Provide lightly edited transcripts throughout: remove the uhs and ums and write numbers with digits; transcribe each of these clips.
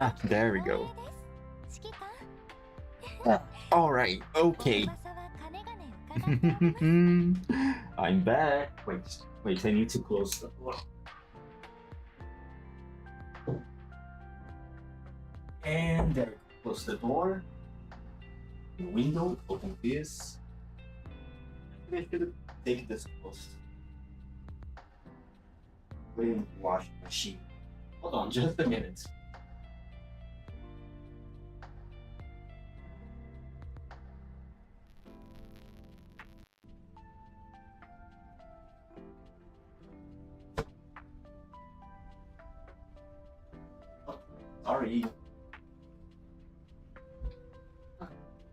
Ah, there we go. All right, okay. I'm back. Wait, I need to close the door. And there, close the door. The window, open this. I should take this close. Put in the washing machine. Hold on, just a minute. Oh, sorry.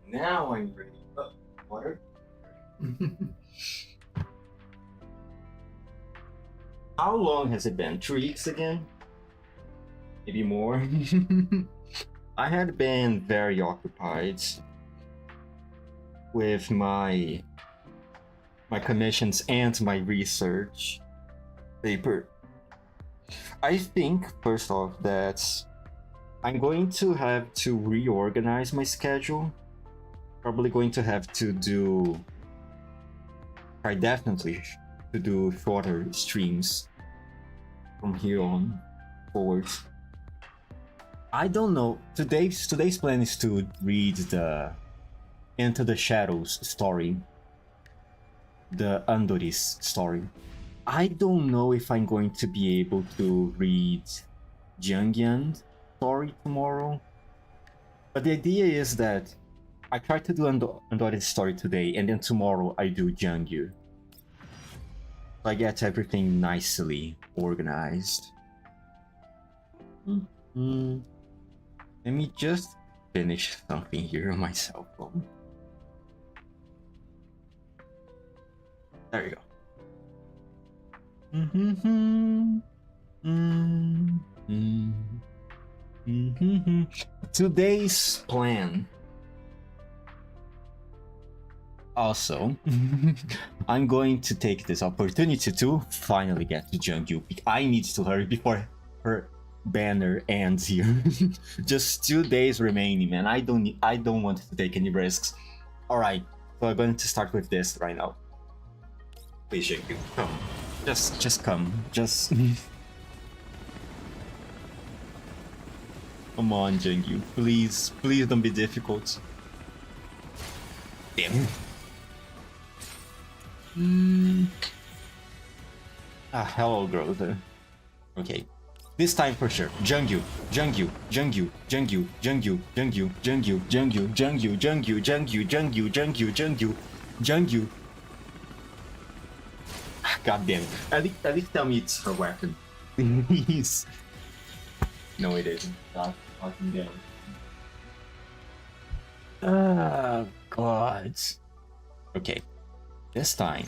Now I'm ready. Oh, water. How long has it been? 2 weeks again? Maybe more? I had been very occupied with my commissions and my research paper. I think, first off, that I'm going to have to reorganize my schedule. Probably going to have to try definitely to do shorter streams from here on forward. I don't know. Today's plan is to read the Into the Shadows story, the Andoris story. I don't know if I'm going to be able to read Jungian story tomorrow, but the idea is that I try to do Andoris story today, and then tomorrow I do Jungyu. So I get everything nicely organized. Let me just finish something here on my cell phone. There you go. Today's plan. Also, I'm going to take this opportunity to finally get to Jungyu. I need to hurry before her banner ends here. Just 2 days remaining, man. I don't want to take any risks. All right, so I'm going to start with this right now. Please, Jungyu, come. Just come. Just come on, Jungyu. Please don't be difficult. Damn. Hello, Grother. Okay. This time for sure. Jungyu. God damn it. At least tell me it's her weapon. Please. No, it isn't. God fucking damn it. Oh, God. Okay. This time.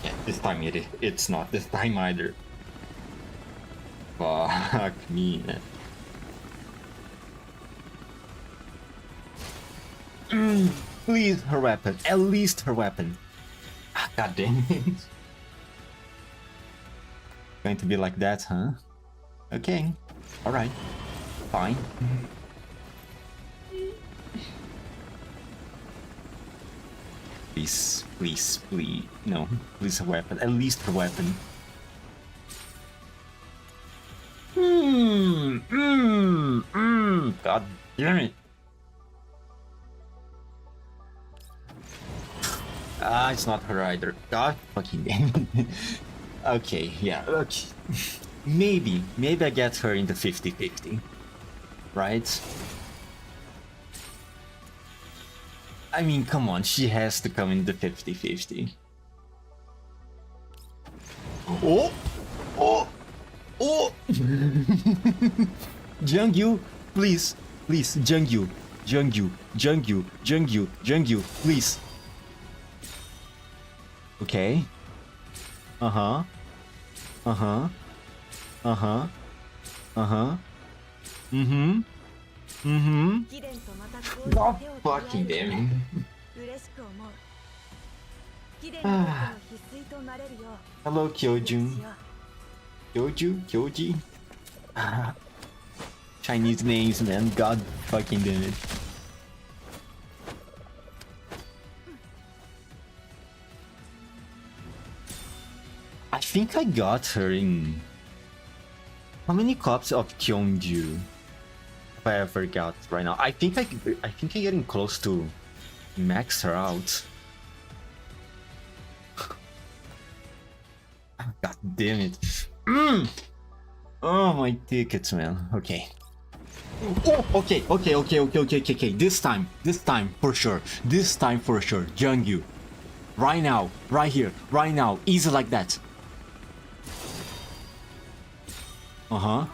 Yeah, this time it's not this time either. Fuck me, man. Please, her weapon. At least her weapon. God damn it. Going to be like that, huh? Okay. Alright. Fine. Please. No, please her weapon. At least her weapon. God damn it. It's not her either. God fucking damn it. Okay, yeah, okay. Maybe I get her in the 50-50. Right? I mean, come on, she has to come in the 50-50. Oh! Jungyu, please, Jungyu, please. Okay. God fucking damn it. Ah. Hello, Kyojun. Kyoji? Ah. Chinese names, man. God fucking damn it. I think I got her in... How many cups of Kyongju? If I ever got right now. I think I'm getting close to max her out. God damn it. Oh, my tickets, man. Okay. Oh, okay. This time, for sure. Jungyu. Right now, right here, right now. Easy like that. Uh-huh.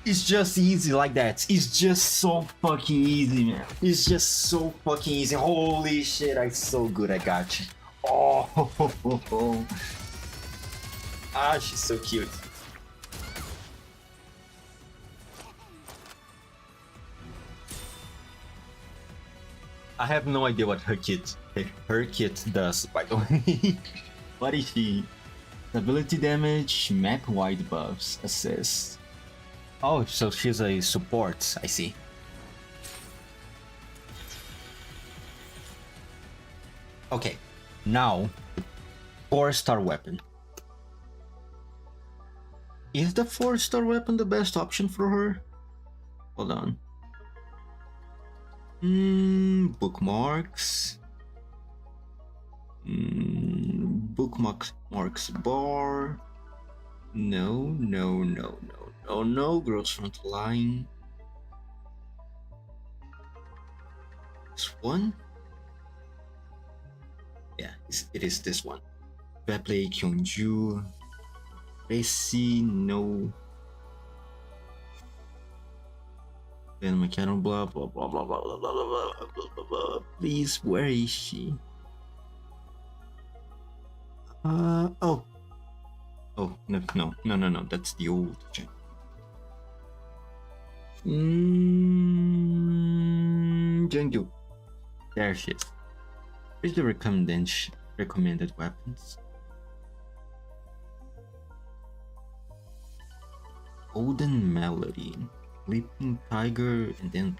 It's just easy like that. It's just so fucking easy, man. It's just so fucking easy. Holy shit, I'm so good. I got you. Oh, ah, she's so cute. I have no idea what her kit does, by the way. What is she? Ability damage, map wide buffs, assist. Oh, so she's a support, I see. Okay, now 4-star weapon. Is the 4-star weapon the best option for her? Hold on. Bookmarks. Bookmarks bar. No. Girls front line. This one? Yeah, it is this one. Play Kyungju. Tracy, no. Then McCann, blah blah blah blah blah blah blah blah blah blah. Please, where is she? Oh, no, that's the old gen. Jungyu. There she is. Here's the recommended weapons. Golden Melody, Leaping Tiger, and then...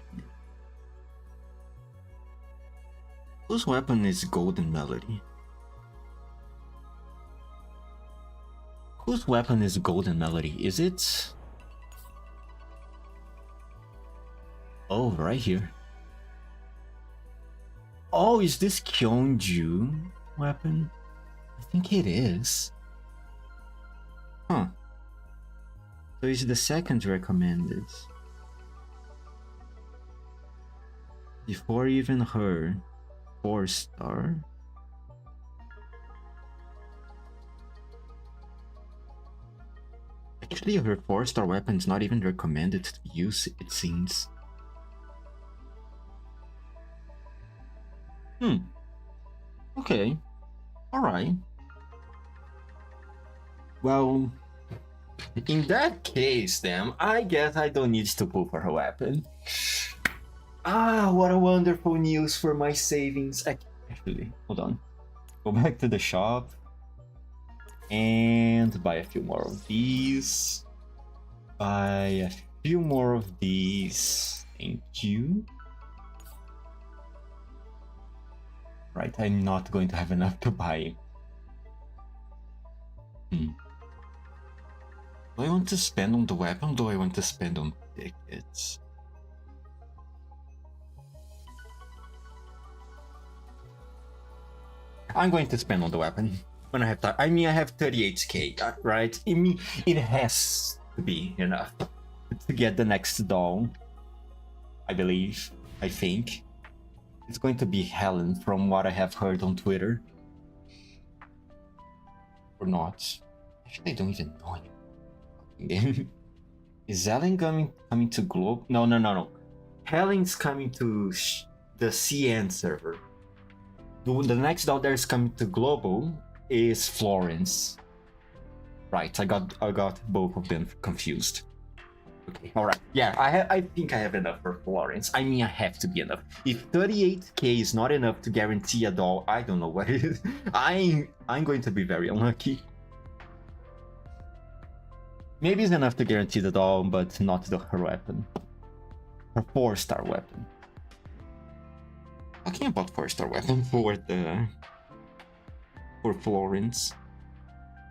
Whose weapon is Golden Melody? Whose weapon is Golden Melody? Is it... Oh, right here. Oh, is this Kyongju weapon? I think it is. Huh. So it's the second recommended. Before even her 4-star. Actually, her 4-star weapon is not even recommended to use, it seems. Okay. Alright. Well, in that case, then, I guess I don't need to pull for her weapon. Ah, what a wonderful news for my savings. Actually, hold on. Go back to the shop. And buy a few more of these. Buy a few more of these. Thank you. Right, I'm not going to have enough to buy. Do I want to spend on the weapon or do I want to spend on tickets? I'm going to spend on the weapon when I have time. I mean, I have 38k, right? I mean, it has to be enough to get the next doll. I believe. I think. It's going to be Helen from what I have heard on Twitter. Or not. Actually, I don't even know him. Is Helen coming to Globe? No. Helen's coming to the CN server. The next doll that is coming to Global is Florence. Right, I got both of them confused. Okay, all right. Yeah, I think I have enough for Florence. I mean, I have to be enough. If 38k is not enough to guarantee a doll, I don't know what it is. I'm going to be very unlucky. Maybe it's enough to guarantee the doll, but not her weapon. Her 4-star weapon. Talking about 4-star weapon for Florence.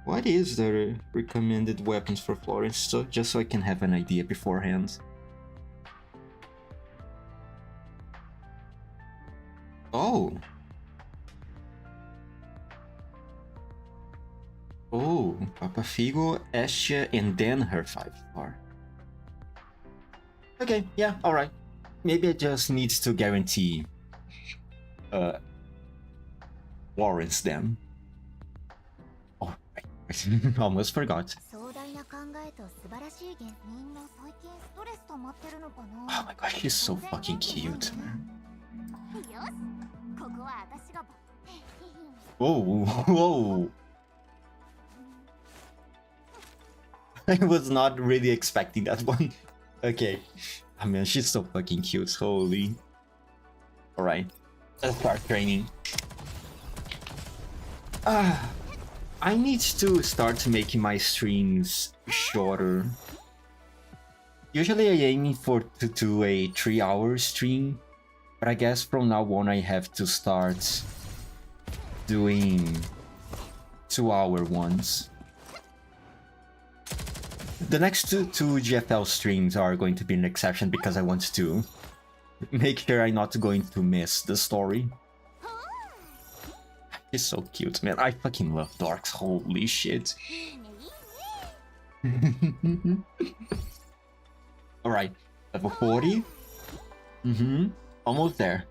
What is the recommended weapons for Florence? So just so I can have an idea beforehand. Oh. Oh, Papa Figo, Estia, and then her 5-star. Okay, yeah, alright. Maybe I just need to guarantee Florence then. Oh, right. Almost forgot. Oh my god, she's so fucking cute, man. Whoa, whoa. I was not really expecting that one. Okay. I mean, she's so fucking cute, holy. Alright, let's start training. I need to start making my streams shorter. Usually I aim to do a 3-hour stream, but I guess from now on I have to start doing 2-hour ones. The next two GFL streams are going to be an exception because I want to make sure I'm not going to miss the story. He's so cute, man. I fucking love Darks. Holy shit. Alright, level 40. Almost there.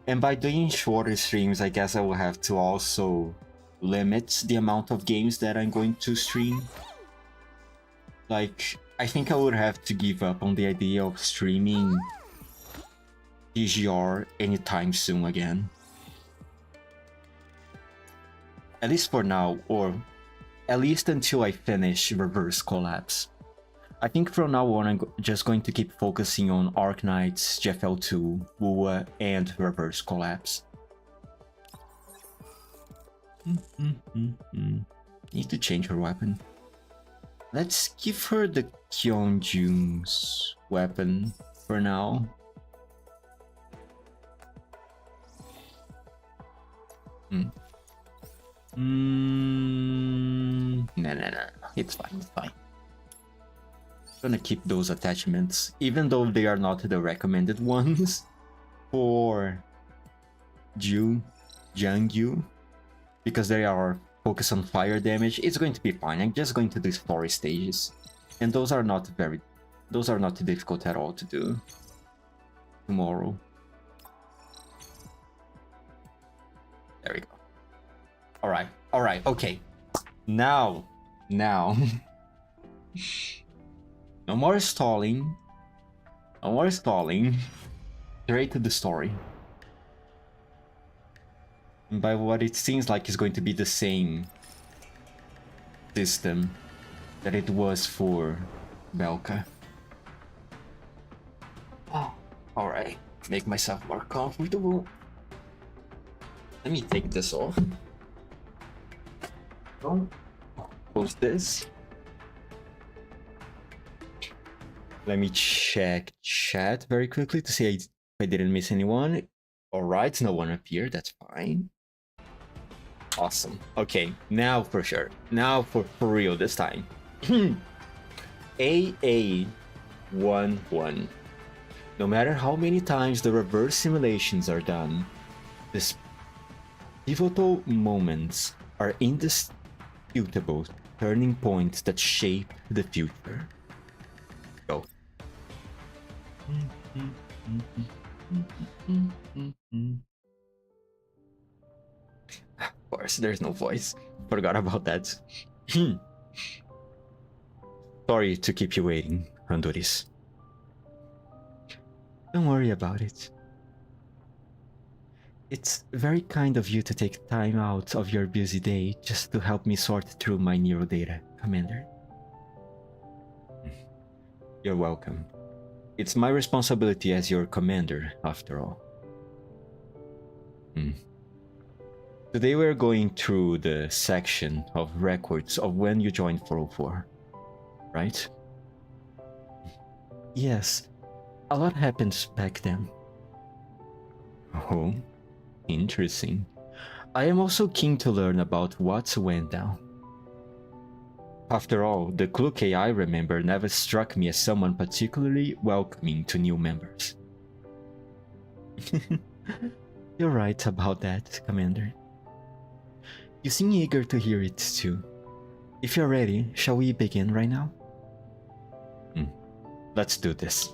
And by doing shorter streams, I guess I will have to also limit the amount of games that I'm going to stream. Like, I think I would have to give up on the idea of streaming TGR anytime soon again. At least for now, or at least until I finish Reverse Collapse. I think from now on I'm just going to keep focusing on Arknights, GFL2, WUA, and Reverse Collapse. Need to change her weapon. Let's give her the Kyonjung's weapon for now. No. It's fine, it's fine. I'm gonna keep those attachments, even though they are not the recommended ones for Jangyu, because they are focused on fire damage. It's going to be fine. I'm just going to do 4 stages, and those are not difficult at all to do tomorrow. There we go. All right, okay. Now. No more stalling. No more stalling. Straight to the story. And by what it seems like is going to be the same system that it was for Belka. Oh, alright. Make myself more comfortable. Let me take this off. Close this. Let me check chat very quickly to see if I didn't miss anyone. Alright, no one appeared, that's fine. Awesome. Okay, now for sure. Now for real this time. AA11. No matter how many times the reverse simulations are done, these pivotal moments are indisputable turning points that shape the future. Go. Of course, there's no voice. Forgot about that. Sorry to keep you waiting, Honduras. Don't worry about it. It's very kind of you to take time out of your busy day just to help me sort through my neurodata, Commander. You're welcome. It's my responsibility as your commander, after all. Today we're going through the section of records of when you joined 404, right? Yes, a lot happened back then. Oh, interesting. I am also keen to learn about what went down. After all, the Kluke I remember never struck me as someone particularly welcoming to new members. You're right about that, Commander. You seem eager to hear it too. If you're ready, shall we begin right now? Let's do this.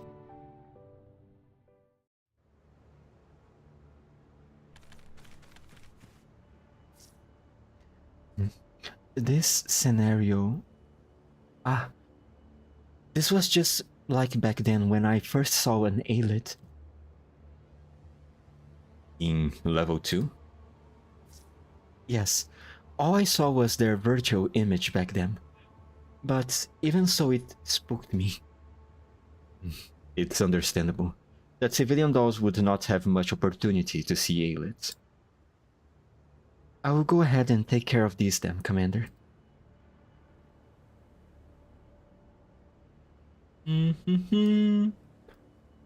This scenario... this was just like back then when I first saw an Aelid. In level 2? Yes, all I saw was their virtual image back then. But even so, it spooked me. It's understandable that civilian dolls would not have much opportunity to see Aelids. I will go ahead and take care of these then, Commander.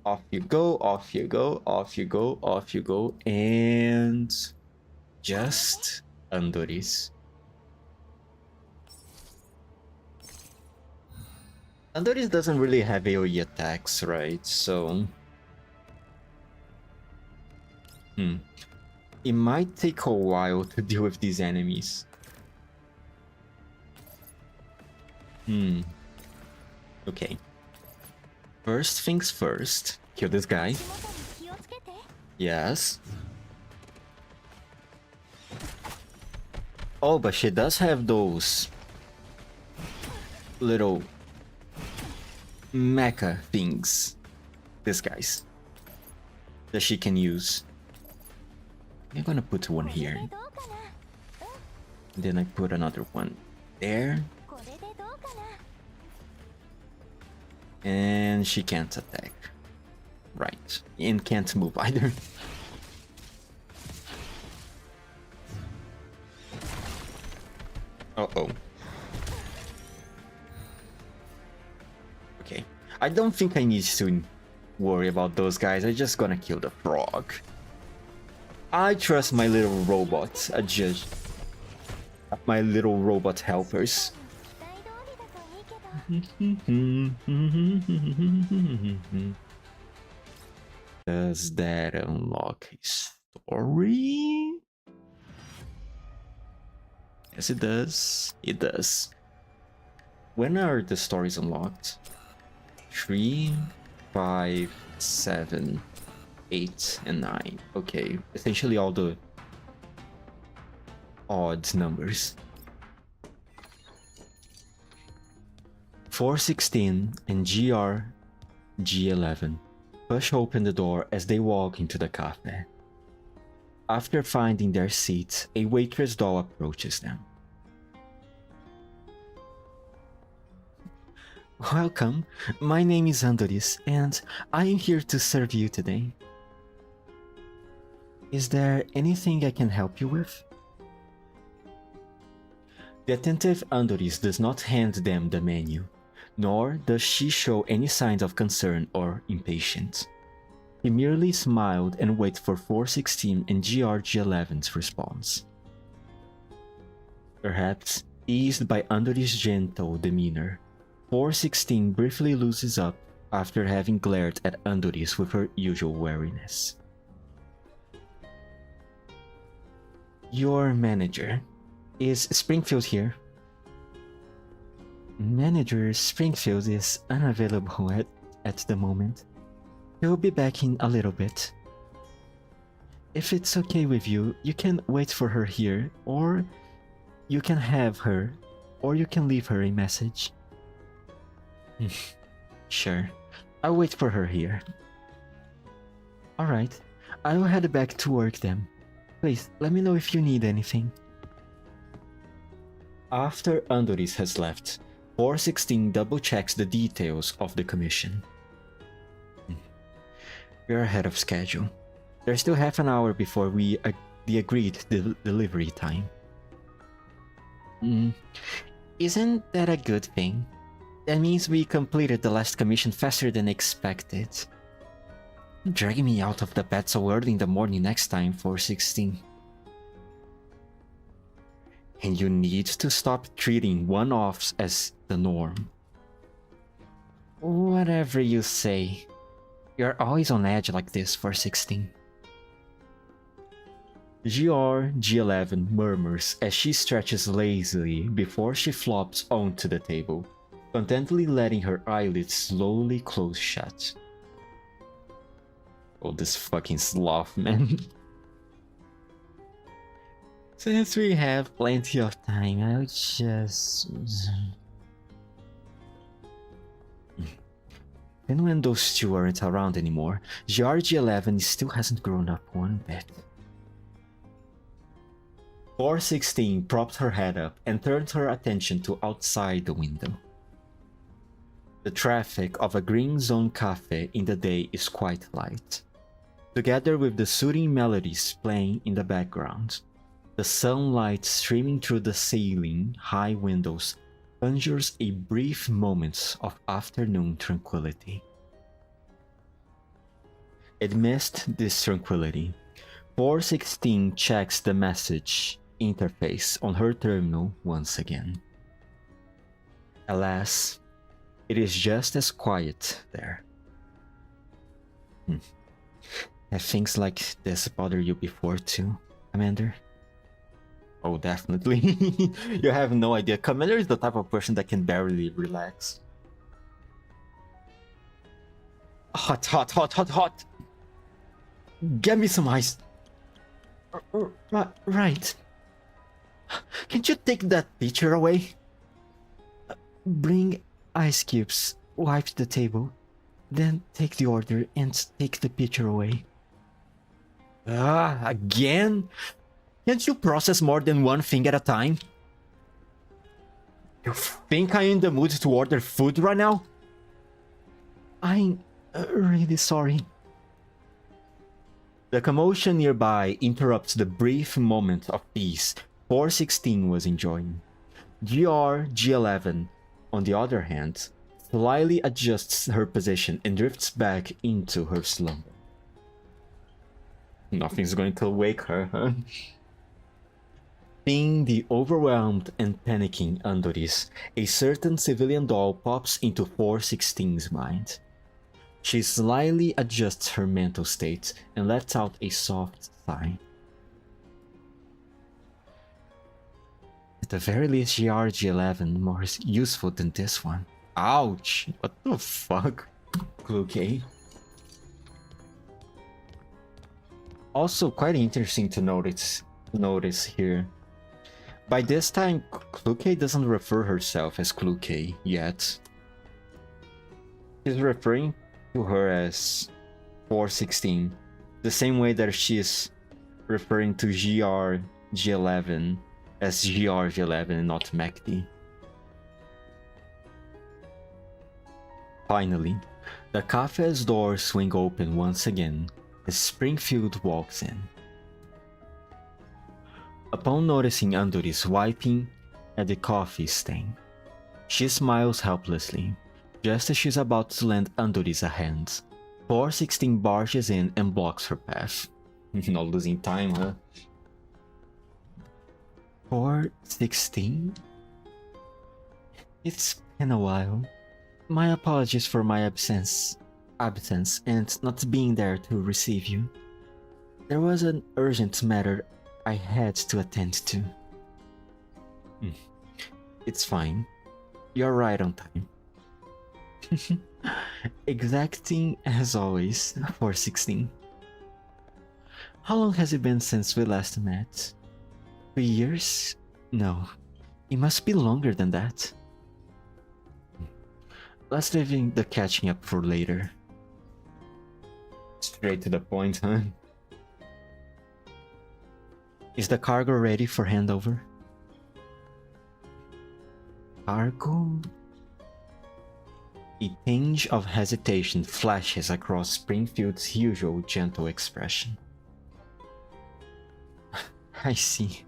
Off you go, off you go, off you go, off you go, and... just Andoris. Andoris doesn't really have AoE attacks, right? So... it might take a while to deal with these enemies. Okay. First things first, kill this guy. Yes. Oh, but she does have those little mecha things. These guys. That she can use. I'm gonna put one here. And then I put another one there. And she can't attack. Right. And can't move either. Uh-oh. Okay. I don't think I need to worry about those guys. I'm just gonna kill the frog. I trust my little robots. My little robot helpers. Does that unlock a story? Yes, it does. It does. When are the stories unlocked? 3, 5, 7, 8, and 9. Okay, essentially all the odd numbers. 416 and G11 push open the door as they walk into the cafe. After finding their seats, a waitress doll approaches them. Welcome, my name is Andoris, and I am here to serve you today. Is there anything I can help you with? The attentive Andoris does not hand them the menu, nor does she show any signs of concern or impatience. He merely smiled and waited for 416 and GRG11's response. Perhaps, eased by Andoris' gentle demeanor, 416 briefly looses up after having glared at Andoris with her usual wariness. Your manager. Is Springfield here? Manager Springfield is unavailable at the moment. He'll be back in a little bit. If it's okay with you, you can wait for her here, or you can have her, or you can leave her a message. Sure, I'll wait for her here. Alright, I'll head back to work then. Please, let me know if you need anything. After Andoris has left, 416 double-checks the details of the commission. We're ahead of schedule. There's still half an hour before the agreed delivery time. Isn't that a good thing? That means we completed the last commission faster than expected. Dragging me out of the bed so early in the morning next time, 416. And you need to stop treating one-offs as the norm. Whatever you say. You're always on edge like this, 416. G11 murmurs as she stretches lazily before she flops onto the table, contentedly letting her eyelids slowly close shut. Oh, this fucking sloth, man. Since we have plenty of time, I'll just... Even when those two aren't around anymore, GRG11 still hasn't grown up one bit. 416 propped her head up and turned her attention to outside the window. The traffic of a green zone cafe in the day is quite light. Together with the soothing melodies playing in the background, the sunlight streaming through the ceiling high windows conjures a brief moment of afternoon tranquility. Amidst this tranquility, 416 checks the message interface on her terminal once again. Alas, it is just as quiet there. Have things like this bother you before too, Commander? Oh, definitely. You have no idea. Commander is the type of person that can barely relax. Hot, hot, hot, hot, hot! Get me some ice. Right. Can't you take that picture away? Bring ice cubes, wipe the table, then take the order and take the picture away. Again? Can't you process more than one thing at a time? You think I'm in the mood to order food right now? I'm really sorry. The commotion nearby interrupts the brief moment of peace 416 was enjoying. G11, on the other hand, slyly adjusts her position and drifts back into her slumber. Nothing's going to wake her, huh? Seeing the overwhelmed and panicking Andoris, a certain civilian doll pops into 416's mind. She slyly adjusts her mental state and lets out a soft sigh. At the very least, GRG11 more useful than this one. Ouch! What the fuck? Okay. Also, quite interesting to notice here. By this time, Kluke doesn't refer herself as Kluke yet. She's referring to her as 416, the same way that she's referring to GRG11 as GRG11 and not MACD. Finally, the cafe's doors swing open once again as Springfield walks in. Upon noticing Andoris wiping at the coffee stain, she smiles helplessly. Just as she's about to lend Andoris a hand, 416 barges in and blocks her path. Not losing time, huh? 416? It's been a while. My apologies for my absence and not being there to receive you. There was an urgent matter I had to attend to. It's fine. You're right on time. Exacting as always, 416. How long has it been since we last met? 3 years? No, it must be longer than that. Let's leave the catching up for later. Straight to the point, huh? Is the cargo ready for handover? Cargo? A tinge of hesitation flashes across Springfield's usual gentle expression. I see.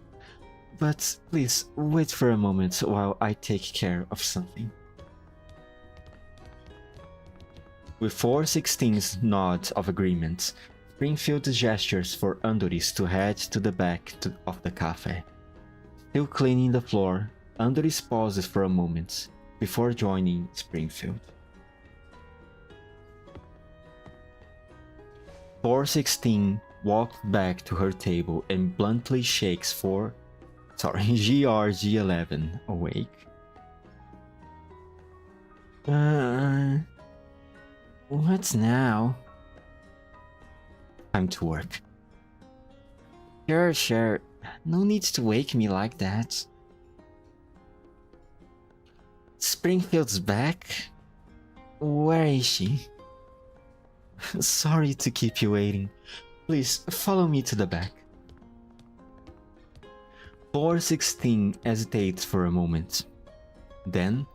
But please, wait for a moment while I take care of something. With 416's nod of agreement, Springfield gestures for Andoris to head to the back of the cafe. Still cleaning the floor, Andoris pauses for a moment before joining Springfield. 416 walks back to her table and bluntly shakes GRG11 awake. What's now? Time to work. Sure. No need to wake me like that. Springfield's back? Where is she? Sorry to keep you waiting. Please, follow me to the back. 416 hesitates for a moment, then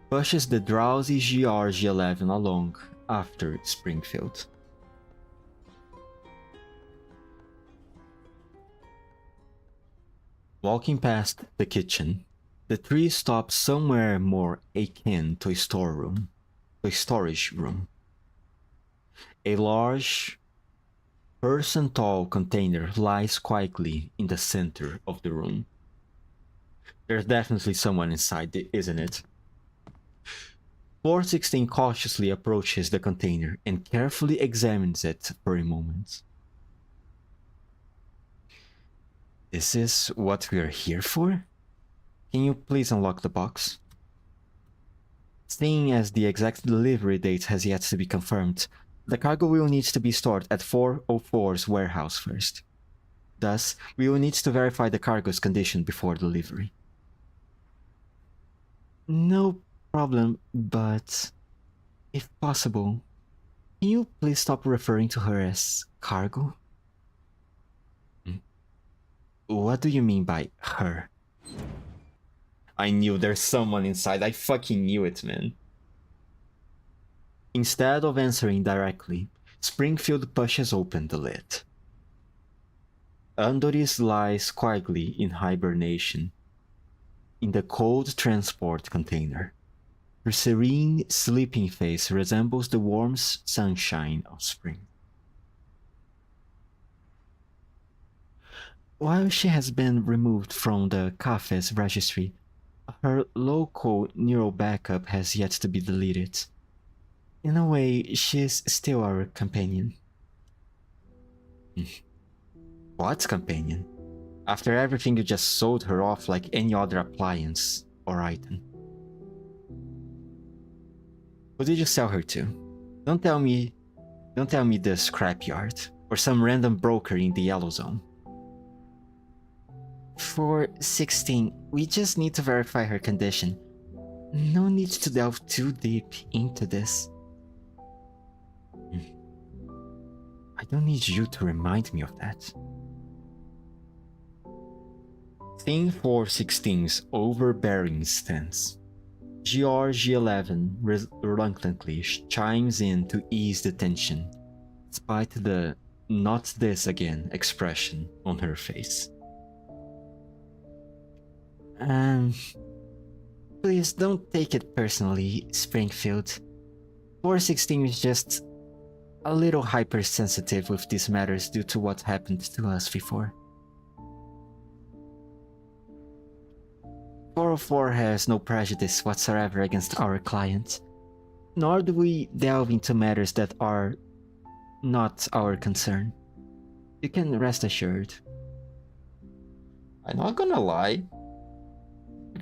pushes the drowsy GRG11 along after Springfield. Walking past the kitchen, the three stop somewhere more akin to a storage room. A large, person-tall container lies quietly in the center of the room. There's definitely someone inside, isn't it? 416 cautiously approaches the container and carefully examines it for a moment. This is what we are here for? Can you please unlock the box? Seeing as the exact delivery date has yet to be confirmed, the cargo will need to be stored at 404's warehouse first. Thus, we will need to verify the cargo's condition before delivery. No problem, but if possible, can you please stop referring to her as cargo? What do you mean by her? I knew there's someone inside. I fucking knew it, man. Instead of answering directly, Springfield pushes open the lid. Andoris lies quietly in hibernation in the cold transport container. Her serene, sleeping face resembles the warm sunshine of spring. While she has been removed from the cafe's registry, her local neural backup has yet to be deleted. In a way, she's still our companion. What companion? After everything, you just sold her off like any other appliance or item. Who did you sell her to? Don't tell me the scrapyard or some random broker in the yellow zone. For 16, we just need to verify her condition. No need to delve too deep into this. I don't need you to remind me of that. Seeing 416's overbearing stance, GRG11 reluctantly chimes in to ease the tension, despite the "not this again" expression on her face. Please don't take it personally, Springfield. 416 is just a little hypersensitive with these matters due to what happened to us before. 404 has no prejudice whatsoever against our client, nor do we delve into matters that are not our concern. You can rest assured. I'm not gonna lie.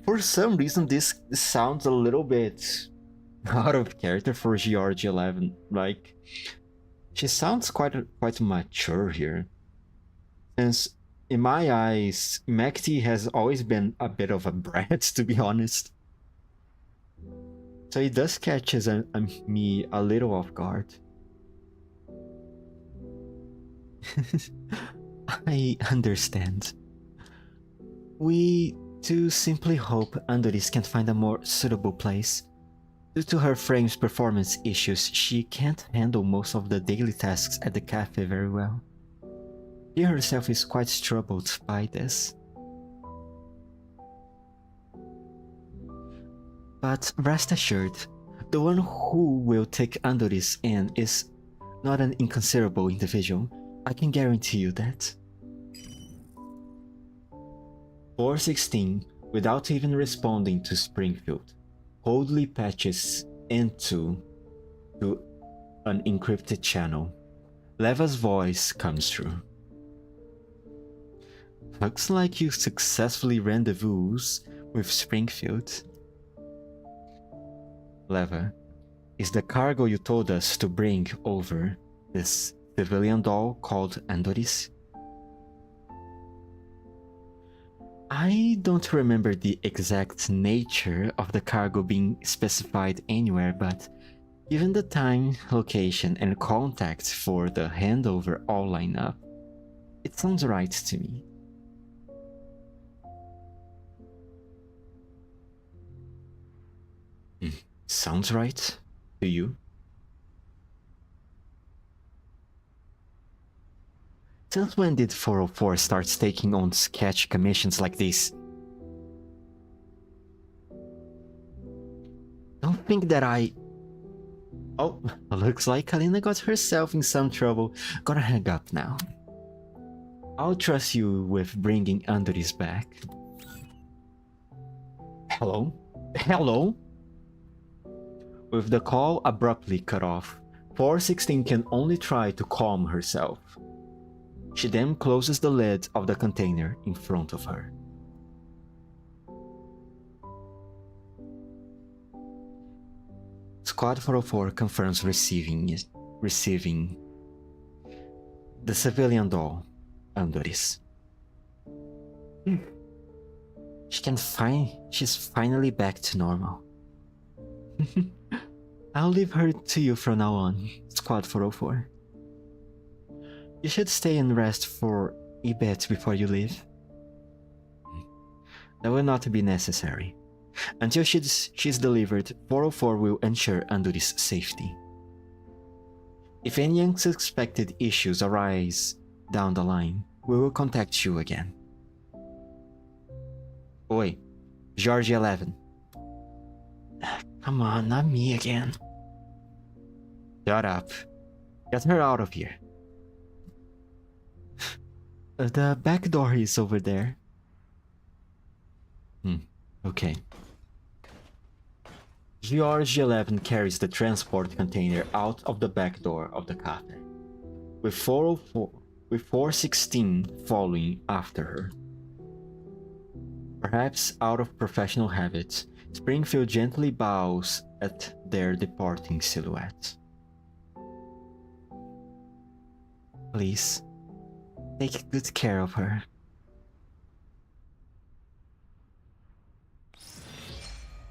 For some reason, this sounds a little bit out of character for GRG11. Like, she sounds quite mature here. Since, in my eyes, Mekti has always been a bit of a brat, to be honest. So it does catch me a little off guard. I understand. We do simply hope Andoris can find a more suitable place. Due to her frame's performance issues, she can't handle most of the daily tasks at the cafe very well. She herself is quite troubled by this. But rest assured, the one who will take Andoris in is not an inconsiderable individual. I can guarantee you that. 416, without even responding to Springfield, coldly patches into an encrypted channel. Leva's voice comes through. Looks like you successfully rendezvous with Springfield. Leva, is the cargo you told us to bring over this civilian doll called Andoris? I don't remember the exact nature of the cargo being specified anywhere, but given the time, location, and contact for the handover all line up, it sounds right to me. Sounds right to you? Since when did 404 start taking on sketch commissions like this? Don't think that I... Oh, looks like Kalina got herself in some trouble. Gotta hang up now. I'll trust you with bringing Andoris back. Hello? Hello? With the call abruptly cut off, 416 can only try to calm herself. She then closes the lid of the container in front of her. Squad 404 confirms receiving the civilian doll, Andoris. She's finally back to normal. I'll leave her to you from now on, Squad 404. You should stay and rest for a bit before you leave. That will not be necessary. Until she's delivered, 404 will ensure Andoris' safety. If any unexpected issues arise down the line, we will contact you again. Oi, George 11. Come on, not me again. Shut up. Get her out of here. The back door is over there. Okay. George 11 carries the transport container out of the back door of the cafe, with 416 following after her. Perhaps out of professional habit, Springfield gently bows at their departing silhouette. Please, take good care of her.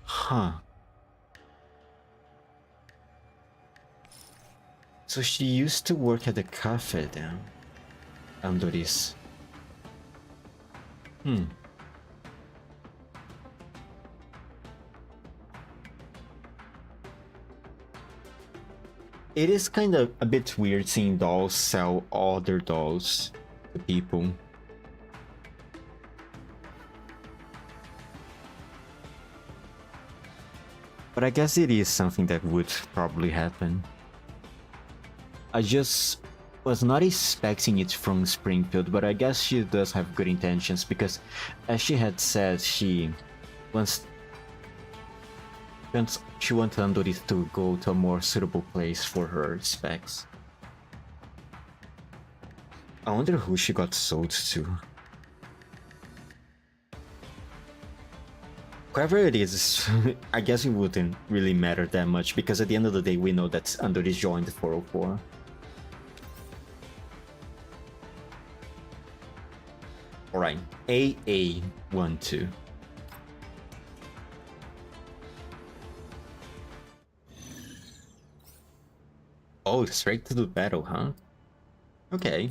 Huh. So she used to work at the cafe then, Andoris. It is kind of a bit weird seeing dolls sell other dolls to people. But I guess it is something that would probably happen. I just was not expecting it from Springfield, but I guess she does have good intentions because, as she had said, she wants Andoris to go to a more suitable place for her specs. I wonder who she got sold to. Whoever it is, I guess it wouldn't really matter that much because at the end of the day we know that Andoris joined the 404. Alright, AA12. Oh, straight to the battle, huh? Okay.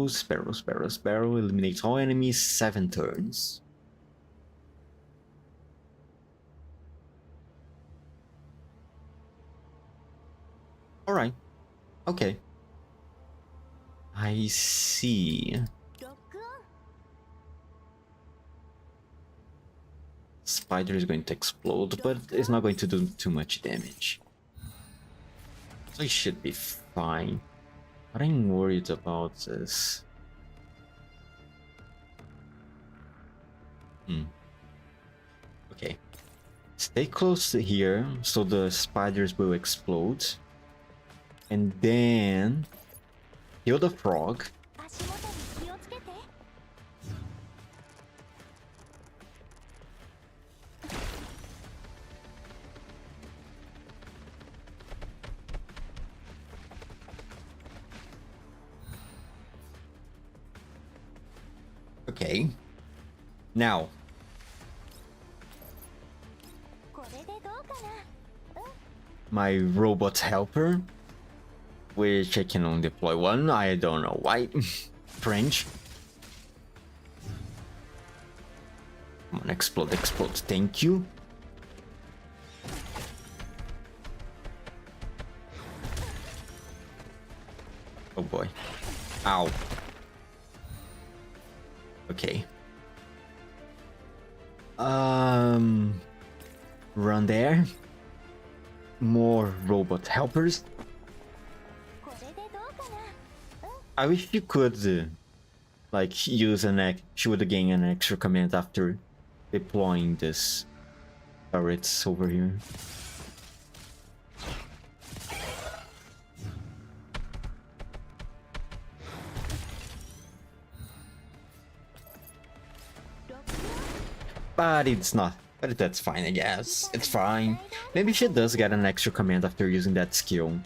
Sparrow eliminates all enemies 7 turns. Alright. Okay. I see. Spider is going to explode, but it's not going to do too much damage. So it should be fine. But I'm worried about this. Okay. Stay close to here so the spiders will explode. And then kill the frog. Okay. Now. My robot helper, which I can only deploy one. I don't know why. French. Come on, explode, explode. Thank you. Oh boy. Ow. Okay. Run there. More robot helpers. I wish you could, like, use an should gain an extra command after deploying this turrets over here. But it's not. But that's fine, I guess. It's fine. Maybe she does get an extra command after using that skill.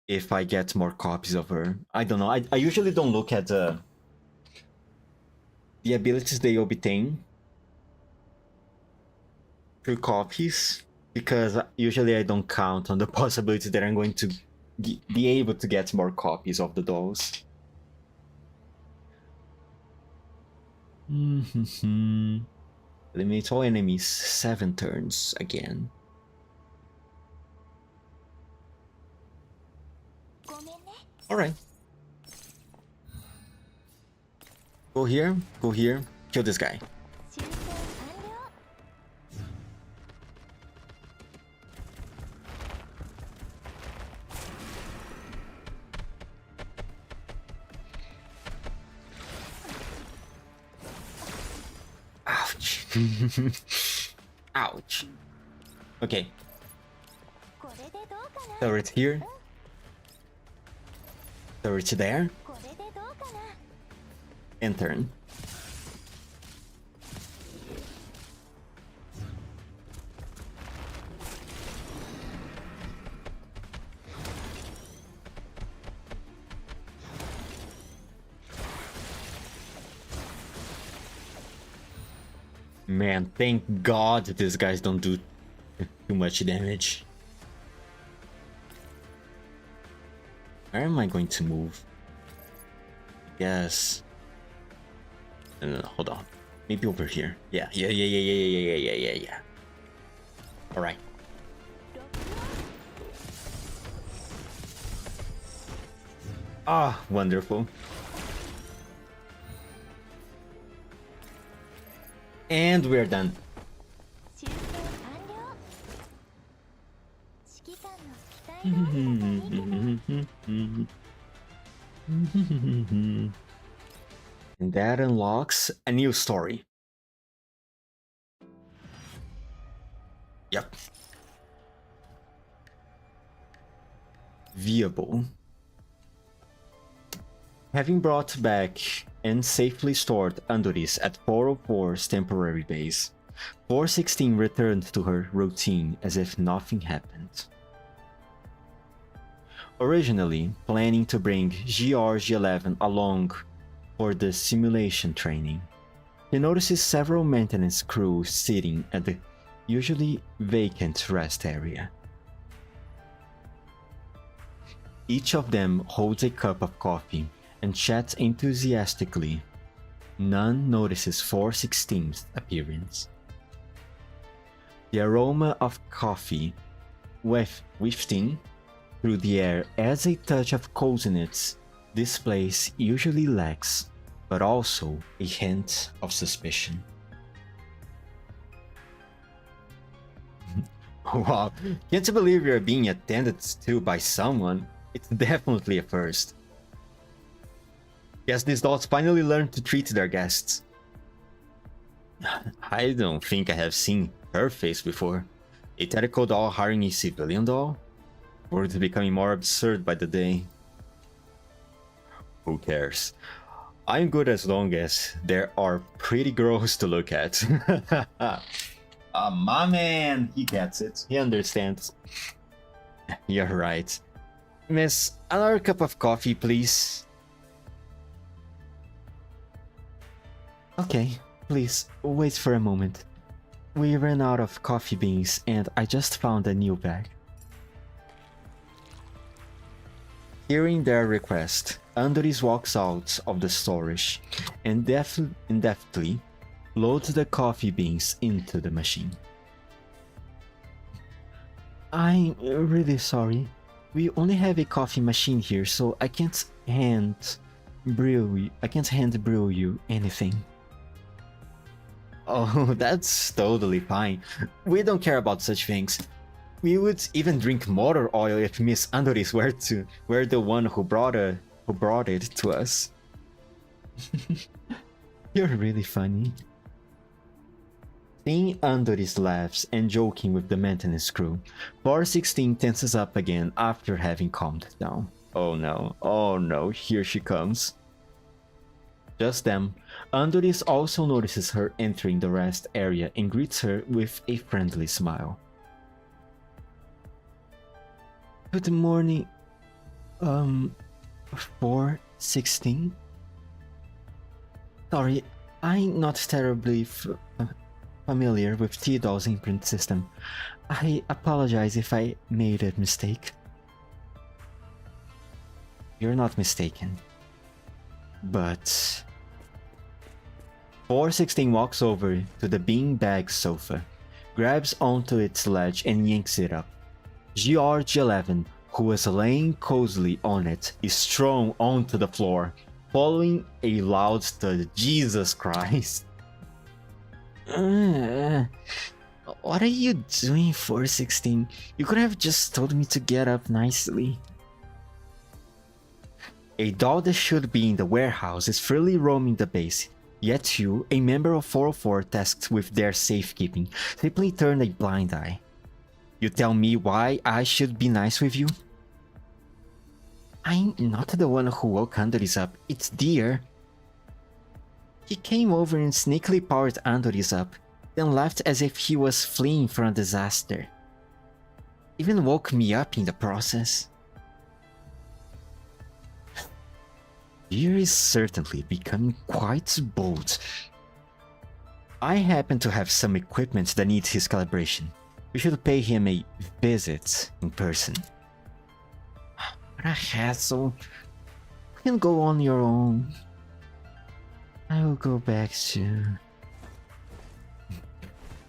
If I get more copies of her. I don't know. I usually don't look at the abilities they obtain through copies, because usually I don't count on the possibility that I'm going to be able to get more copies of the dolls. Eliminate all enemies 7 turns again. Alright. Go here, kill this guy. Ouch. Ouch. Okay. Turret here. Turret there. And turn. Man, thank God these guys don't do too much damage. Where am I going to move? Yes. No, hold on. Maybe over here. Yeah. Alright. Ah, wonderful. And we're done. And that unlocks a new story. Yep. Viable. Having brought back and safely stored Andoris at 404's temporary base, 416 returned to her routine as if nothing happened. Originally planning to bring GRG-11 along for the simulation training, he notices several maintenance crews sitting at the usually vacant rest area. Each of them holds a cup of coffee and chats enthusiastically. None notices 416's appearance. The aroma of coffee wafting through the air adds a touch of coziness this place usually lacks, but also a hint of suspicion. Wow, can't you believe you're being attended to by someone? It's definitely a first. Guess these dolls finally learned to treat their guests. I don't think I have seen her face before. A tactical doll hiring a civilian doll? Or it's becoming more absurd by the day. Who cares? I'm good as long as there are pretty girls to look at. My man, he gets it. He understands. You're right. Miss, another cup of coffee, please. Okay, please, wait for a moment. We ran out of coffee beans and I just found a new bag. Hearing their request, Andoris walks out of the storage and deftly loads the coffee beans into the machine. I'm really sorry. We only have a coffee machine here, so I can't hand brew you anything. Oh, that's totally fine. We don't care about such things. We would even drink motor oil if Miss Andoris were the one who brought it to us. You're really funny. Seeing Andoris laughs and joking with the maintenance crew, 416 tenses up again after having calmed down. Oh no, here she comes. Just then, Andoris also notices her entering the rest area and greets her with a friendly smile. Good morning, 416? Sorry, I'm not terribly familiar with Theodol's imprint system. I apologize if I made a mistake. You're not mistaken. But 416 walks over to the beanbag sofa, grabs onto its ledge and yanks it up. George11, who was laying cozily on it, is thrown onto the floor, following a loud thud. Jesus Christ. What are you doing, 416? You could have just told me to get up nicely. A doll that should be in the warehouse is freely roaming the base, yet you, a member of 404 tasked with their safekeeping, simply turn a blind eye. You tell me why I should be nice with you? I'm not the one who woke Andoris up, it's Deer. He came over and sneakily powered Andoris up, then left as if he was fleeing from a disaster. Even woke me up in the process. Deer is certainly becoming quite bold. I happen to have some equipment that needs his calibration. We should pay him a visit in person. What a hassle. You can go on your own. I will go back to...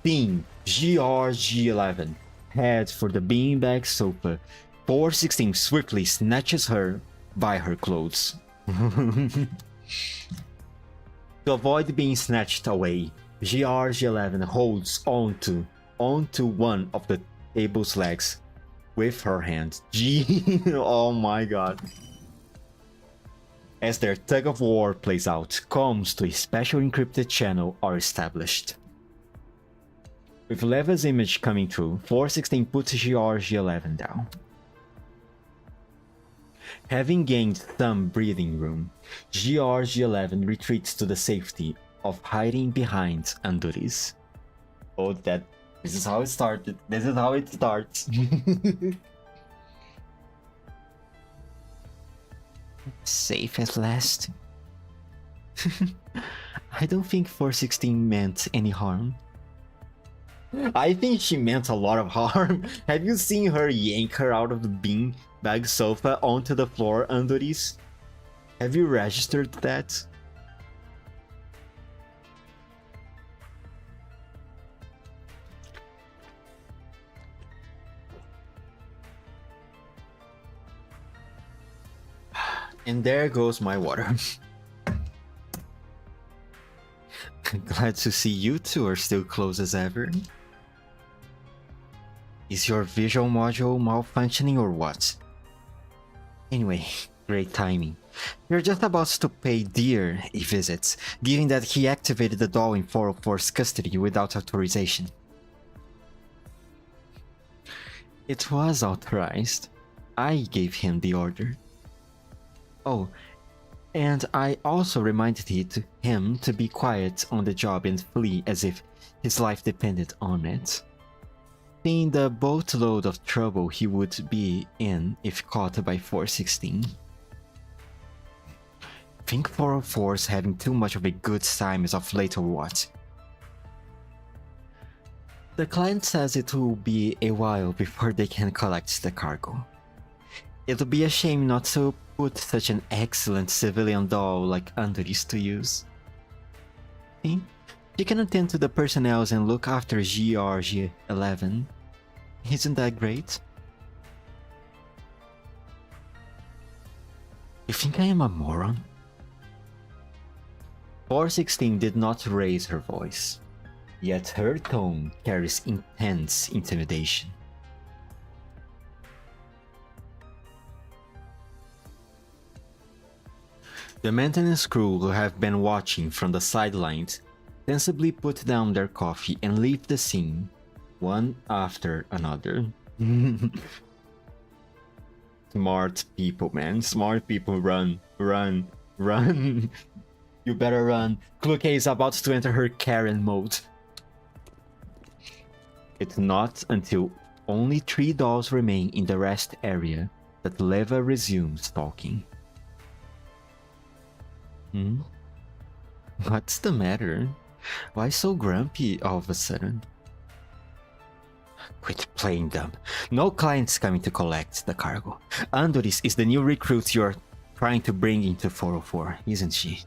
Bean, GRG11, heads for the beanbag sofa. 416 swiftly snatches her by her clothes. To avoid being snatched away, GRG11 holds onto one of the table's legs with her hand. Oh my god. As their tug of war plays out, comms to a special encrypted channel are established. With Leva's image coming through, 416 puts GRG11 down. Having gained some breathing room, GRG11 retreats to the safety of hiding behind Andoris. Oh, this is how it started. This is how it starts. Safe at last. I don't think 416 meant any harm. I think she meant a lot of harm. Have you seen her yank her out of the beanbag sofa onto the floor, Andoris? Have you registered that? And there goes my water. Glad to see you two are still close as ever. Is your visual module malfunctioning or what? Anyway, great timing. You're just about to pay Deer a visit, given that he activated the doll in 404's custody without authorization. It was authorized. I gave him the order. Oh, and I also reminded him to be quiet on the job and flee as if his life depended on it. Seeing the boatload of trouble he would be in if caught by 416. Think 404's having too much of a good time as of late or what? The client says it will be a while before they can collect the cargo. It'll be a shame not to put such an excellent civilian doll like Andoris to use. See? She can attend to the personnel and look after GRG11. Isn't that great? You think I am a moron? 416 did not raise her voice, yet her tone carries intense intimidation. The maintenance crew who have been watching from the sidelines sensibly put down their coffee and leave the scene, one after another. Smart people, man. Smart people run, run, run. You better run. Kluke is about to enter her Karen mode. It's not until only 3 dolls remain in the rest area that Leva resumes talking. What's the matter? Why so grumpy all of a sudden? Quit playing dumb. No clients coming to collect the cargo. Andoris is the new recruit you're trying to bring into 404, isn't she?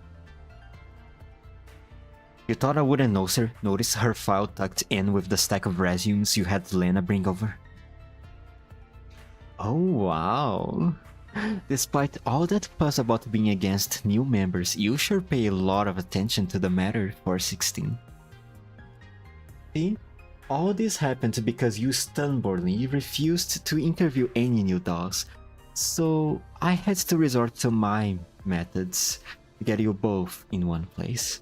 You thought I wouldn't notice her file tucked in with the stack of resumes you had Lena bring over? Oh wow. Despite all that fuss about being against new members, you sure pay a lot of attention to the matter, 416. See? All this happened because you stubbornly refused to interview any new dolls, so I had to resort to my methods to get you both in one place.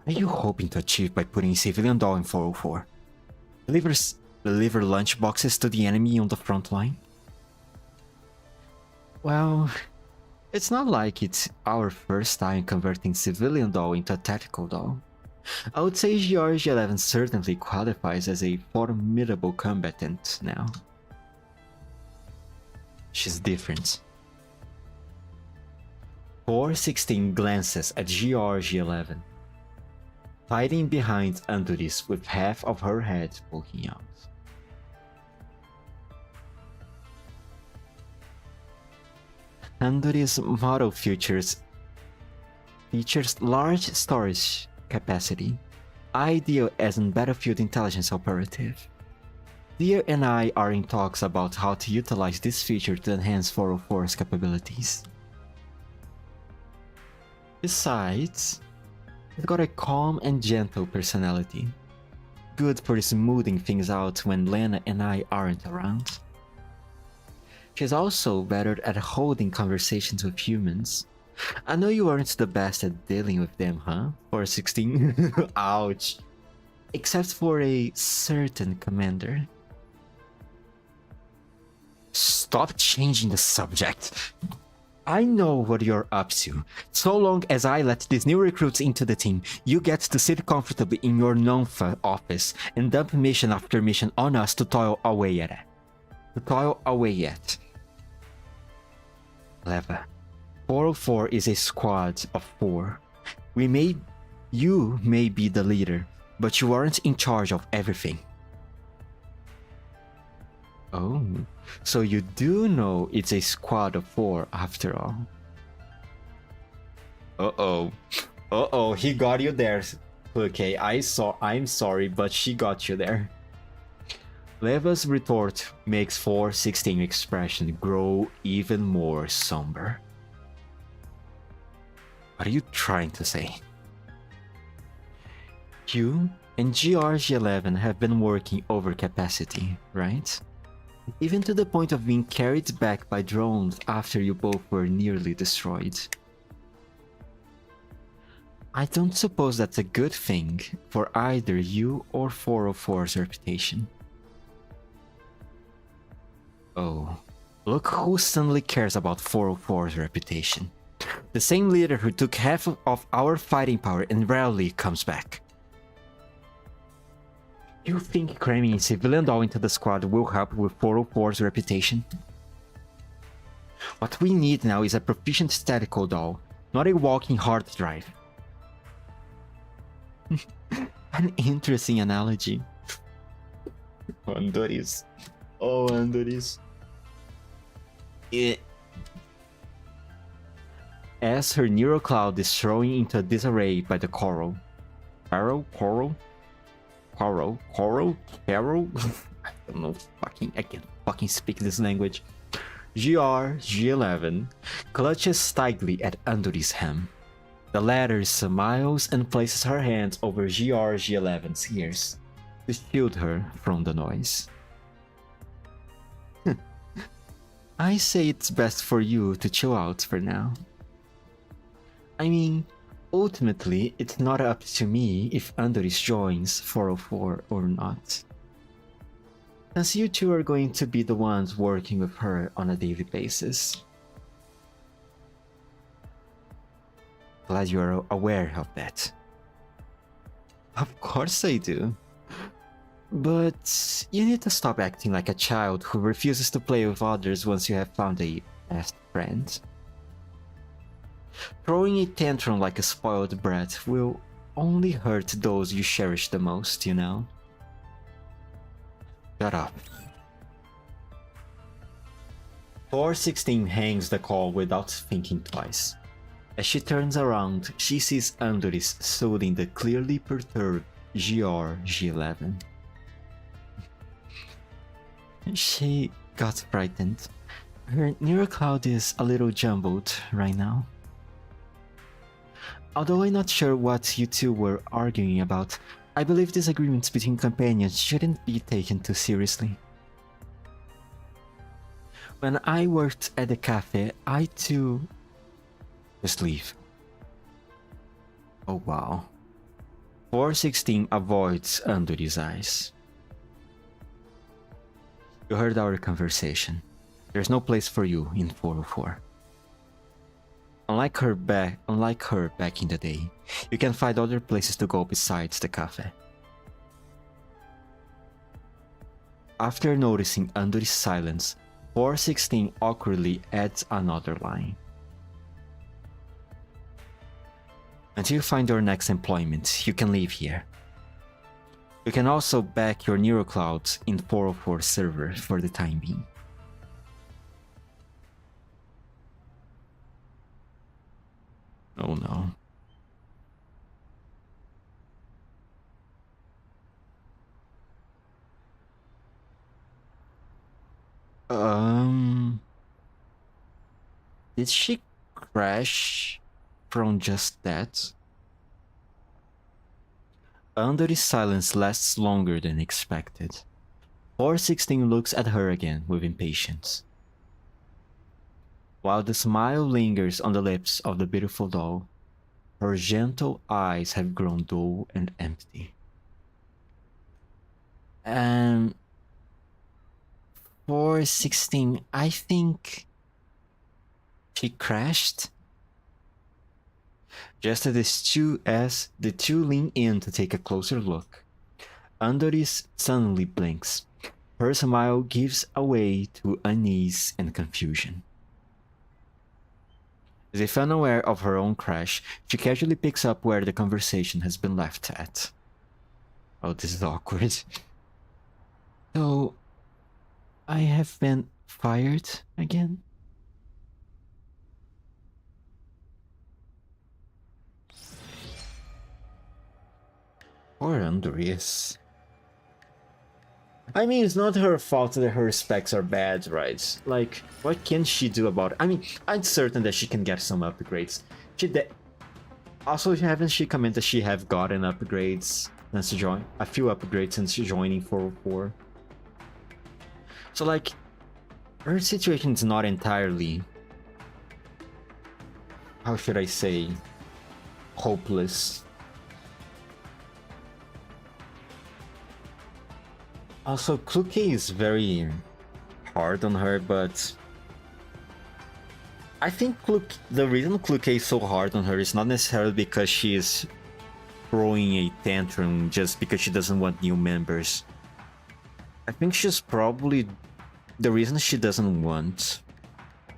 What are you hoping to achieve by putting a civilian doll in 404? Deliver lunchboxes to the enemy on the front line? Well, it's not like it's our first time converting civilian doll into a tactical doll. I would say GRG11 certainly qualifies as a formidable combatant now. She's different. 416 glances at GRG11, hiding behind Andoris with half of her head poking out. Andoris' model features large storage capacity, ideal as a battlefield intelligence operative. Deer and I are in talks about how to utilize this feature to enhance 404's capabilities. Besides, it's got a calm and gentle personality, good for smoothing things out when Lena and I aren't around. She's also better at holding conversations with humans. I know you aren't the best at dealing with them, huh? 416? Ouch. Except for a certain commander. Stop changing the subject. I know what you're up to. So long as I let these new recruits into the team, you get to sit comfortably in your Nonfa office and dump mission after mission on us to toil away at. Leva, 404 is a squad of 4. We may You may be the leader, but you aren't in charge of everything. Oh, so you do know it's a squad of 4 after all. Uh-oh. Uh-oh, he got you there. Okay, I'm sorry, but she got you there. Leva's retort makes 416's expression grow even more somber. What are you trying to say? You and GRG11 have been working over capacity, right? Even to the point of being carried back by drones after you both were nearly destroyed. I don't suppose that's a good thing for either you or 404's reputation. Oh, look who suddenly cares about 404's reputation. The same leader who took half of our fighting power and rarely comes back. You think cramming a civilian doll into the squad will help with 404's reputation? What we need now is a proficient statical doll, not a walking hard drive. An interesting analogy. Andoris. Oh, Andoris. As her neural cloud is thrown into disarray by the coral. Coral? I don't know, I can't fucking speak this language. GR-G11 clutches tightly at Andoris' hem. The latter smiles and places her hands over GR-G11's ears to shield her from the noise. I say it's best for you to chill out for now. I mean, ultimately, it's not up to me if Andoris joins 404 or not. Since you two are going to be the ones working with her on a daily basis. Glad you're aware of that. Of course I do. But you need to stop acting like a child who refuses to play with others once you have found a best friend. Throwing a tantrum like a spoiled brat will only hurt those you cherish the most, you know? Shut up. 416 hangs the call without thinking twice. As she turns around, she sees Andoris soothing the clearly perturbed GR-G11. She got frightened. Her neural cloud is a little jumbled right now. Although I'm not sure what you two were arguing about, I believe disagreements between companions shouldn't be taken too seriously. When I worked at the cafe, I too... Just leave. Oh wow. 416 avoids Andoris' eyes. You heard our conversation. There's no place for you in 404. Unlike her back in the day, you can find other places to go besides the cafe. After noticing Andoris' silence, 416 awkwardly adds another line. Until you find your next employment, you can leave here. You can also back your neuroclouds in 404 server for the time being. Oh no. Did she crash from just that? Andoris' silence lasts longer than expected. 416 looks at her again with impatience. While the smile lingers on the lips of the beautiful doll, her gentle eyes have grown dull and empty. 416, I think she crashed? Just as the two lean in to take a closer look, Andoris suddenly blinks. Her smile gives way to unease and confusion. As if unaware of her own crash, she casually picks up where the conversation has been left at. Oh, this is awkward. So, I have been fired again? Poor Andreas. I mean, it's not her fault that her specs are bad, right? Like, what can she do about it? I mean, I'm certain that she can get some upgrades. Also, haven't she commented she have gotten upgrades since join a few upgrades since joining 404? So like, her situation is not entirely, how should I say, hopeless. Also, Kluke is very hard on her, but I think the reason Kluke is so hard on her is not necessarily because she is throwing a tantrum just because she doesn't want new members. I think she's probably the reason she doesn't want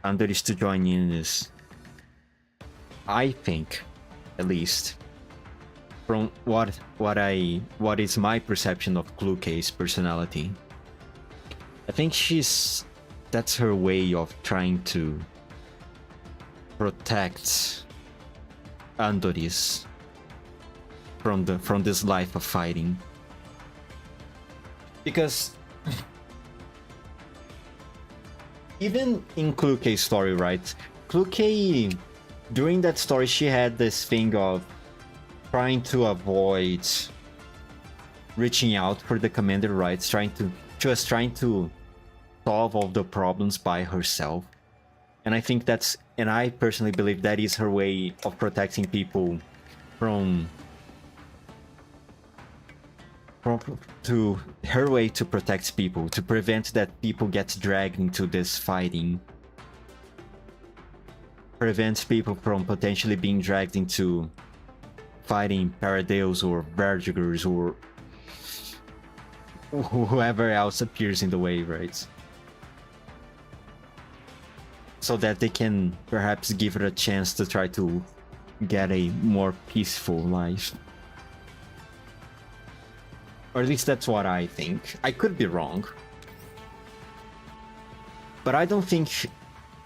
Andres to join in is, I think, at least, from what is my perception of Kluke's personality. I think that's her way of trying to protect Andres from this life of fighting. Because even in Kluke's story, right? Kluke, during that story, she had this thing of trying to avoid reaching out for the commander, right? Trying to solve all the problems by herself. And I personally believe that is her way of protecting people to her way to protect people, to prevent that people get dragged into this fighting. Prevents people from potentially being dragged into fighting Paradeus or Verdigers or whoever else appears in the way, right? So that they can perhaps give it a chance to try to get a more peaceful life. Or at least that's what I think. I could be wrong. But I don't think,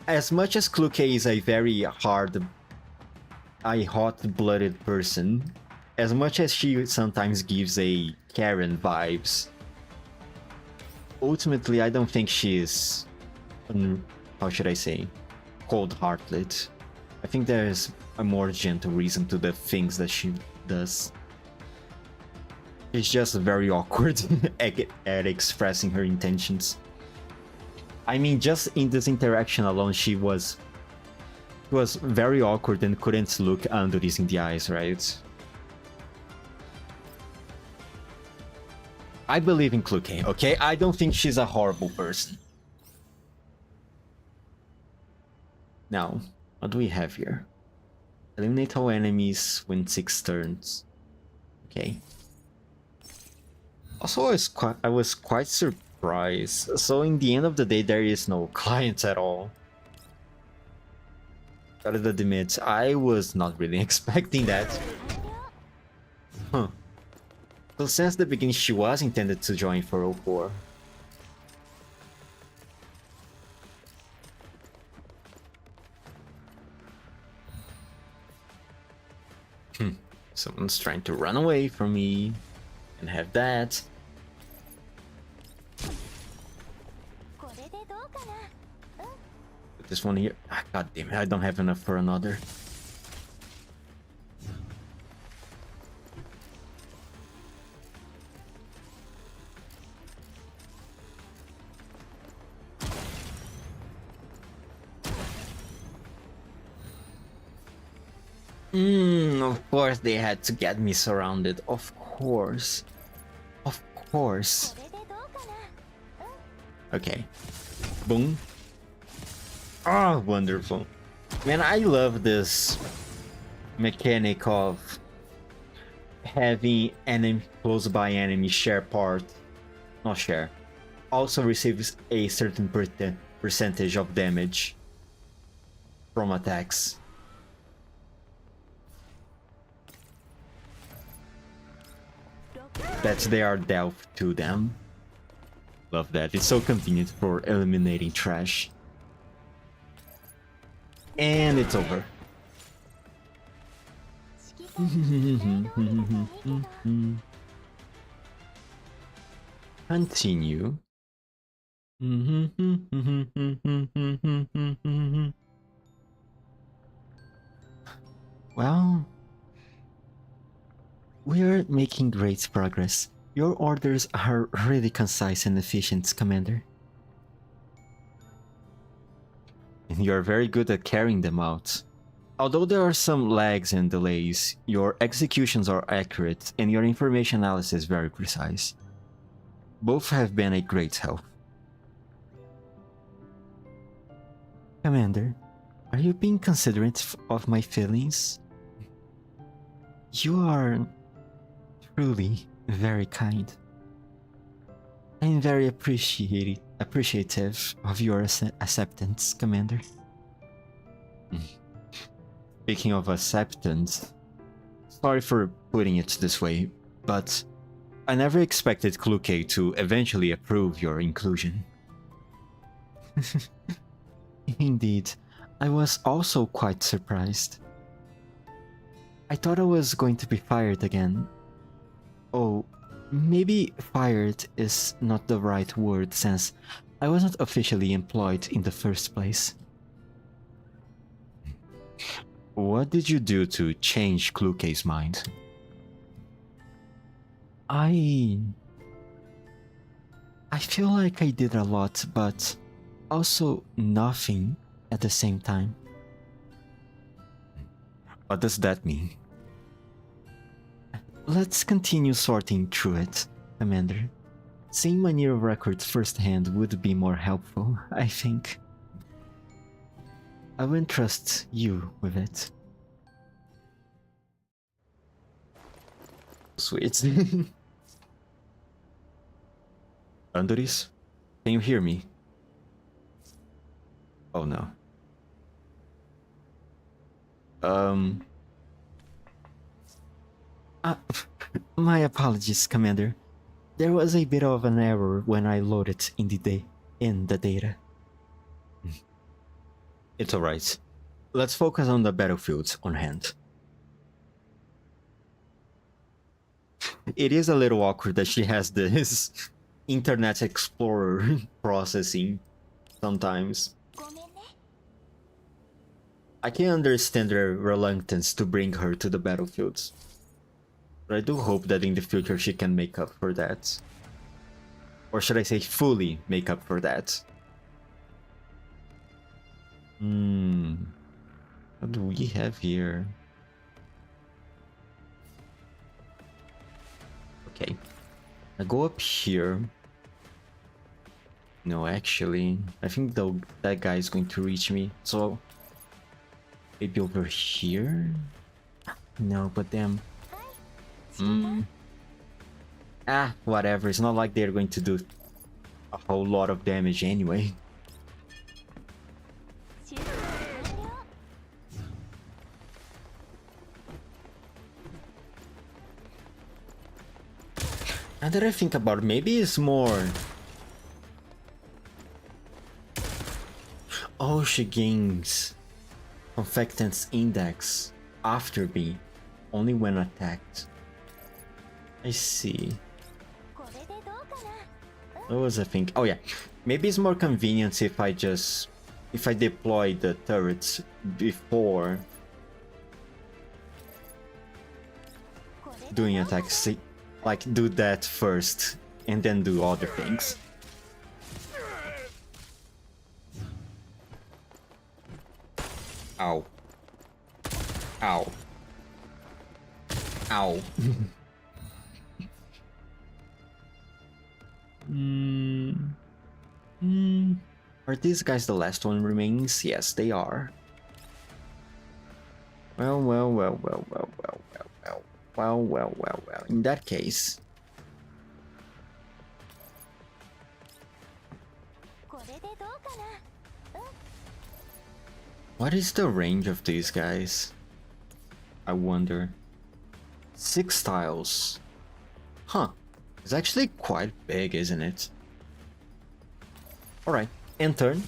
as much as Kluke is a very hot-blooded person, as much as she sometimes gives a Karen vibes, ultimately I don't think she is, how should I say, cold-hearted. I think there's a more gentle reason to the things that she does. She's just very awkward at expressing her intentions. I mean, just in this interaction alone, she was very awkward and couldn't look Andres in the eyes, right? I believe in Kluke, okay? I don't think she's a horrible person. Now, what do we have here? Eliminate all enemies, win 6 turns. Okay. Also, I was quite surprised. So in the end of the day, there is no clients at all. Gotta admit, I was not really expecting that. Huh. So since the beginning, she was intended to join 404. Someone's trying to run away from me. And have that. Put this one here. Ah, god damn it, I don't have enough for another. Of course they had to get me surrounded. Of course. Of course. Okay. Boom. Ah, wonderful. Man, I love this mechanic of having close by enemy share part. Not share. Also receives a certain percentage of damage from attacks. that they are dealt to them. Love that. It's so convenient for eliminating trash. And it's over. Continue. Well, we are making great progress. Your orders are really concise and efficient, Commander. And you are very good at carrying them out. Although there are some lags and delays, your executions are accurate and your information analysis very precise. Both have been a great help. Commander, are you being considerate of my feelings? You are truly very kind. I am very appreciative of your acceptance, Commander. Speaking of acceptance, sorry for putting it this way, but I never expected Kluke to eventually approve your inclusion. Indeed, I was also quite surprised. I thought I was going to be fired again. Oh, maybe fired is not the right word since I wasn't officially employed in the first place. What did you do to change Kluke's mind? I feel like I did a lot, but also nothing at the same time. What does that mean? Let's continue sorting through it, Commander. Seeing my near records firsthand would be more helpful, I think. I wouldn't trust you with it. Sweet. Andoris, can you hear me? Oh no. My apologies, Commander. There was a bit of an error when I loaded in the data. It's alright. Let's focus on the battlefields on hand. It is a little awkward that she has this Internet Explorer processing sometimes. I can understand their reluctance to bring her to the battlefields. But I do hope that in the future she can make up for that. Or should I say fully make up for that? What do we have here? Okay. I go up here. No, actually, I think that guy is going to reach me. So maybe over here? No, but them. Whatever. It's not like they're going to do a whole lot of damage anyway. Now that I think about it, maybe it's more... Oh, she gains Confectance Index after B, only when attacked. I see. What was I thinking? Oh yeah, maybe it's more convenient if I deploy the turrets before doing attacks. Like, do that first and then do other things. Ow. Ow. Ow. Are these guys the last one remains? Yes, they are. Well. In that case... What is the range of these guys? I wonder. 6 tiles. Huh. It's actually quite big, isn't it? Alright, end turn.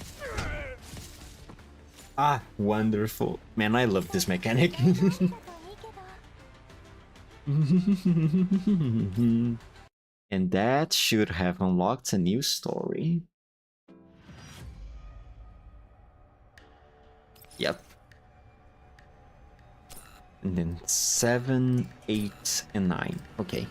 Ah, wonderful. Man, I love this mechanic. And that should have unlocked a new story. Yep. And then 7, 8, and 9. Okay.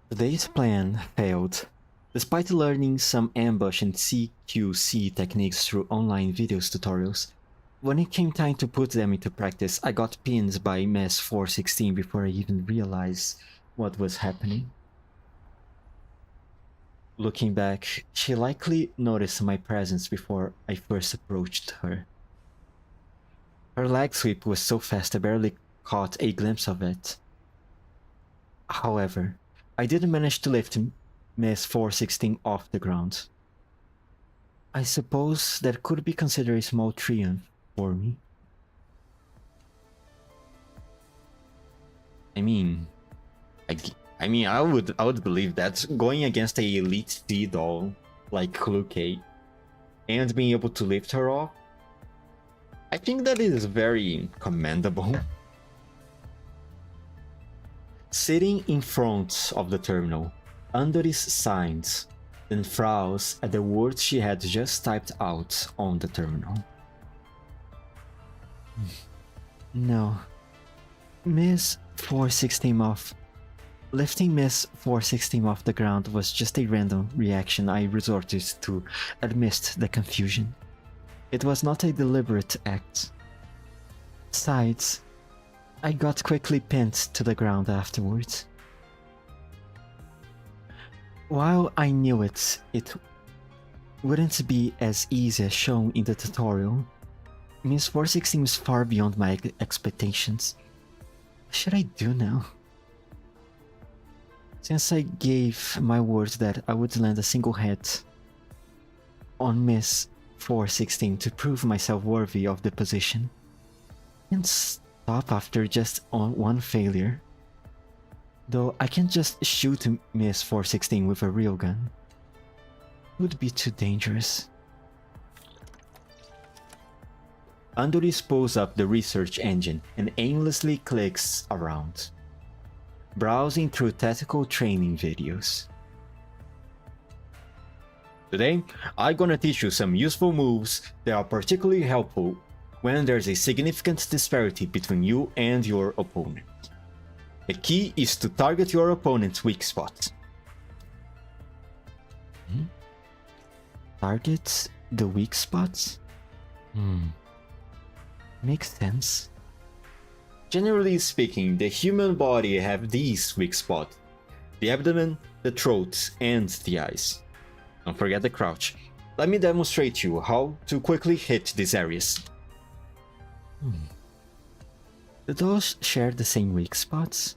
Today's plan failed. Despite learning some ambush and CQC techniques through online videos tutorials, when it came time to put them into practice, I got pinned by Mess 416 before I even realized what was happening. Looking back, she likely noticed my presence before I first approached her. Her leg sweep was so fast I barely caught a glimpse of it. However, I did manage to lift Miss 416 off the ground. I suppose that could be considered a small triumph for me. I would believe that going against a elite D doll like Luke and being able to lift her off, I think that is very commendable. Sitting in front of the terminal, Andoris signs, then frowns at the words she had just typed out on the terminal. No. Miss 416 off. Lifting Miss 416 off the ground was just a random reaction I resorted to amidst the confusion. It was not a deliberate act. Besides, I got quickly pinned to the ground afterwards. While I knew it wouldn't be as easy as shown in the tutorial, Miss 416 was far beyond my expectations. What should I do now? Since I gave my word that I would land a single hit on Miss 416 to prove myself worthy of the position, I can't stop after just one failure. Though I can't just shoot Miss 416 with a real gun. It would be too dangerous. Andoris pulls up the research engine and aimlessly clicks around, browsing through tactical training videos. Today, I'm gonna teach you some useful moves that are particularly helpful when there's a significant disparity between you and your opponent. The key is to target your opponent's weak spot. Target the weak spots? Makes sense. Generally speaking, the human body have these weak spots: the abdomen, the throat, and the eyes. Don't forget the crouch. Let me demonstrate you how to quickly hit these areas. The dolls share the same weak spots.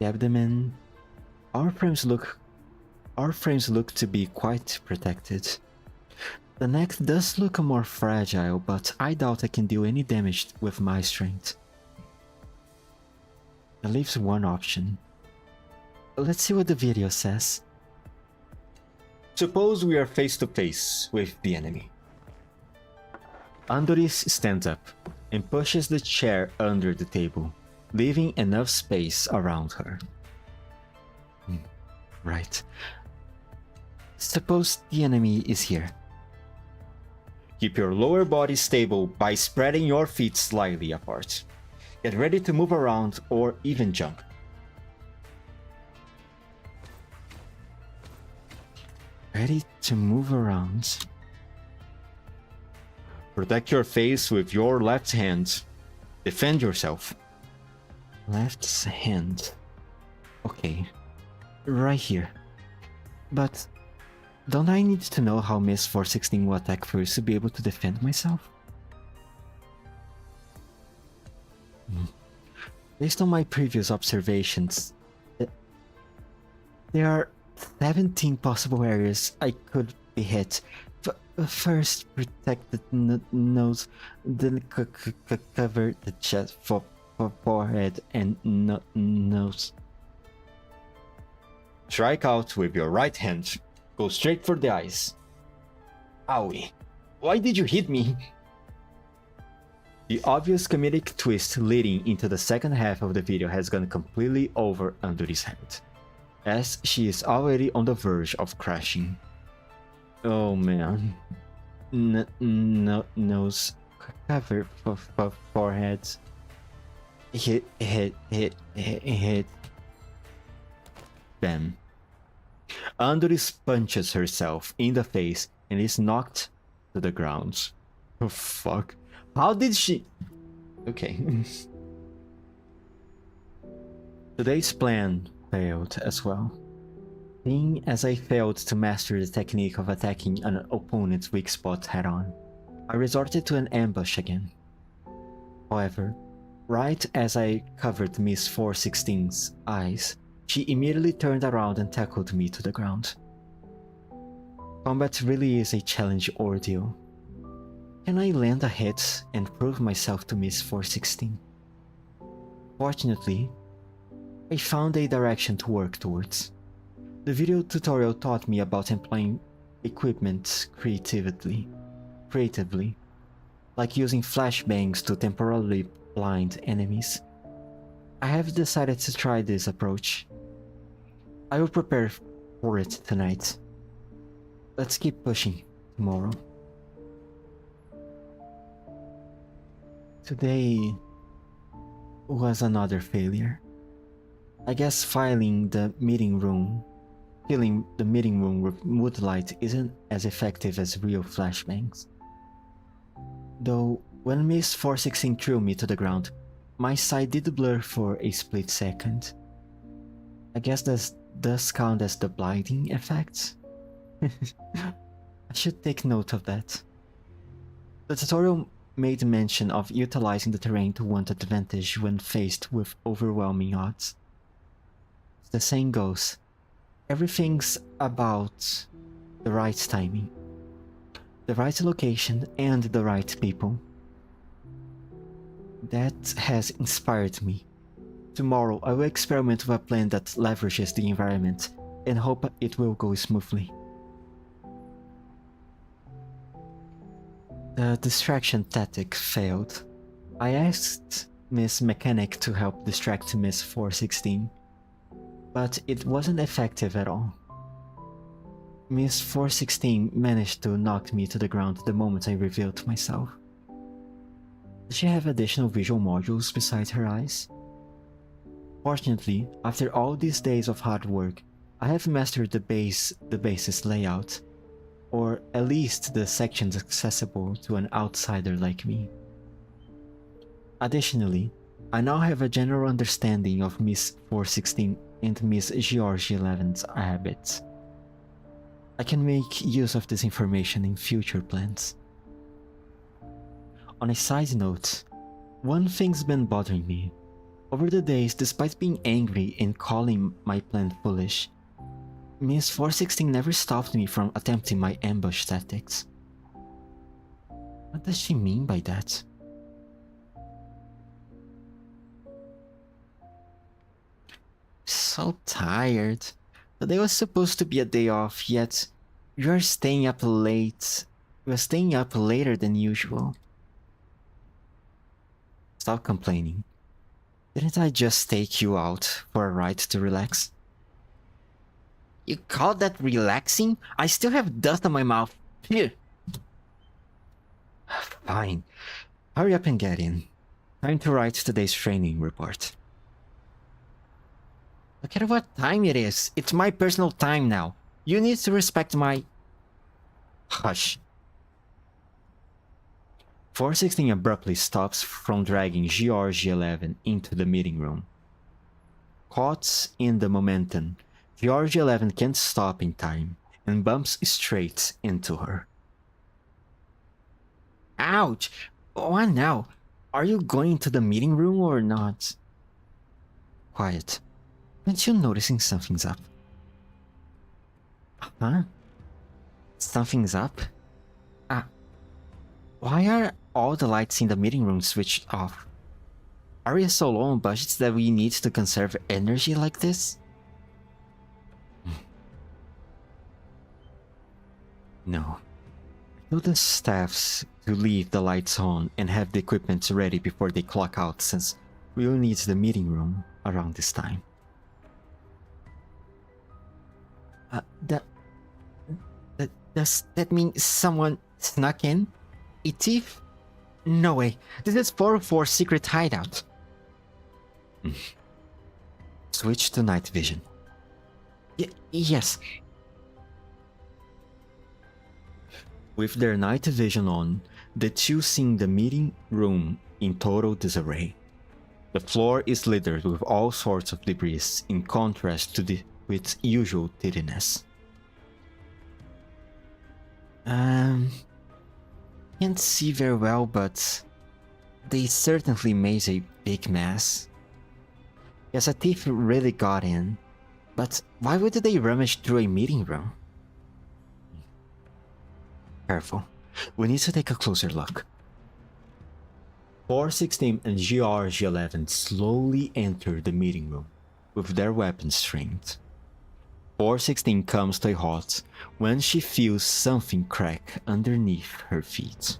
The abdomen. Our frames look to be quite protected. The neck does look more fragile, but I doubt I can do any damage with my strength. That leaves one option. Let's see what the video says. Suppose we are face to face with the enemy. Andoris stands up and pushes the chair under the table, leaving enough space around her. Right. Suppose the enemy is here. Keep your lower body stable by spreading your feet slightly apart. Get ready to move around or even jump. Ready to move around. Protect your face with your left hand. Defend yourself. Left hand. Okay. Right here. But don't I need to know how Miss 416 will attack first to be able to defend myself? Based on my previous observations, there are 17 possible areas I could be hit. First, protect the nose, then cover the chest, forehead and nose. Strike out with your right hand. Go straight for the eyes. Owie. Why did you hit me? The obvious comedic twist leading into the second half of the video has gone completely over Anduri's head, as she is already on the verge of crashing. Oh man. Nose. Cover forehead. Hit. Bam. Anduri punches herself in the face and is knocked to the ground. Oh fuck. How did she... Okay. Today's plan failed as well. Seeing as I failed to master the technique of attacking an opponent's weak spot head-on, I resorted to an ambush again. However, right as I covered Miss 416's eyes, she immediately turned around and tackled me to the ground. Combat really is a challenge ordeal. Can I land a hit and prove myself to Miss 416? Fortunately, I found a direction to work towards. The video tutorial taught me about employing equipment creatively, like using flashbangs to temporarily blind enemies. I have decided to try this approach. I will prepare for it tonight. Let's keep pushing tomorrow. Today was another failure. I guess filling the meeting room with moonlight isn't as effective as real flashbangs. Though, when Miss 416 threw me to the ground, my sight did blur for a split second. I guess this does count as the blinding effect? I should take note of that. The tutorial made mention of utilizing the terrain to one's advantage when faced with overwhelming odds. As the saying goes, everything's about the right timing, the right location, and the right people. That has inspired me. Tomorrow I will experiment with a plan that leverages the environment and hope it will go smoothly. The distraction tactic failed. I asked Miss Mechanic to help distract Miss 416, but it wasn't effective at all. Miss 416 managed to knock me to the ground the moment I revealed myself. Does she have additional visual modules besides her eyes? Fortunately, after all these days of hard work, I have mastered the base's layout, or at least the sections accessible to an outsider like me. Additionally, I now have a general understanding of Miss 416 and Miss George 11's habits. I can make use of this information in future plans. On a side note, one thing's been bothering me. Over the days, despite being angry and calling my plan foolish, Miss 416 never stopped me from attempting my ambush tactics. What does she mean by that? So tired. Today was supposed to be a day off, yet you're staying up late. You're staying up later than usual. Stop complaining. Didn't I just take you out for a ride to relax? You call that relaxing? I still have dust on my mouth. Here. Fine. Hurry up and get in. Time to write today's training report. Look at what time it is. It's my personal time now. You need to respect my... Hush. 416 abruptly stops from dragging George 11 into the meeting room. Caught in the momentum, George 11 can't stop in time and bumps straight into her. Ouch! What now? Are you going to the meeting room or not? Quiet. Aren't you noticing something's up? Huh? Something's up? Why are all the lights in the meeting room switched off? Are we so low on budgets that we need to conserve energy like this? No. I told the staffs to leave the lights on and have the equipment ready before they clock out, since we will need the meeting room around this time. Does that mean someone snuck in? A thief? No way. This is 404 secret hideout. Switch to night vision. Yes. With their night vision on, the two see the meeting room in total disarray. The floor is littered with all sorts of debris, in contrast to its usual tidiness. Can't see very well, but they certainly made a big mess. Yes, a thief really got in, but why would they rummage through a meeting room? Careful, we need to take a closer look. 416 and GRG11 slowly enter the meeting room, with their weapons trained. 416 comes to a halt when she feels something crack underneath her feet.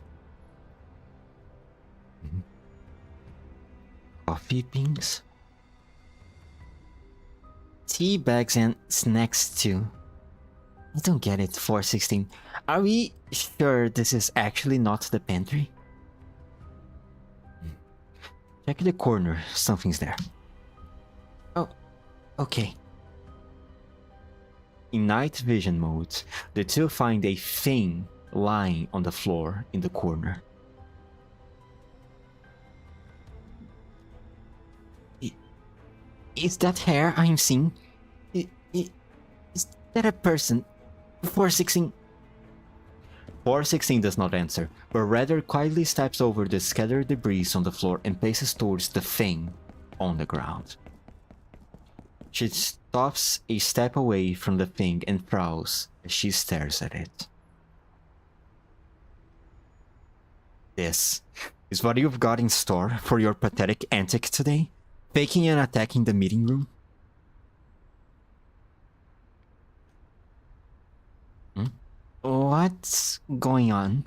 Coffee beans? Tea bags and snacks too. I don't get it, 416. Are we sure this is actually not the pantry? Check the corner, something's there. Oh, okay. In night vision mode, the two find a thing lying on the floor in the corner. Is that hair I'm seeing? Is that a person? 416. 416 does not answer, but rather quietly steps over the scattered debris on the floor and paces towards the thing on the ground. She stops a step away from the thing and frowns as she stares at it. This is what you've got in store for your pathetic antic today? Faking and attacking the meeting room? What's going on?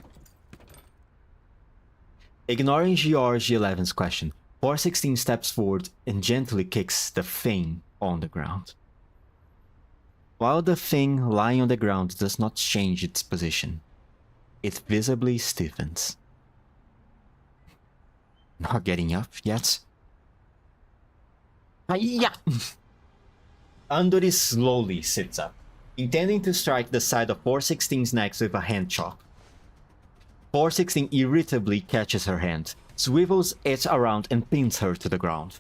Ignoring GRG11's question, 416 steps forward and gently kicks the thing on the ground. While the thing lying on the ground does not change its position, it visibly stiffens. Not getting up yet? Yeah. Andori slowly sits up, intending to strike the side of 416's neck with a hand chop. 416 irritably catches her hand, swivels it around and pins her to the ground.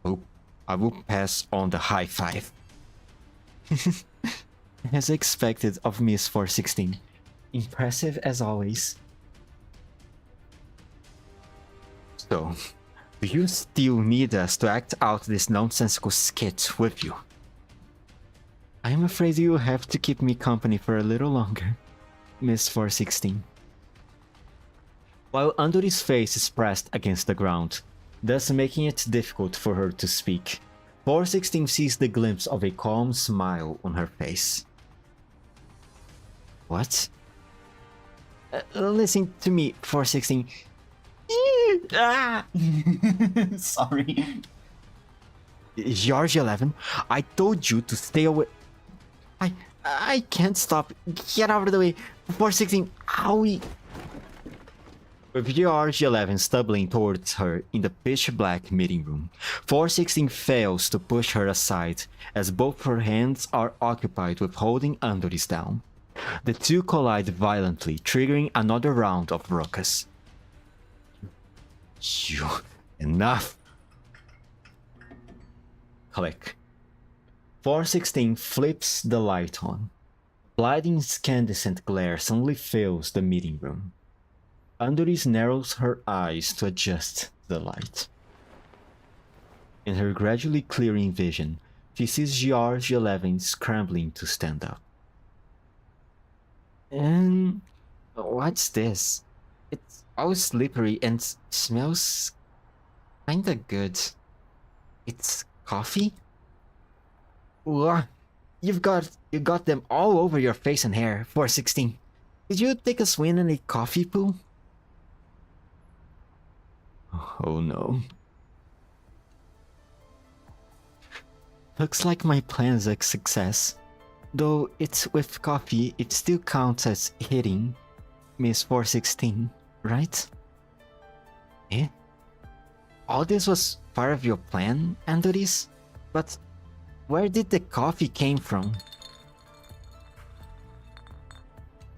Oh, I will pass on the high five. As expected of Miss 416. Impressive as always. So, do you still need us to act out this nonsensical skit with you? I am afraid you will have to keep me company for a little longer, Miss 416. While Andori's face is pressed against the ground, thus making it difficult for her to speak, 416 sees the glimpse of a calm smile on her face. What? Listen to me, 416. Sorry. George 11, I told you to stay away. I can't stop. Get out of the way. 416, owie. With George 11 stumbling towards her in the pitch black meeting room, 416 fails to push her aside as both her hands are occupied with holding Andori's down. The two collide violently, triggering another round of ruckus. You... enough! Click. 416 flips the light on. Blinding incandescent glare suddenly fills the meeting room. Andori narrows her eyes to adjust the light. In her gradually clearing vision, she sees GRG11 scrambling to stand up. And what's this? It's all slippery and smells kinda good. It's coffee? Ugh. You got them all over your face and hair, 416. Did you take a swim in a coffee pool? Oh no. Looks like my plan's a success. Though it's with coffee, it still counts as hitting, Miss 416, right? Eh? All this was part of your plan, Andoris? But where did the coffee came from?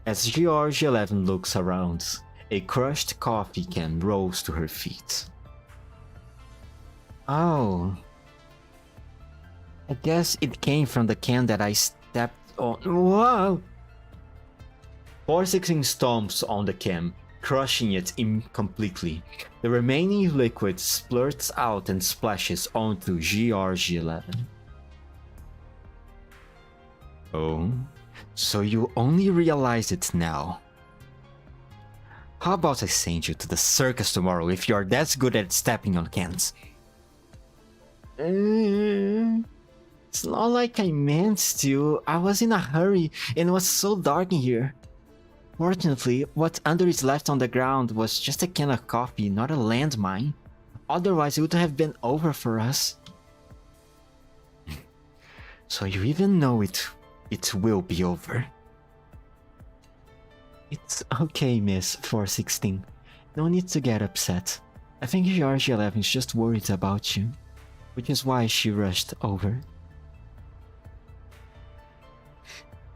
As George 11 looks around, a crushed coffee can rolls to her feet. Oh. I guess it came from the can that I stepped on. Whoa! 416 stomps on the can, crushing it incompletely. The remaining liquid splurts out and splashes onto GRG11. Oh, so you only realize it now. How about I send you to the circus tomorrow if you're that good at stepping on cans? It's not like I meant to. I was in a hurry and it was so dark in here. Fortunately, what under is left on the ground was just a can of coffee, not a landmine. Otherwise, it would have been over for us. So you even know it will be over. It's okay, Miss 416. No need to get upset. I think George 11 is just worried about you, which is why she rushed over.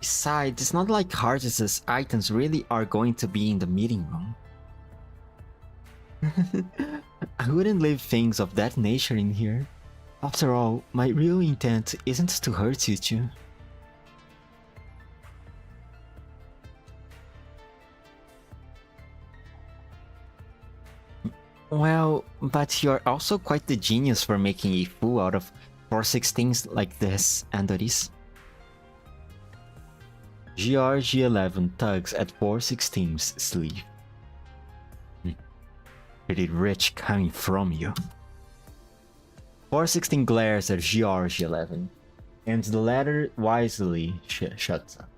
Besides, it's not like Hardis's items really are going to be in the meeting room. I wouldn't leave things of that nature in here. After all, my real intent isn't to hurt you two. Well, but you're also quite the genius for making a fool out of 416s like this, Andoris. GRG11 tugs at 416's sleeve. Pretty rich coming from you. 416 glares at GRG11, and the latter wisely shuts up.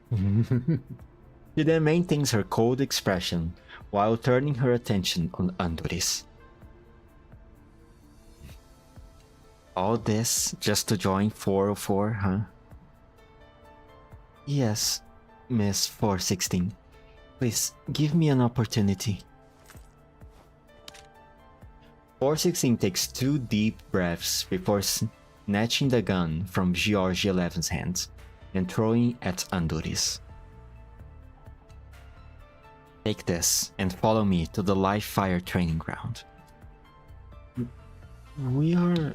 She then maintains her cold expression while turning her attention on Andoris. All this just to join 404, huh? Yes, Miss 416. Please, give me an opportunity. 416 takes 2 deep breaths before snatching the gun from George 11's hands and throwing at Andoris. Take this and follow me to the live fire training ground. We are...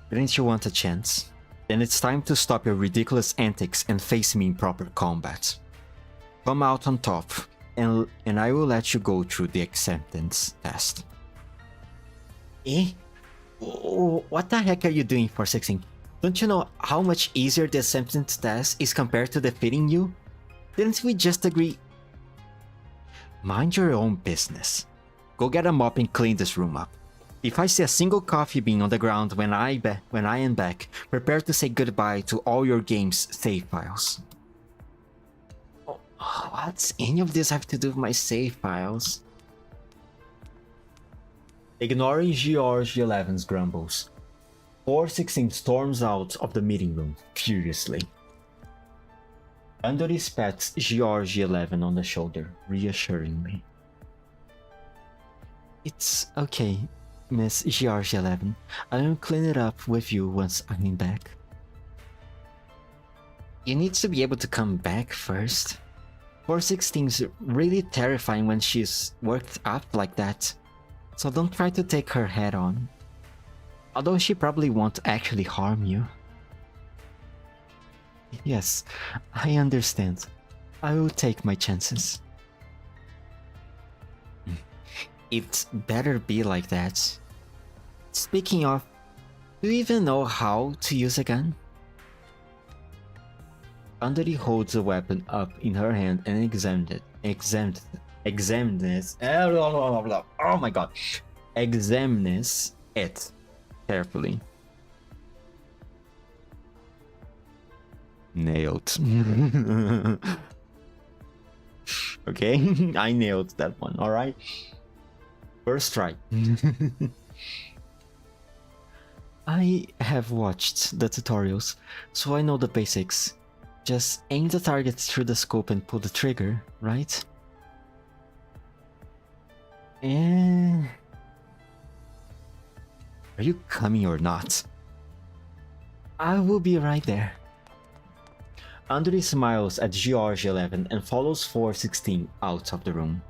Didn't you want a chance? Then it's time to stop your ridiculous antics and face me in proper combat. Come out on top, and I will let you go through the acceptance test. Eh? What the heck are you doing, 416? Don't you know how much easier the acceptance test is compared to defeating you? Didn't we just agree? Mind your own business. Go get a mop and clean this room up. If I see a single coffee bean on the ground when I am back, prepare to say goodbye to all your game's save files. Oh, what's any of this have to do with my save files? Ignoring George 11's grumbles, 416 storms out of the meeting room furiously. Andoris pats George 11 on the shoulder, reassuringly. It's okay, Miss George 11. I'll clean it up with you once I'm back. You need to be able to come back first. 416's really terrifying when she's worked up like that, so don't try to take her head on. Although she probably won't actually harm you. Yes, I understand. I will take my chances. It better be like that. Speaking of, do you even know how to use a gun? Andori holds the weapon up in her hand and examines Examine this. Oh my god. Examine it carefully. Nailed. Okay, I nailed that one. All right. First try. I have watched the tutorials, so I know the basics. Just aim the target through the scope and pull the trigger, right? And... Are you coming or not? I will be right there. Andri smiles at GRG11 and follows 416 out of the room.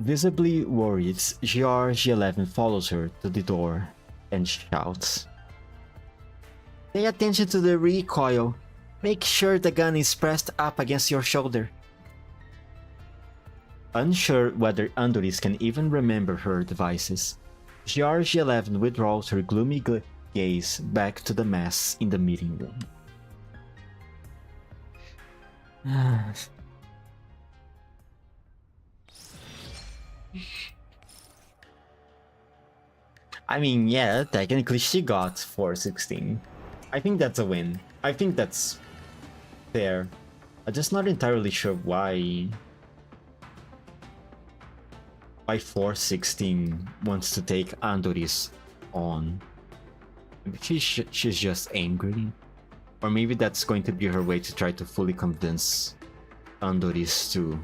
Visibly worried, GRG11 follows her to the door and shouts, "Pay attention to the recoil. Make sure the gun is pressed up against your shoulder." Unsure whether Andoris can even remember her devices, GRG11 withdraws her gloomy gaze back to the mess in the meeting room. I mean, yeah, technically she got 416. I think that's a win. I think that's fair. I'm just not entirely sure why 416 wants to take Andoris on. Maybe she's just angry. Or maybe that's going to be her way to try to fully convince Andoris to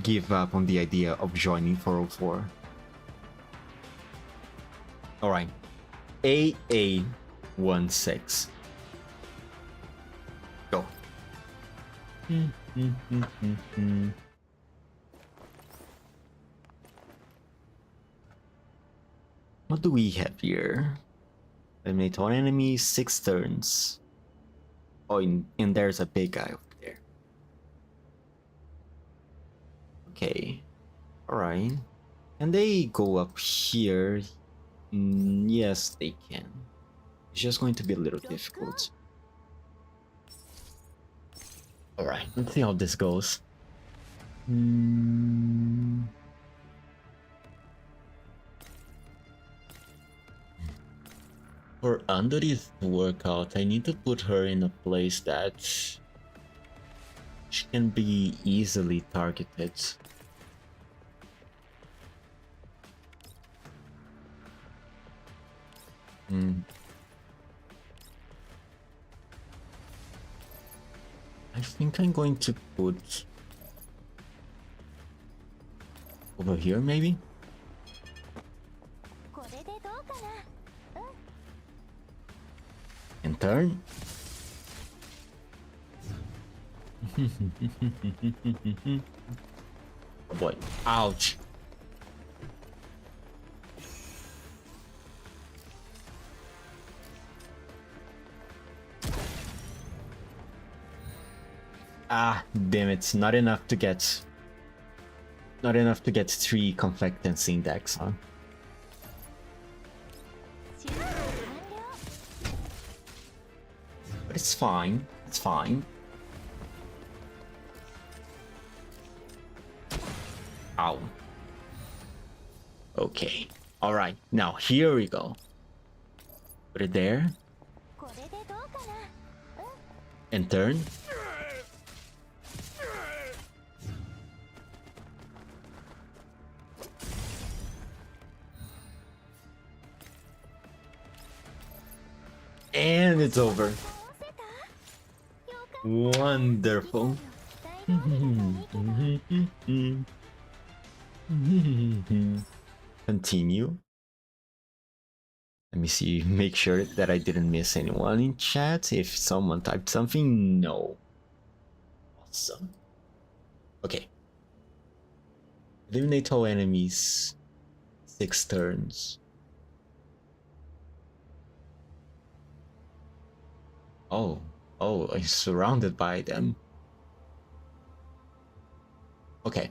give up on the idea of joining 404. Alright. AA16. Go. What do we have here? Eliminate one enemy, 6 turns. Oh, and there's a big guy over there. Okay. Alright. Can they go up here? Yes, they can. It's just going to be a little difficult. Alright, let's see how this goes. For Andori's workout, I need to put her in a place that she can be easily targeted. I think I'm going to put over here, maybe? And turn. Oh boy. Ouch. Ah, damn it. Not enough to get 3 Conflictance Index, huh? But it's fine. It's fine. Ow. Okay. Alright. Now, here we go. Put it there. And turn. And it's over. Wonderful. Continue. Let me see, make sure that I didn't miss anyone in chat. If someone typed something, no. Awesome. Okay. Eliminate all enemies. 6 turns. Oh, I'm surrounded by them. Okay.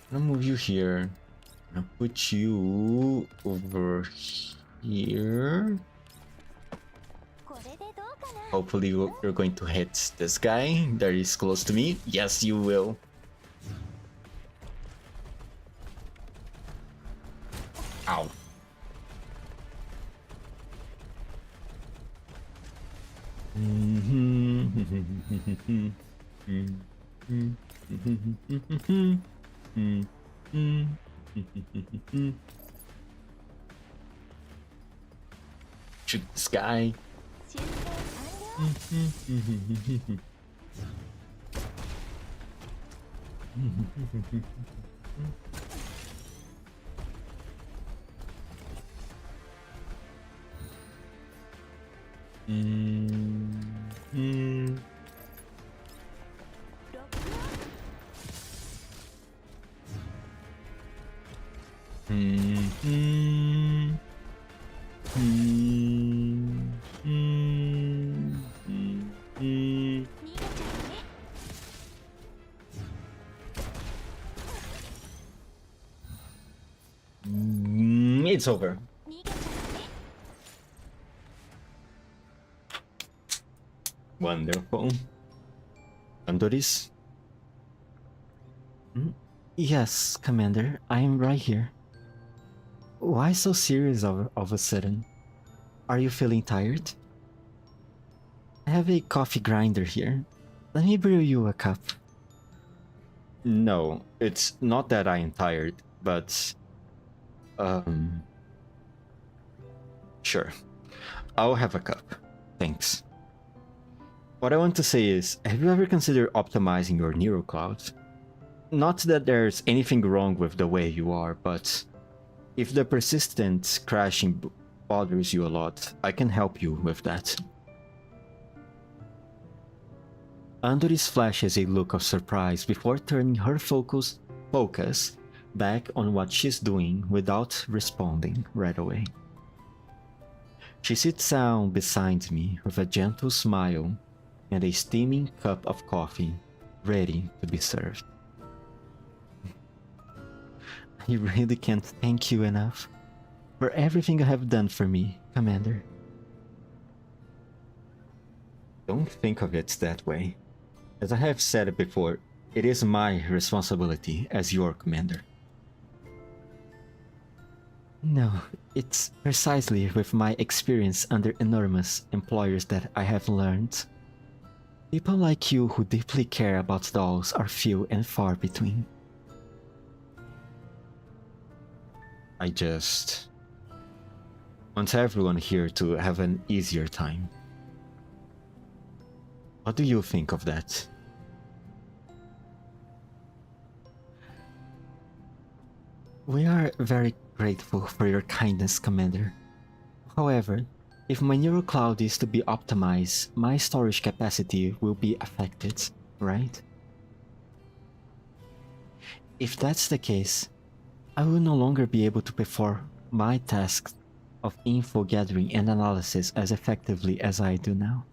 I'm gonna move you here. I'm gonna put you over here. Hopefully you're going to hit this guy that is close to me. Yes, you will. Ow. Shoot this guy. It's over. Wonderful. Andoris? Yes, Commander, I am right here. Why so serious of a sudden? Are you feeling tired? I have a coffee grinder here. Let me brew you a cup. No, it's not that I am tired, but... Sure. I'll have a cup. Thanks. What I want to say is, have you ever considered optimizing your neural cloud? Not that there's anything wrong with the way you are, but if the persistent crashing bothers you a lot, I can help you with that. Andoris flashes a look of surprise before turning her focus back on what she's doing without responding right away. She sits down beside me with a gentle smile and a steaming cup of coffee ready to be served. I really can't thank you enough for everything you have done for me, Commander. Don't think of it that way. As I have said it before, it is my responsibility as your commander. No, it's precisely with my experience under enormous employers that I have learned. People like you who deeply care about dolls are few and far between. I just want everyone here to have an easier time. What do you think of that? We are very grateful for your kindness, Commander. However, if my neural cloud is to be optimized, my storage capacity will be affected, right? If that's the case, I will no longer be able to perform my tasks of info gathering and analysis as effectively as I do now.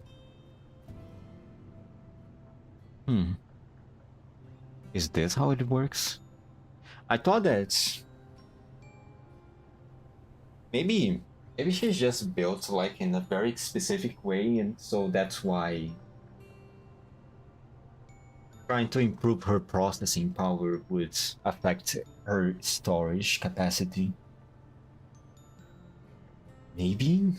Is this how it works? I thought that maybe she's just built like in a very specific way, and so that's why trying to improve her processing power would affect her storage capacity. Maybe?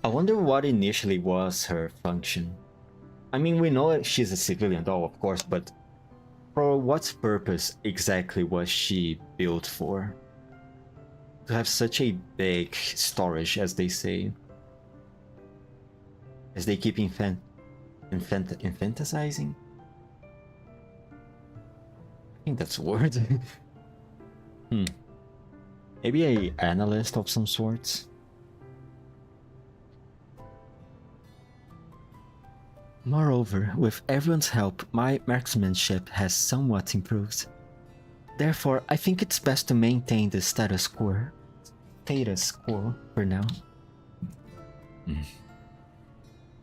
I wonder what initially was her function. I mean, we know she's a civilian doll, of course, but for what purpose exactly was she built for? To have such a big storage, as they say. As they keep infantilizing? I think that's a word. Maybe an analyst of some sort? Moreover, with everyone's help, my marksmanship has somewhat improved. Therefore, I think it's best to maintain the status quo for now.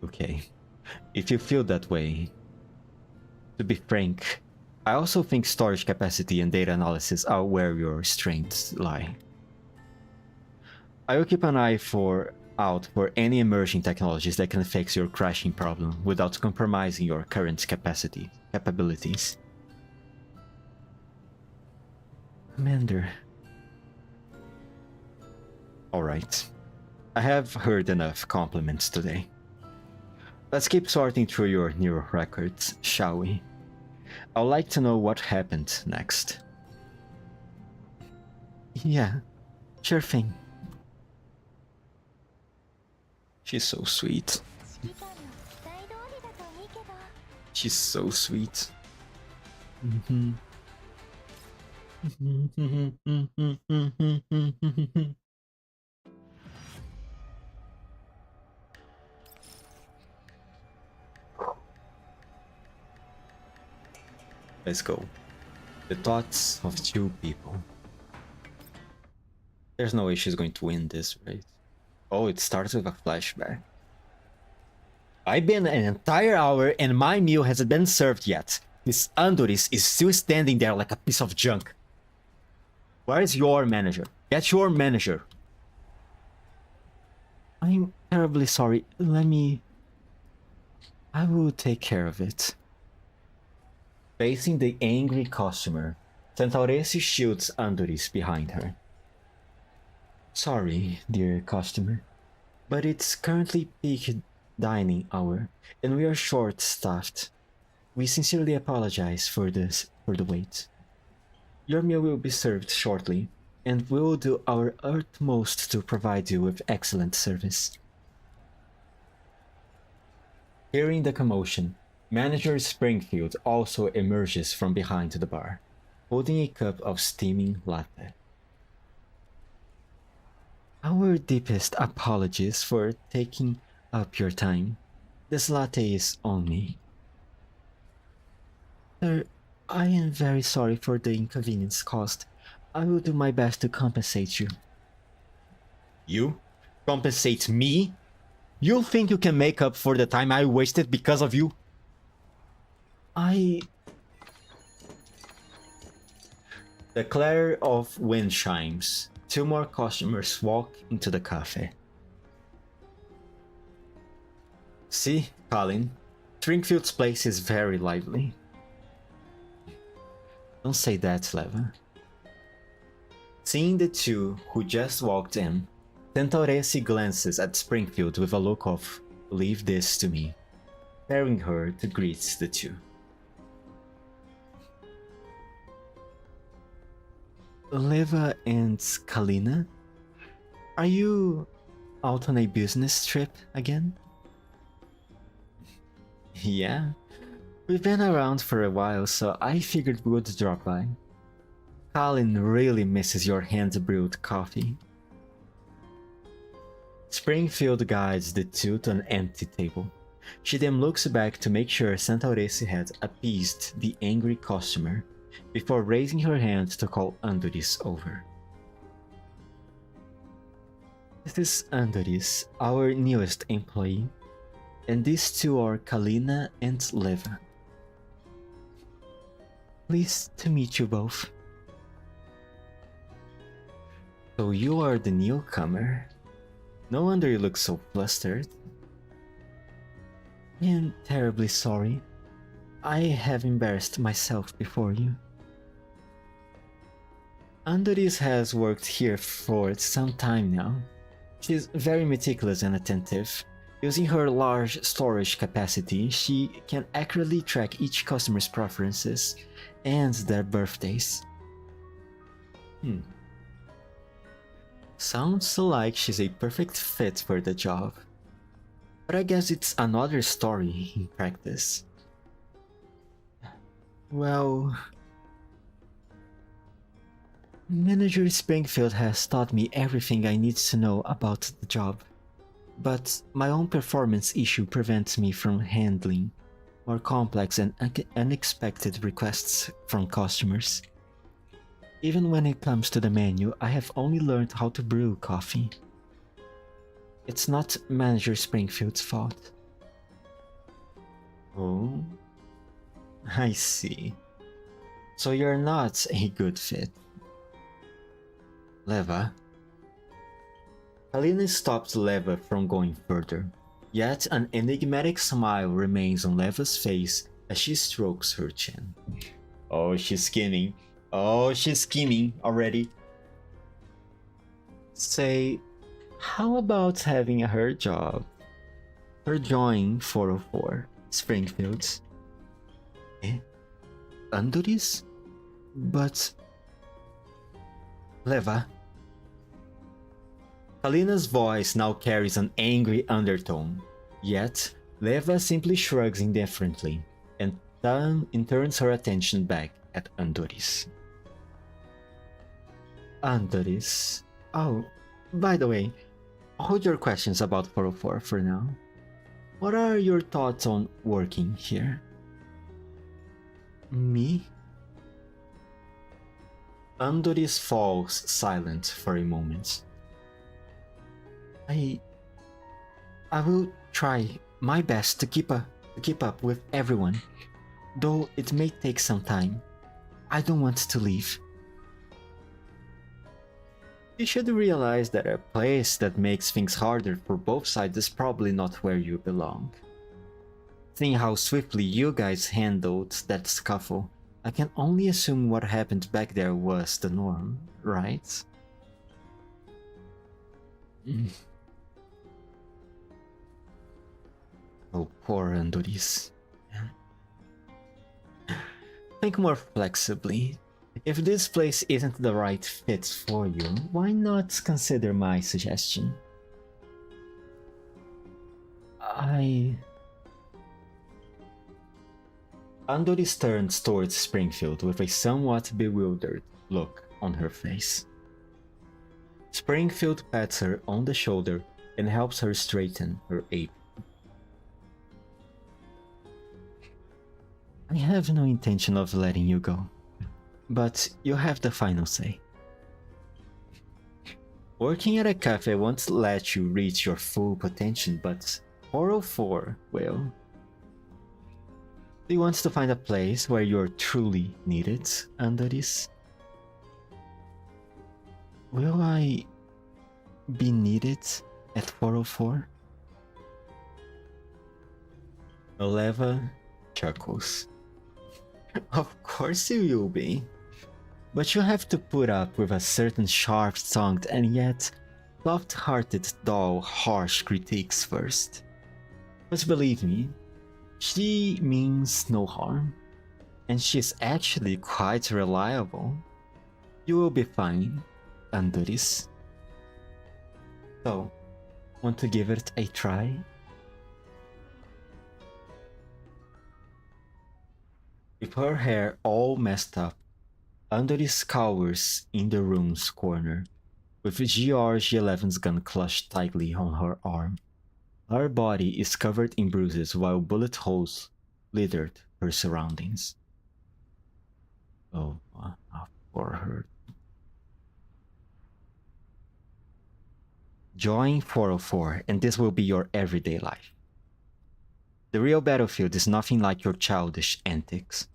Okay. If you feel that way, to be frank, I also think storage capacity and data analysis are where your strengths lie. I will keep an eye out for any emerging technologies that can fix your crashing problem without compromising your current capabilities. Commander. Alright. I have heard enough compliments today. Let's keep sorting through your neural records, shall we? I'd like to know what happened next. Yeah, sure thing. She's so sweet. She's so sweet. Let's go. The thoughts of two people. There's no way she's going to win this, right? Oh, it starts with a flashback. I've been an entire hour and my meal hasn't been served yet. Miss Andoris is still standing there like a piece of junk. Where is your manager? Get your manager. I'm terribly sorry. I will take care of it. Facing the angry customer, Centauresi shields Andoris behind her. Sorry, dear customer, but it's currently peak dining hour and we are short-staffed. We sincerely apologize for the wait. Your meal will be served shortly, and we will do our utmost to provide you with excellent service. Hearing the commotion, Manager Springfield also emerges from behind the bar, holding a cup of steaming latte. Our deepest apologies for taking up your time. This latte is on me. Sir, I am very sorry for the inconvenience caused. I will do my best to compensate you. You? Compensate me? You think you can make up for the time I wasted because of you? The clatter of wind chimes. Two more customers walk into the cafe. See, Colin, Springfield's place is very lively. Don't say that, Leva. Seeing the two who just walked in, Centauresi glances at Springfield with a look of, leave this to me, preparing her to greet the two. Leva and Kalina? Are you out on a business trip again? Yeah, we've been around for a while, so I figured we would drop by. Colin really misses your hand-brewed coffee. Springfield guides the two to an empty table. She then looks back to make sure Centauresi had appeased the angry customer, before raising her hand to call Andoris over. This is Andoris, our newest employee, and these two are Kalina and Leva. Pleased to meet you both. So you are the newcomer. No wonder you look so flustered. I am terribly sorry. I have embarrassed myself before you. Andoris has worked here for some time now. She's very meticulous and attentive. Using her large storage capacity, she can accurately track each customer's preferences and their birthdays. Sounds like she's a perfect fit for the job. But I guess it's another story in practice. Well, Manager Springfield has taught me everything I need to know about the job, but my own performance issue prevents me from handling more complex and unexpected requests from customers. Even when it comes to the menu, I have only learned how to brew coffee. It's not Manager Springfield's fault. Oh, I see. So you're not a good fit. Leva, Helena stopped Leva from going further, yet an enigmatic smile remains on Leva's face as she strokes her chin. Oh, she's scheming. Oh, she's scheming already. Say, how about having her job? Her join 404, Springfield. Eh? Andoris? But... Leva. Helena's voice now carries an angry undertone, yet Leva simply shrugs indifferently and turns her attention back at Andoris. Andoris. Oh, by the way, hold your questions about 404 for now. What are your thoughts on working here? Me? Andoris falls silent for a moment. I will try my best to keep up with everyone, though it may take some time. I don't want to leave. You should realize that a place that makes things harder for both sides is probably not where you belong. Seeing how swiftly you guys handled that scuffle, I can only assume what happened back there was the norm, right? Oh, poor Andoris. Think more flexibly. If this place isn't the right fit for you, why not consider my suggestion? Andoris turns towards Springfield with a somewhat bewildered look on her face. Springfield pats her on the shoulder and helps her straighten her apron. I have no intention of letting you go, but you have the final say. Working at a cafe won't let you reach your full potential, but 404 will. Do you want to find a place where you're truly needed, Andoris? Will I be needed at 404? Leva chuckles. Of course you will be. But you have to put up with a certain sharp-tongued and yet soft-hearted doll harsh critiques first. But believe me, she means no harm, and she's actually quite reliable. You will be fine, Andoris. So, want to give it a try? With her hair all messed up, Andoris cowers in the room's corner, with GRG-11's gun clutched tightly on her arm. Her body is covered in bruises while bullet holes littered her surroundings. Oh, poor her. Join 404 and this will be your everyday life. The real battlefield is nothing like your childish antics.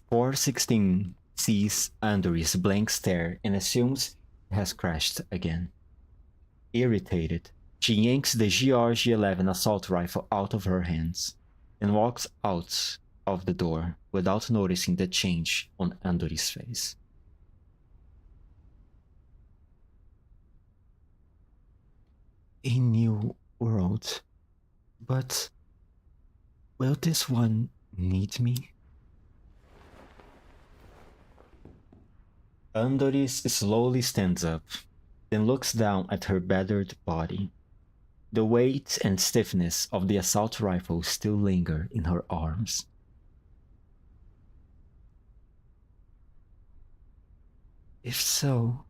"416 sees Andoris' blank stare and assumes it has crashed again. Irritated, she yanks the GRG-11 assault rifle out of her hands and walks out of the door without noticing the change on Andoris' face. A new world, but will this one need me? Andoris slowly stands up, then looks down at her battered body. The weight and stiffness of the assault rifle still linger in her arms. If so,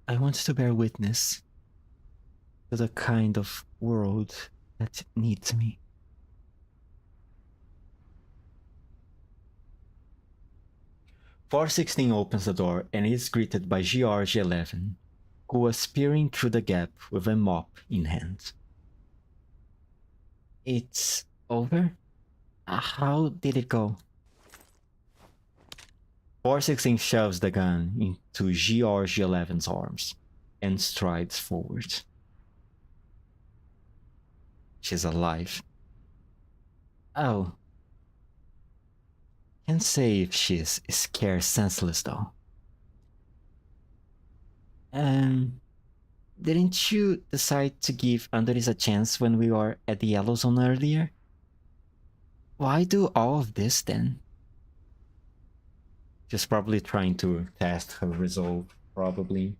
I want to bear witness to the kind of world that needs me. "416 opens the door and is greeted by GRG-11, who was peering through the gap with a mop in hand. It's over? How did it go? 416 shoves the gun into George 11's arms and strides forward. She's alive. Oh. Can't say if she's scared senseless though. Didn't you decide to give Andres a chance when we were at the Yellow Zone earlier? Why do all of this then? She's probably trying to test her resolve, probably.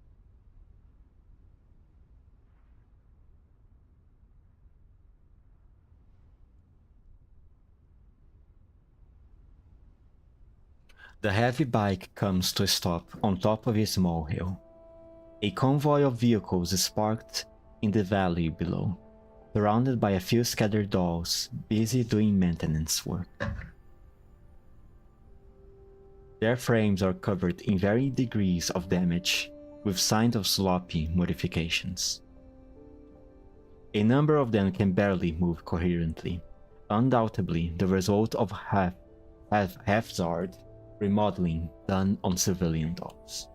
The heavy bike comes to a stop on top of a small hill. A convoy of vehicles is parked in the valley below, surrounded by a few scattered dolls busy doing maintenance work. Their frames are covered in varying degrees of damage, with signs of sloppy modifications. A number of them can barely move coherently, undoubtedly the result of haphazard remodeling done on civilian dolls.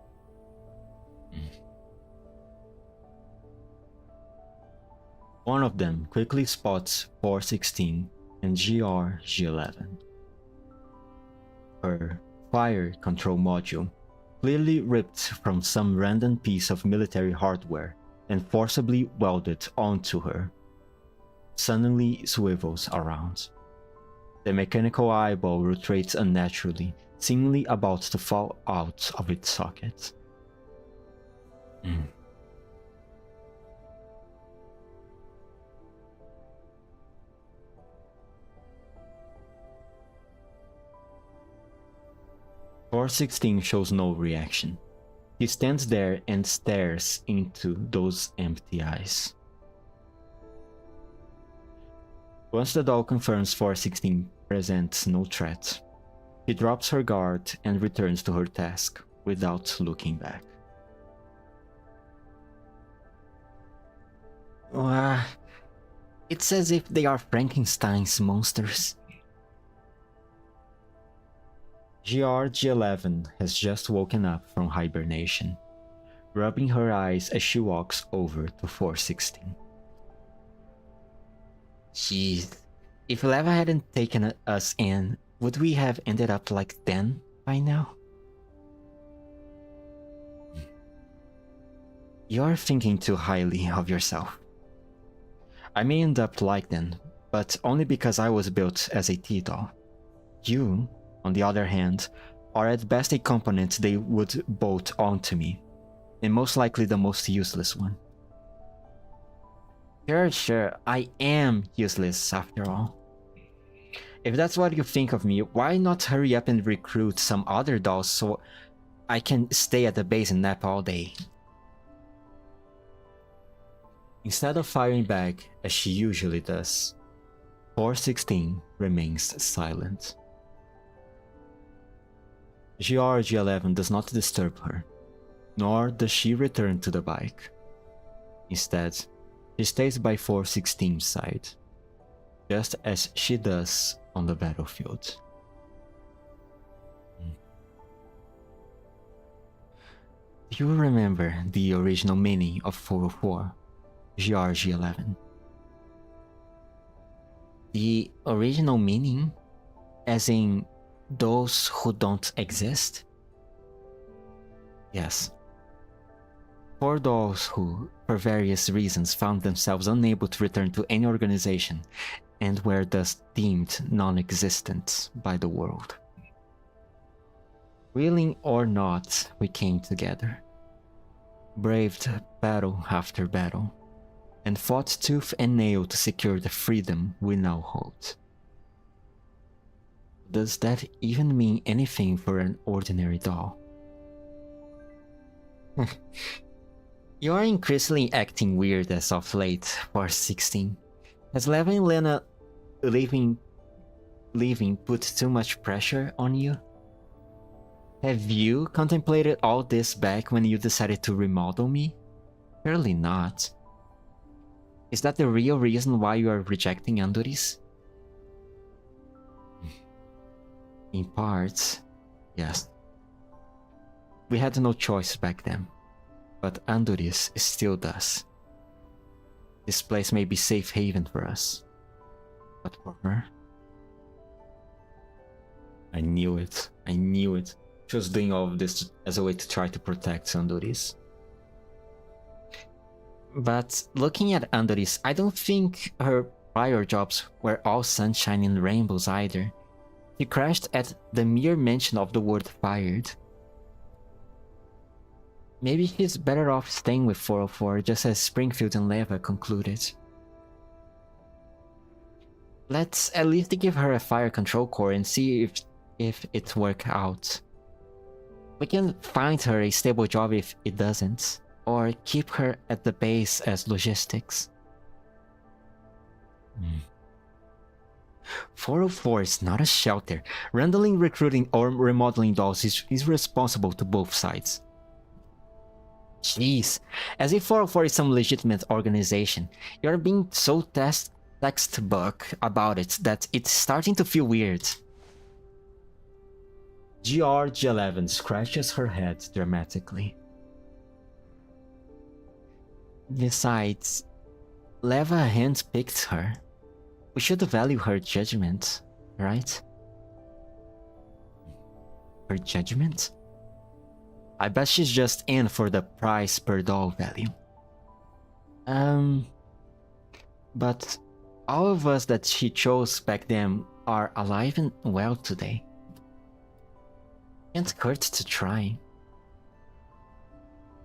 One of them quickly spots 416 and G11. Her fire control module, clearly ripped from some random piece of military hardware and forcibly welded onto her, suddenly swivels around. The mechanical eyeball rotates unnaturally, seemingly about to fall out of its socket. 416 shows no reaction. He stands there and stares into those empty eyes. Once the doll confirms 416 presents no threat, she drops her guard and returns to her task without looking back. It's as if they are Frankenstein's monsters. GRG11 has just woken up from hibernation, rubbing her eyes as she walks over to 416. Jeez, if Leva hadn't taken us in, would we have ended up like Den by now? You're thinking too highly of yourself. I may end up like Den, but only because I was built as a T-doll. You, on the other hand, are at best a component they would bolt onto me, and most likely the most useless one. Sure, I am useless after all. If that's what you think of me, why not hurry up and recruit some other dolls so I can stay at the base and nap all day? Instead of firing back as she usually does, 416 remains silent. GRG11 does not disturb her, nor does she return to the bike. Instead, she stays by 416's side, just as she does on the battlefield. Do you remember the original meaning of 404, GRG11? The original meaning? As in, those who don't exist? Yes. For those who, for various reasons, found themselves unable to return to any organization and were thus deemed non-existent by the world. Willing or not, we came together, braved battle after battle, and fought tooth and nail to secure the freedom we now hold. Does that even mean anything for an ordinary doll? You are increasingly acting weird as of late, 416. Has Leva and Lena leaving put too much pressure on you? Have you contemplated all this back when you decided to remodel me? Surely not. Is that the real reason why you are rejecting Andoris? In part, yes. We had no choice back then, but Andoris still does. This place may be safe haven for us, but for her... I knew it. I knew it. She was doing all of this as a way to try to protect Andoris. But looking at Andoris, I don't think her prior jobs were all sunshine and rainbows either. She crashed at the mere mention of the word fired. Maybe he's better off staying with 404, just as Springfield and Leva concluded. Let's at least give her a fire control core and see if it works out. We can find her a stable job if it doesn't, or keep her at the base as logistics. 404 is not a shelter. Randomly recruiting or remodeling dolls is responsible to both sides. Jeez, as if 404 is some legitimate organization. You're being so textbook about it that it's starting to feel weird. George11 scratches her head dramatically. Besides, Leva handpicked her. We should value her judgment, right? Her judgment? I bet she's just in for the price per doll value. But all of us that she chose back then are alive and well today. Can't hurt to try.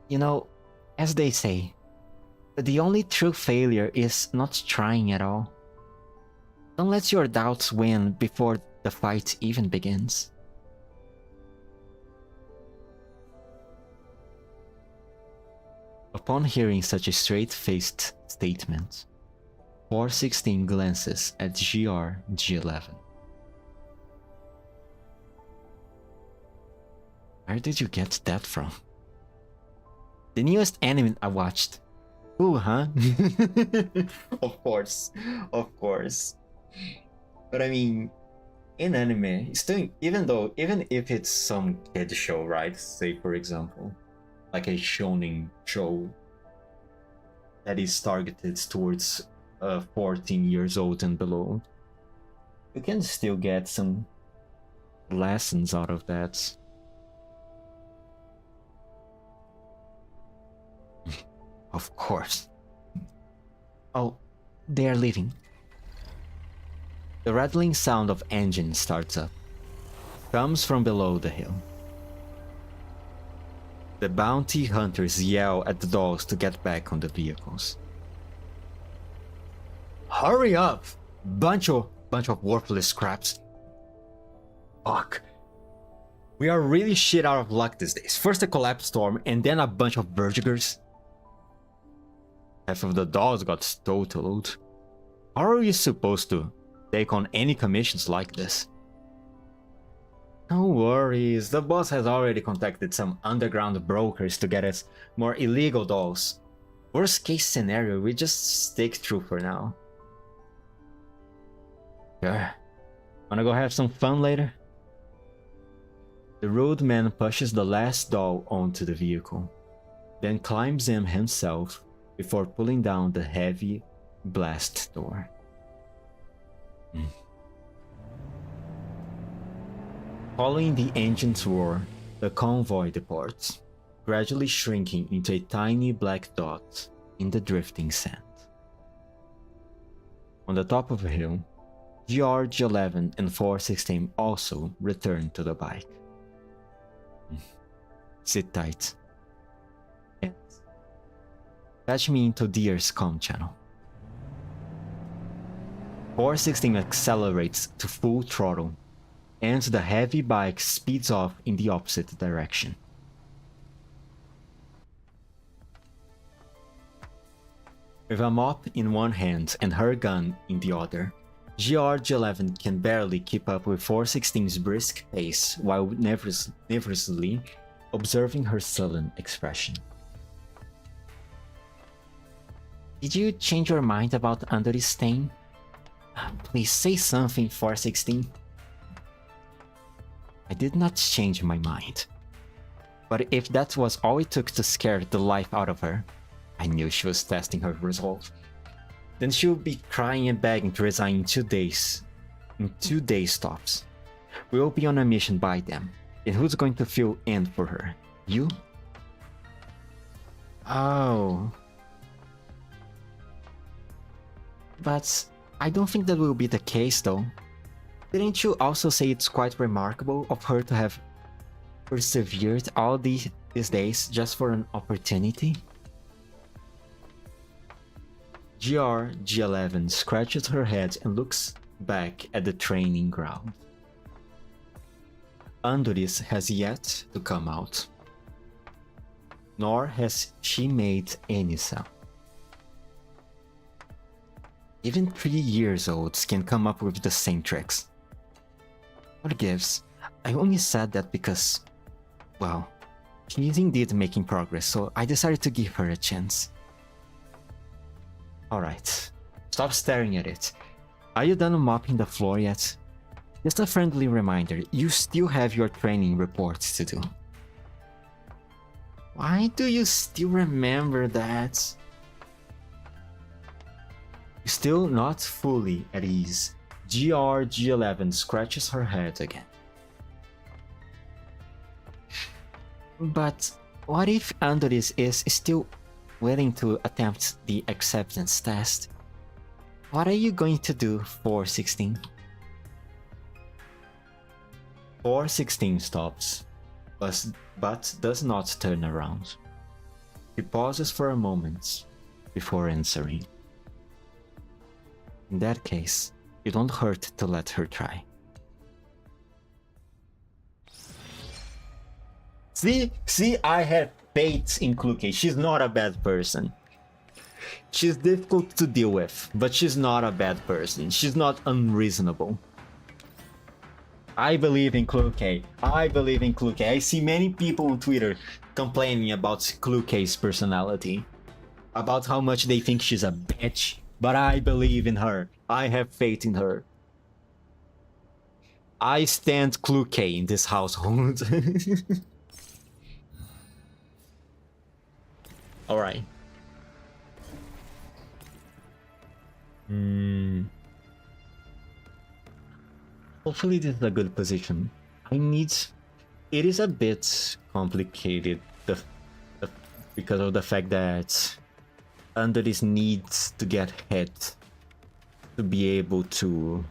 You know, as they say, the only true failure is not trying at all. Don't let your doubts win before the fight even begins. Upon hearing such a straight-faced statement, 416 glances at G11. Where did you get that from? The newest anime I watched. Ooh, huh? Of course. But I mean, in anime, still, even if it's some kid show, right? Say for example, like a shonen show that is targeted towards 14 years old and below, you can still get some lessons out of that. Of course. Oh, they are leaving. The rattling sound of engine starts up. Comes from below the hill. The bounty hunters yell at the dolls to get back on the vehicles. Hurry up! Bunch of worthless scraps. Fuck. We are really shit out of luck these days. First a collapse storm and then a bunch of Vertigers. Half of the dolls got totaled. How are you supposed to take on any commissions like this? No worries, the boss has already contacted some underground brokers to get us more illegal dolls. Worst case scenario, we just stick through for now. Sure. Wanna go have some fun later? The rude man pushes the last doll onto the vehicle, then climbs in himself before pulling down the heavy blast door. Following the engine's roar, the convoy departs, gradually shrinking into a tiny black dot in the drifting sand. On the top of a hill, GR11 and 416 also return to the bike. Sit tight. And patch me into Deer's comm channel. 416 accelerates to full throttle, and the heavy bike speeds off in the opposite direction. With a mop in one hand and her gun in the other, GR11 can barely keep up with 416's brisk pace while nervously observing her sullen expression. Did you change your mind about Andoris staying? Please say something, 416. I did not change my mind. But if that was all it took to scare the life out of her, I knew she was testing her resolve. Then she would be crying and begging to resign in 2 days. In 2 days tops. We will be on a mission by them. And who's going to fill in for her? You? Oh. But I don't think that will be the case though. Didn't you also say it's quite remarkable of her to have persevered all these days just for an opportunity? G11 scratches her head and looks back at the training ground. Andoris has yet to come out. Nor has she made any sound. Even 3-year-olds can come up with the same tricks. What gives? I only said that because, well, she is indeed making progress, so I decided to give her a chance. Alright, stop staring at it. Are you done mopping the floor yet? Just a friendly reminder, you still have your training reports to do. Why do you still remember that? Still not fully at ease, G11 scratches her head again. But what if Andoris is still willing to attempt the acceptance test? What are you going to do for 16? 416 stops, but does not turn around. He pauses for a moment before answering. In that case, it won't hurt to let her try. See, I have faith in Kluke. She's not a bad person. She's difficult to deal with, but she's not a bad person. She's not unreasonable. I believe in Kluke. I believe in Kluke. I see many people on Twitter complaining about Kluke's personality. About how much they think she's a bitch. But I believe in her. I have faith in her. I stand Kluke in this household. Alright. Hopefully this is a good position. It is a bit complicated because of the fact that Andoris needs to get hit to be able to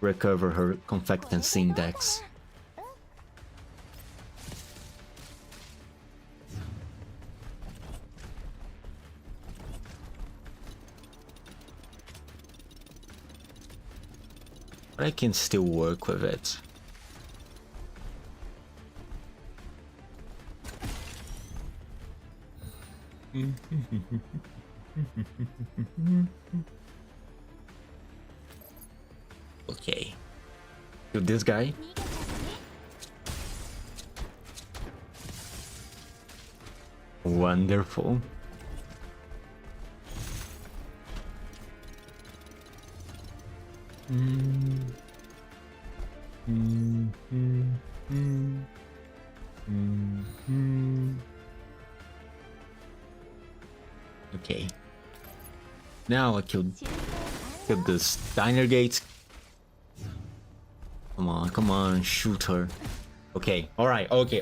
recover her confectance index. But I can still work with it. Okay. To this guy. Wonderful. Okay. Now I killed this diner gate. Come on, shoot her. Okay, alright, okay.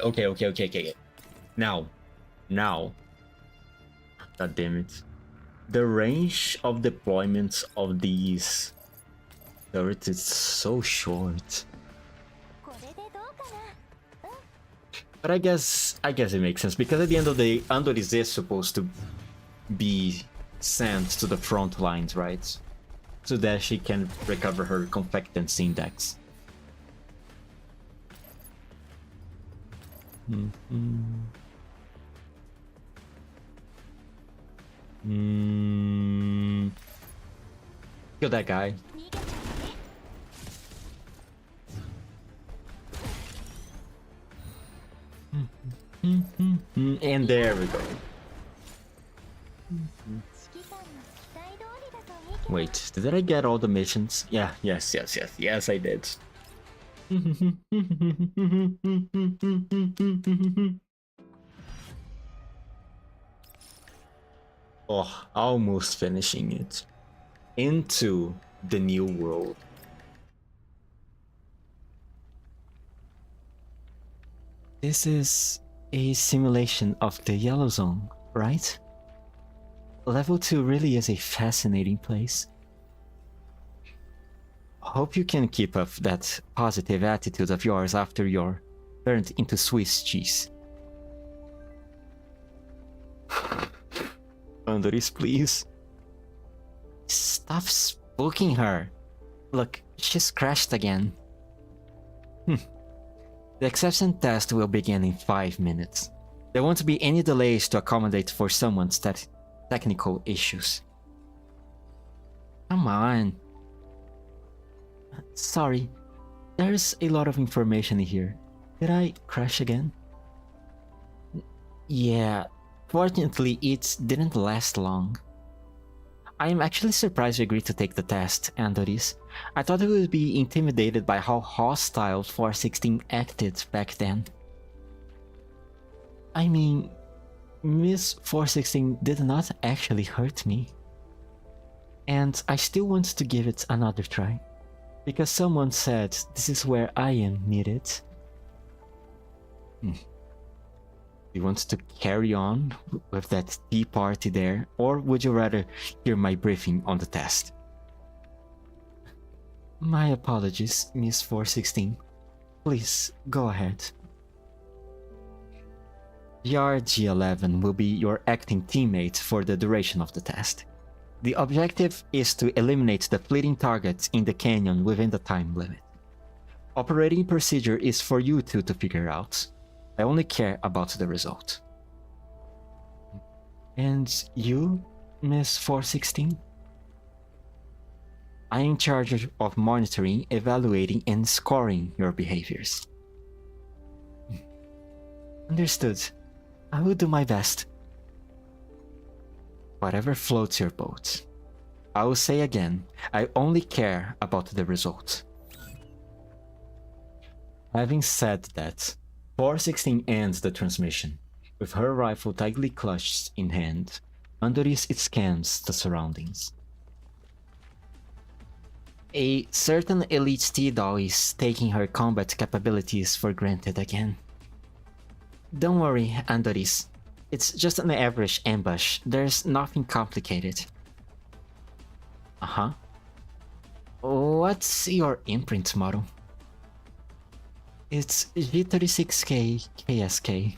Now. God damn it. The range of deployment of these turrets is so short. But I guess it makes sense, because at the end of the day, Andoris is supposed to be sent to the front lines, right? So that she can recover her confectance index. Kill that guy. And there we go. Wait, did I get all the missions? Yeah, yes, I did. Oh, almost finishing it. Into the new world. This is a simulation of the Yellow Zone, right? Level 2 really is a fascinating place. Hope you can keep up that positive attitude of yours after you're turned into Swiss cheese. Andres, please. Stop spooking her. Look, she's crashed again. The acceptance test will begin in 5 minutes. There won't be any delays to accommodate for someone's technical issues. Come on. Sorry, there's a lot of information here. Did I crash again? Yeah, fortunately it didn't last long. I am actually surprised you agreed to take the test, Andoris. I thought you would be intimidated by how hostile 416 acted back then. I mean, Miss 416 did not actually hurt me. And I still want to give it another try. Because someone said this is where I am needed. You want to carry on with that tea party there, or would you rather hear my briefing on the test? My apologies, Miss 416. Please, go ahead. GRG11 will be your acting teammate for the duration of the test. The objective is to eliminate the fleeting targets in the canyon within the time limit. Operating procedure is for you two to figure out. I only care about the result. And you, Miss 416? I am in charge of monitoring, evaluating, and scoring your behaviors. Understood. I will do my best. Whatever floats your boat. I will say again, I only care about the result. Having said that, 416 ends the transmission. With her rifle tightly clutched in hand, Andoris scans the surroundings. A certain elite T-Doll is taking her combat capabilities for granted again. Don't worry, Andoris. It's just an average ambush. There's nothing complicated. Uh-huh. What's your imprint model? It's G36K KSK.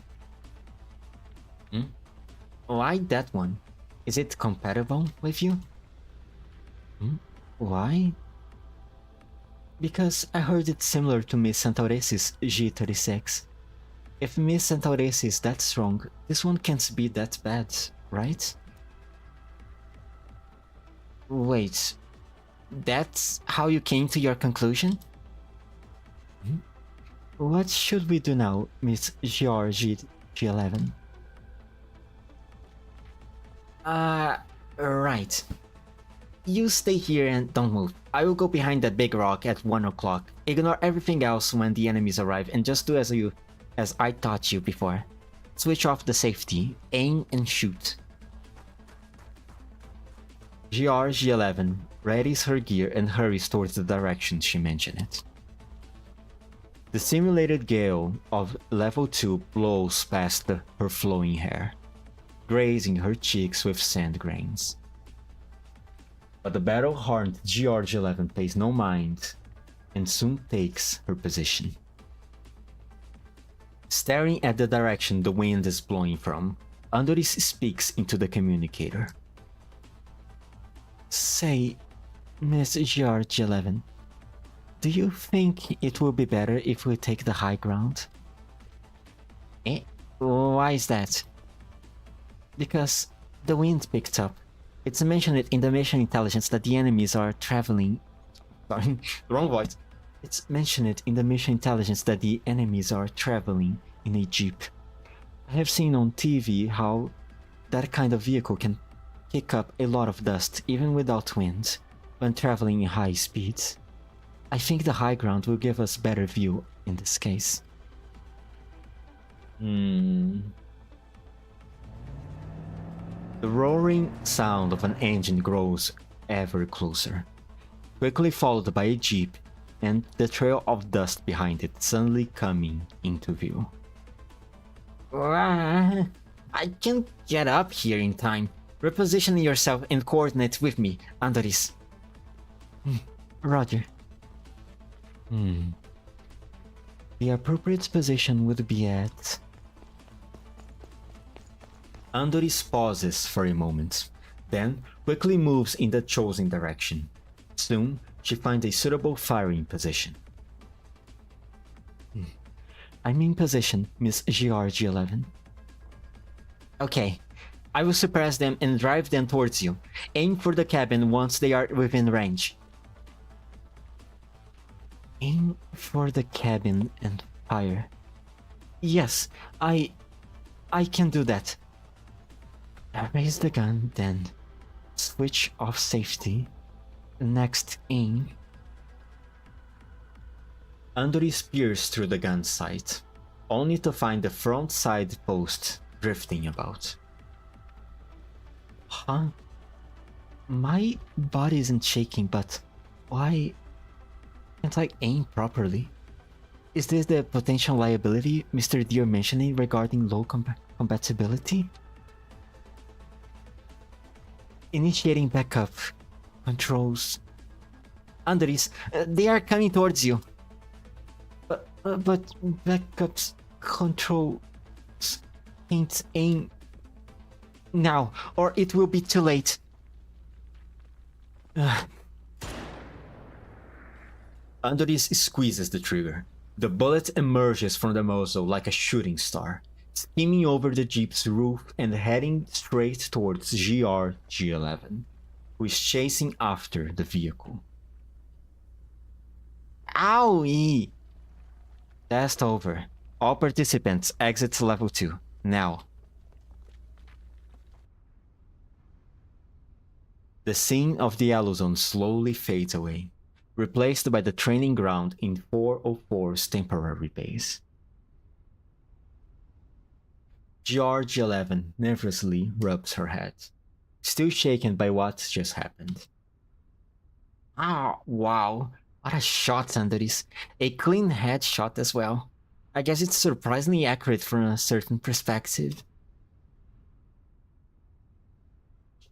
Why that one? Is it compatible with you? Why? Because I heard it's similar to Miss Santauresis G36. If Miss Santauresis is that strong, this one can't be that bad, right? Wait, that's how you came to your conclusion? What should we do now, Miss GRG11? Right. You stay here and don't move. I will go behind that big rock at 1 o'clock. Ignore everything else when the enemies arrive and just do as I taught you before. Switch off the safety, aim and shoot. GRG11 readies her gear and hurries towards the direction she mentioned it. The simulated gale of level 2 blows past her flowing hair, grazing her cheeks with sand grains. But the battle-hardened GRG11 pays no mind and soon takes her position. Staring at the direction the wind is blowing from, Andoris speaks into the communicator. Say, Miss GRG11, do you think it will be better if we take the high ground? Why is that? Because the wind picked up. It's mentioned in the mission intelligence that the enemies are traveling... Sorry, wrong voice. It's mentioned in the mission intelligence that the enemies are traveling in a jeep. I have seen on TV how that kind of vehicle can kick up a lot of dust even without wind when traveling in high speeds. I think the high ground will give us better view in this case. Hmm. The roaring sound of an engine grows ever closer, quickly followed by a jeep and the trail of dust behind it suddenly coming into view. I can't get up here in time. Reposition yourself and coordinate with me, Andoris. Roger. The appropriate position would be at... Andoris pauses for a moment, then quickly moves in the chosen direction. Soon, she finds a suitable firing position. I'm in position, Miss GRG11. Okay, I will suppress them and drive them towards you. Aim for the cabin once they are within range. Aim for the cabin and fire. Yes, I can do that. I raise the gun, then switch off safety. Next aim. Andoris peers through the gun sight, only to find the front side post drifting about. Huh? My body isn't shaking, but why can't I aim properly? Is this the potential liability Mr. Deere mentioning regarding low compatibility? Initiating backup. Controls. Andoris, they are coming towards you. But backups controls can't aim now, or it will be too late. Andoris squeezes the trigger. The bullet emerges from the muzzle like a shooting star, skimming over the jeep's roof and heading straight towards GRG11, who is chasing after the vehicle. Owie! Test over. All participants exit level 2, now. The scene of the yellow zone slowly fades away, replaced by the training ground in 404's temporary base. GRG11 nervously rubs her head, still shaken by what just happened. Ah, wow. What a shot, Andoris. A clean headshot as well. I guess it's surprisingly accurate from a certain perspective.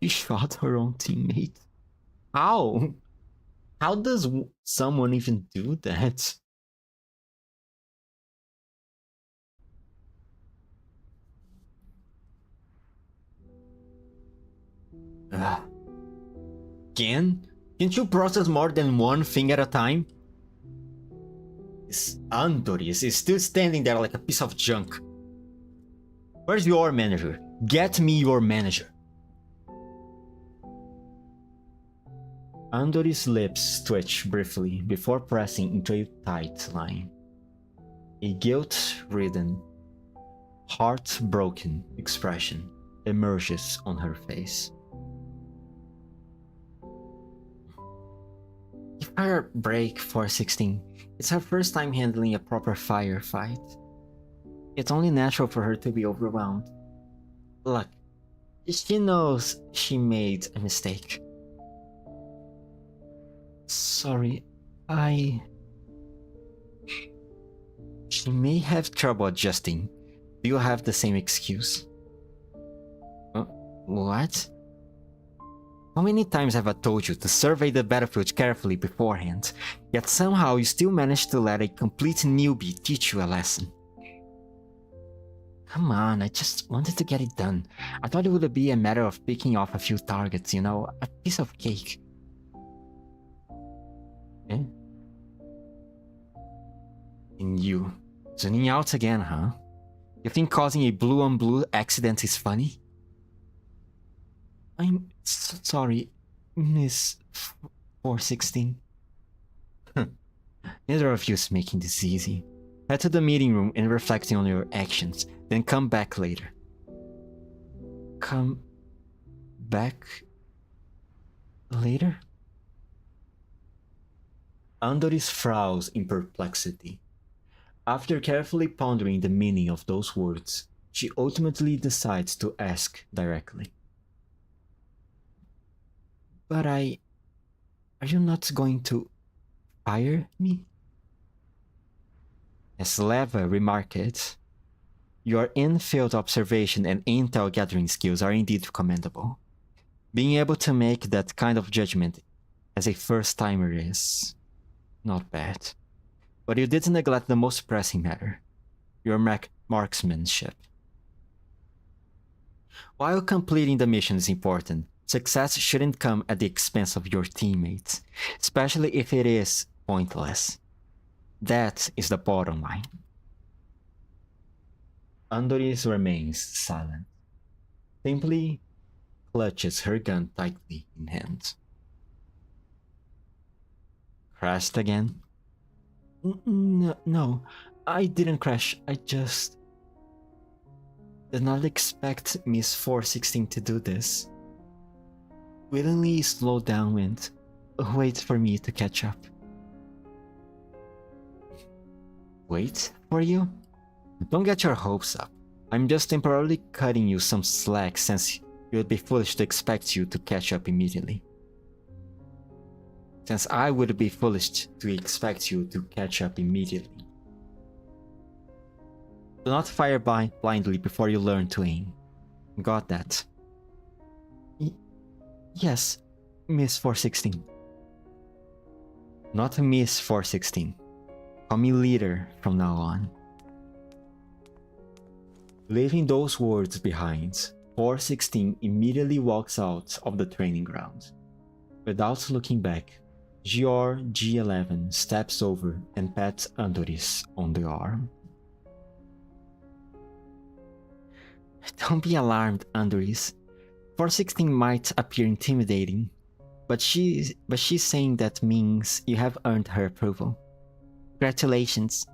She shot her own teammate. How? How does someone even do that? Again? Can't you process more than one thing at a time? This Andoris is still standing there like a piece of junk. Where's your manager? Get me your manager. Andoris' lips twitch briefly before pressing into a tight line. A guilt-ridden, heartbroken expression emerges on her face. Give her a break, 416. It's her first time handling a proper firefight. It's only natural for her to be overwhelmed. Look, she knows she made a mistake. Sorry, She may have trouble adjusting. Do you have the same excuse? What? How many times have I told you to survey the battlefield carefully beforehand, yet somehow you still manage to let a complete newbie teach you a lesson? Come on, I just wanted to get it done. I thought it would be a matter of picking off a few targets, you know, a piece of cake. Eh? And you, zooming out again, huh? You think causing a blue-on-blue accident is funny? I'm sorry, Miss 416. Neither of you is making this easy. Head to the meeting room and reflecting on your actions, then come back later. Come back later? Andoris frowns in perplexity. After carefully pondering the meaning of those words, she ultimately decides to ask directly. But are you not going to fire me? As Leva remarked, your in-field observation and intel gathering skills are indeed commendable. Being able to make that kind of judgment as a first-timer is not bad. But you did neglect the most pressing matter, your marksmanship. While completing the mission is important, success shouldn't come at the expense of your teammates, especially if it is pointless. That is the bottom line. Andoris remains silent, simply clutches her gun tightly in hand. Crashed again? No, I didn't crash. I just did not expect Miss 416 to do this. Willingly slow down and wait for me to catch up. Wait for you? Don't get your hopes up. I'm just temporarily cutting you some slack since it would be foolish to expect you to catch up immediately. Since I would be foolish to expect you to catch up immediately. Do not fire blindly before you learn to aim. Got that? Yes, Miss 416. Not Miss 416. Call me leader from now on. Leaving those words behind, 416 immediately walks out of the training ground. Without looking back, G11 steps over and pats Andoris on the arm. Don't be alarmed, Andoris. 416 might appear intimidating, but she's saying that means you have earned her approval. Congratulations.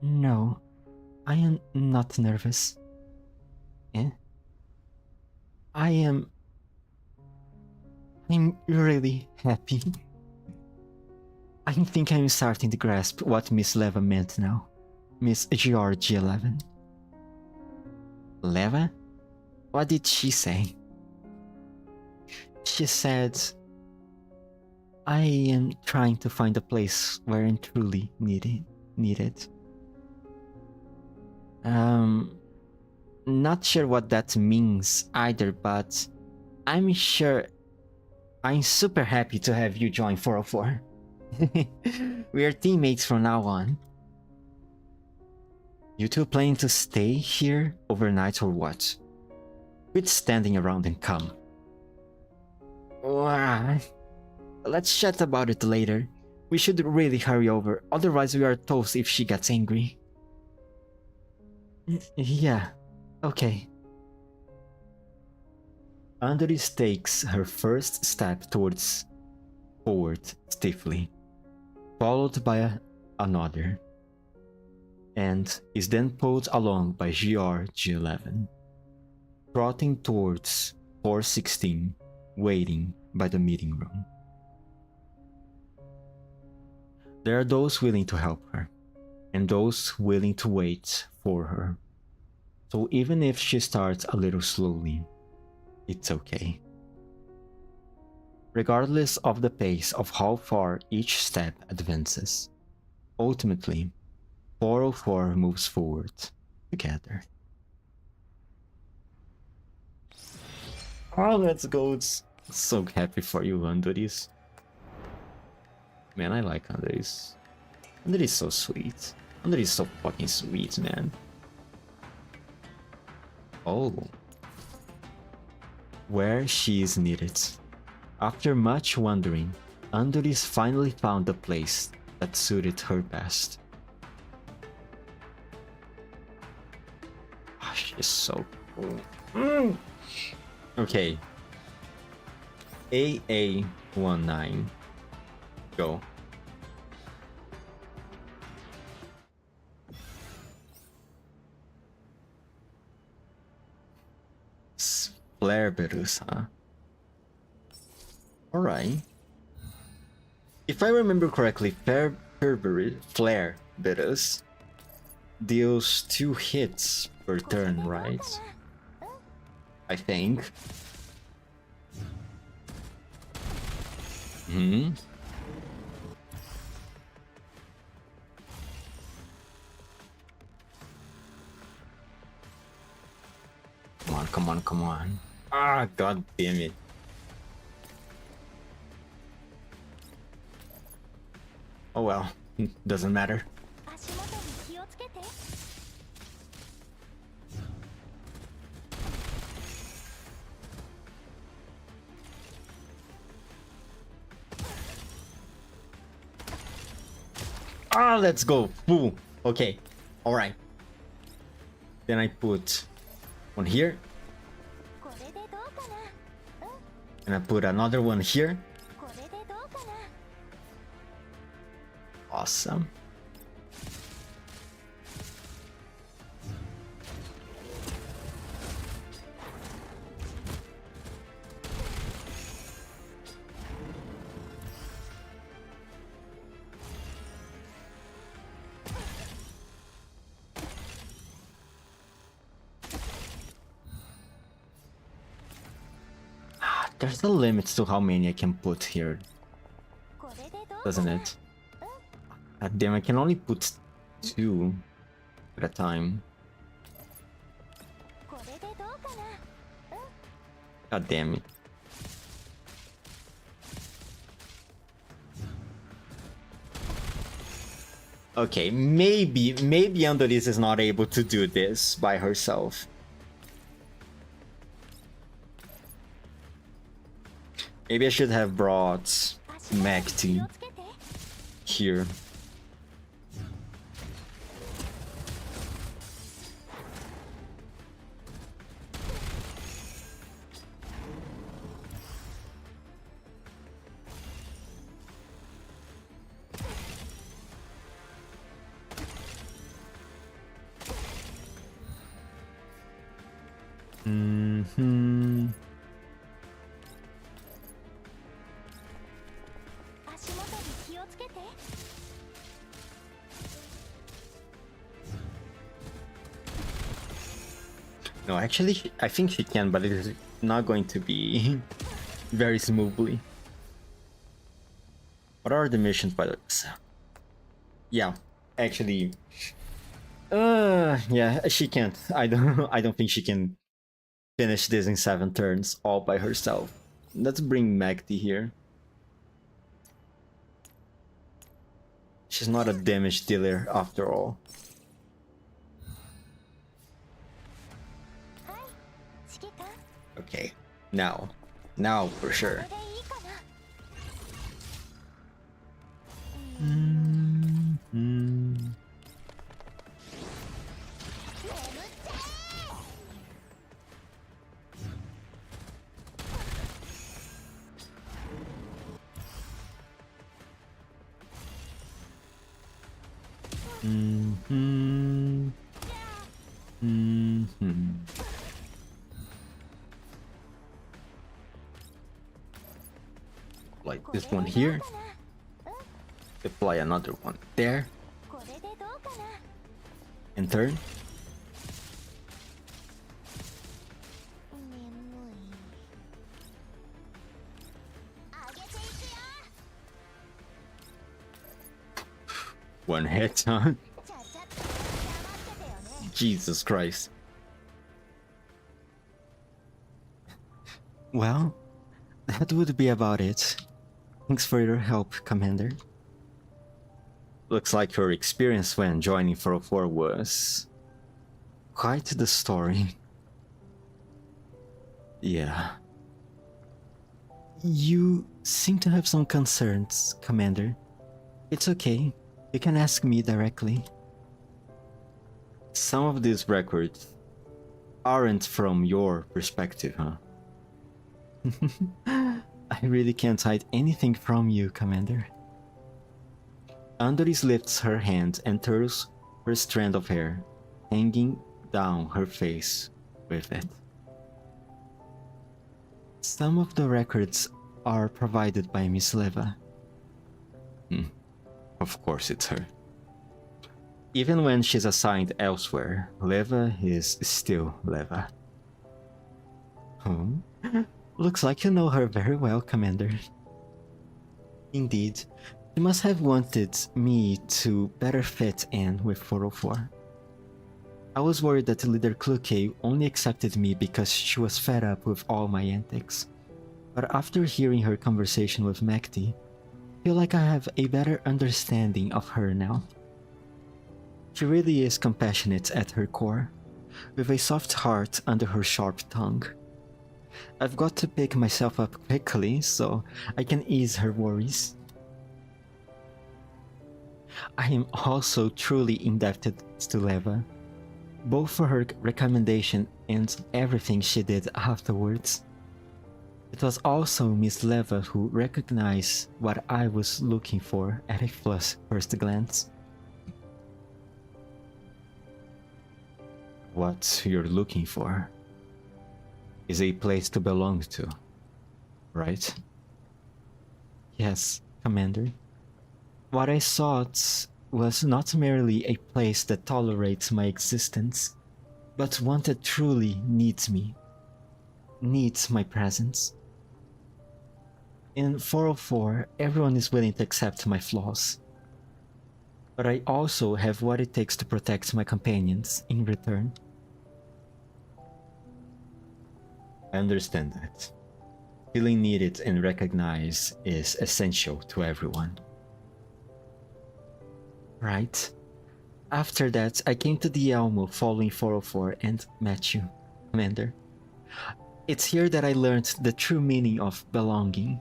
No, I am not nervous. I'm really happy. I think I'm starting to grasp what Miss Leva meant now. Miss G11. Leva? What did she say? She said, I am trying to find a place where I'm truly needed. Not sure what that means either, but I'm super happy to have you join 404. We are teammates from now on. You two planning to stay here overnight or what? Quit standing around and come. Let's chat about it later. We should really hurry over, otherwise we are toast if she gets angry. Yeah, okay. Andoris takes her first step forward stiffly, followed by another, and is then pulled along by G11, trotting towards 416, waiting by the meeting room. There are those willing to help her, and those willing to wait for her. So even if she starts a little slowly, it's okay. Regardless of the pace of how far each step advances, ultimately, 404 moves forward together. Oh, let's go. So happy for you, Andoris. Man, I like Andoris. Andoris is so sweet. Andoris is so fucking sweet, man. Oh. Where she is needed. After much wondering, Andoris finally found the place that suited her best. Oh, she's so cool. Okay. AA19. Go. Flareberus, huh? Alright. If I remember correctly, Flare Bitters deals 2 hits per turn, right? I think. Hmm. Come on, come on, come on. Ah, god damn it. Oh well, doesn't matter. Ah, let's go. Boom. Okay. Alright. Then I put one here. And I put another one here. Awesome. There's a limit to how many I can put here, doesn't it? God damn, I can only put 2 at a time. God damn it. Okay, maybe Andorис is not able to do this by herself. Maybe I should have brought Magti here. No, actually, I think she can, but it is not going to be very smoothly. What are the missions by the... Yeah, actually... yeah, she can't. I don't think she can finish this in 7 turns all by herself. Let's bring Magdi here. She's not a damage dealer after all. Okay, now for sure. Like this one here. Apply another one there. And turn. One hit, huh? Jesus Christ. Well, that would be about it. Thanks for your help, Commander. Looks like your experience when joining 404 was quite the story. Yeah. You seem to have some concerns, Commander. It's okay. You can ask me directly. Some of these records aren't from your perspective, huh? I really can't hide anything from you, Commander. Andoris lifts her hand and twirls her strand of hair, hanging down her face with it. Some of the records are provided by Miss Leva. Of course it's her. Even when she's assigned elsewhere, Leva is still Leva. Hmm? Looks like you know her very well, Commander. Indeed, she must have wanted me to better fit in with 404. I was worried that Leader Kluke only accepted me because she was fed up with all my antics. But after hearing her conversation with Mekti, I feel like I have a better understanding of her now. She really is compassionate at her core, with a soft heart under her sharp tongue. I've got to pick myself up quickly so I can ease her worries. I am also truly indebted to Leva, both for her recommendation and everything she did afterwards. It was also Miss Leva who recognized what I was looking for at a first glance. What you're looking for is a place to belong to, right? Yes, Commander. What I sought was not merely a place that tolerates my existence, but one that truly needs me, needs my presence. In 404, everyone is willing to accept my flaws, but I also have what it takes to protect my companions in return. I understand that. Feeling needed and recognized is essential to everyone. Right. After that, I came to the Elmo following 404 and met you, Commander. It's here that I learned the true meaning of belonging.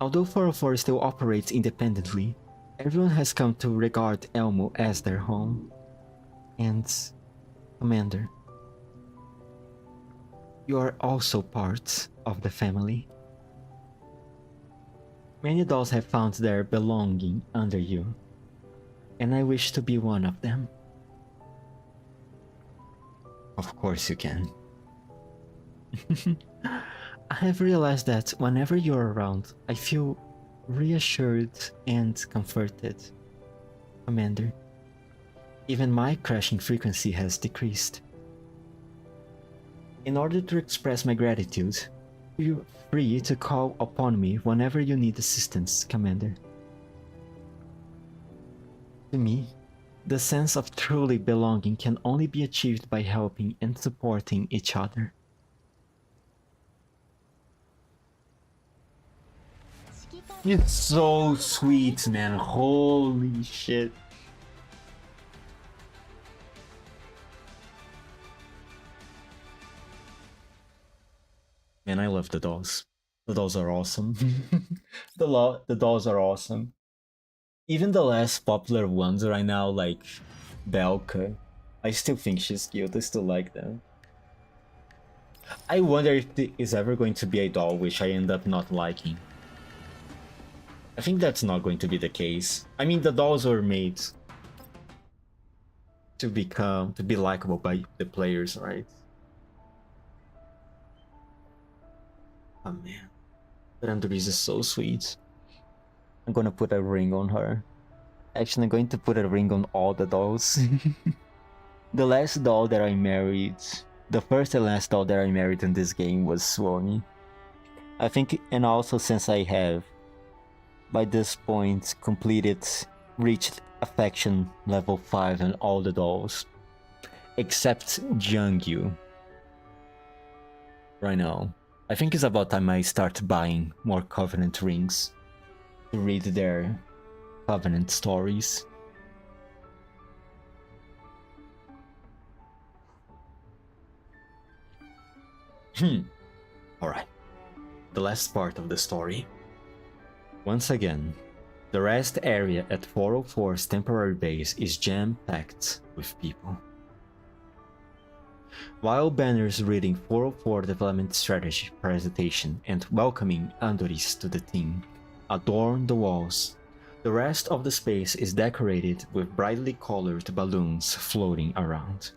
Although 404 still operates independently, everyone has come to regard Elmo as their home. And, Commander, you are also part of the family. Many dolls have found their belonging under you, and I wish to be one of them. Of course you can. I have realized that whenever you're around, I feel reassured and comforted. Commander, even my crashing frequency has decreased. In order to express my gratitude, feel free to call upon me whenever you need assistance, Commander. To me, the sense of truly belonging can only be achieved by helping and supporting each other. It's so sweet, man. Holy shit. Man, I love the dolls. The dolls are awesome. The dolls are awesome. Even the less popular ones right now, like Belka, I still think she's cute. I still like them. I wonder if there is ever going to be a doll which I end up not liking. I think that's not going to be the case. I mean, the dolls were made to be likable by the players, right? Oh man, Randoris is so sweet. I'm gonna put a ring on her. Actually, I'm going to put a ring on all the dolls. The last doll that I married, the first and last doll that I married in this game was Swami. I think, and also since I have, by this point, reached affection level 5 on all the dolls, except Jungyu. Right now, I think it's about time I start buying more Covenant rings to read their Covenant stories. Alright, the last part of the story. Once again, the rest area at 404's temporary base is jam-packed with people. While banners reading 404 development strategy presentation and welcoming Andoris to the team adorn the walls, the rest of the space is decorated with brightly colored balloons floating around.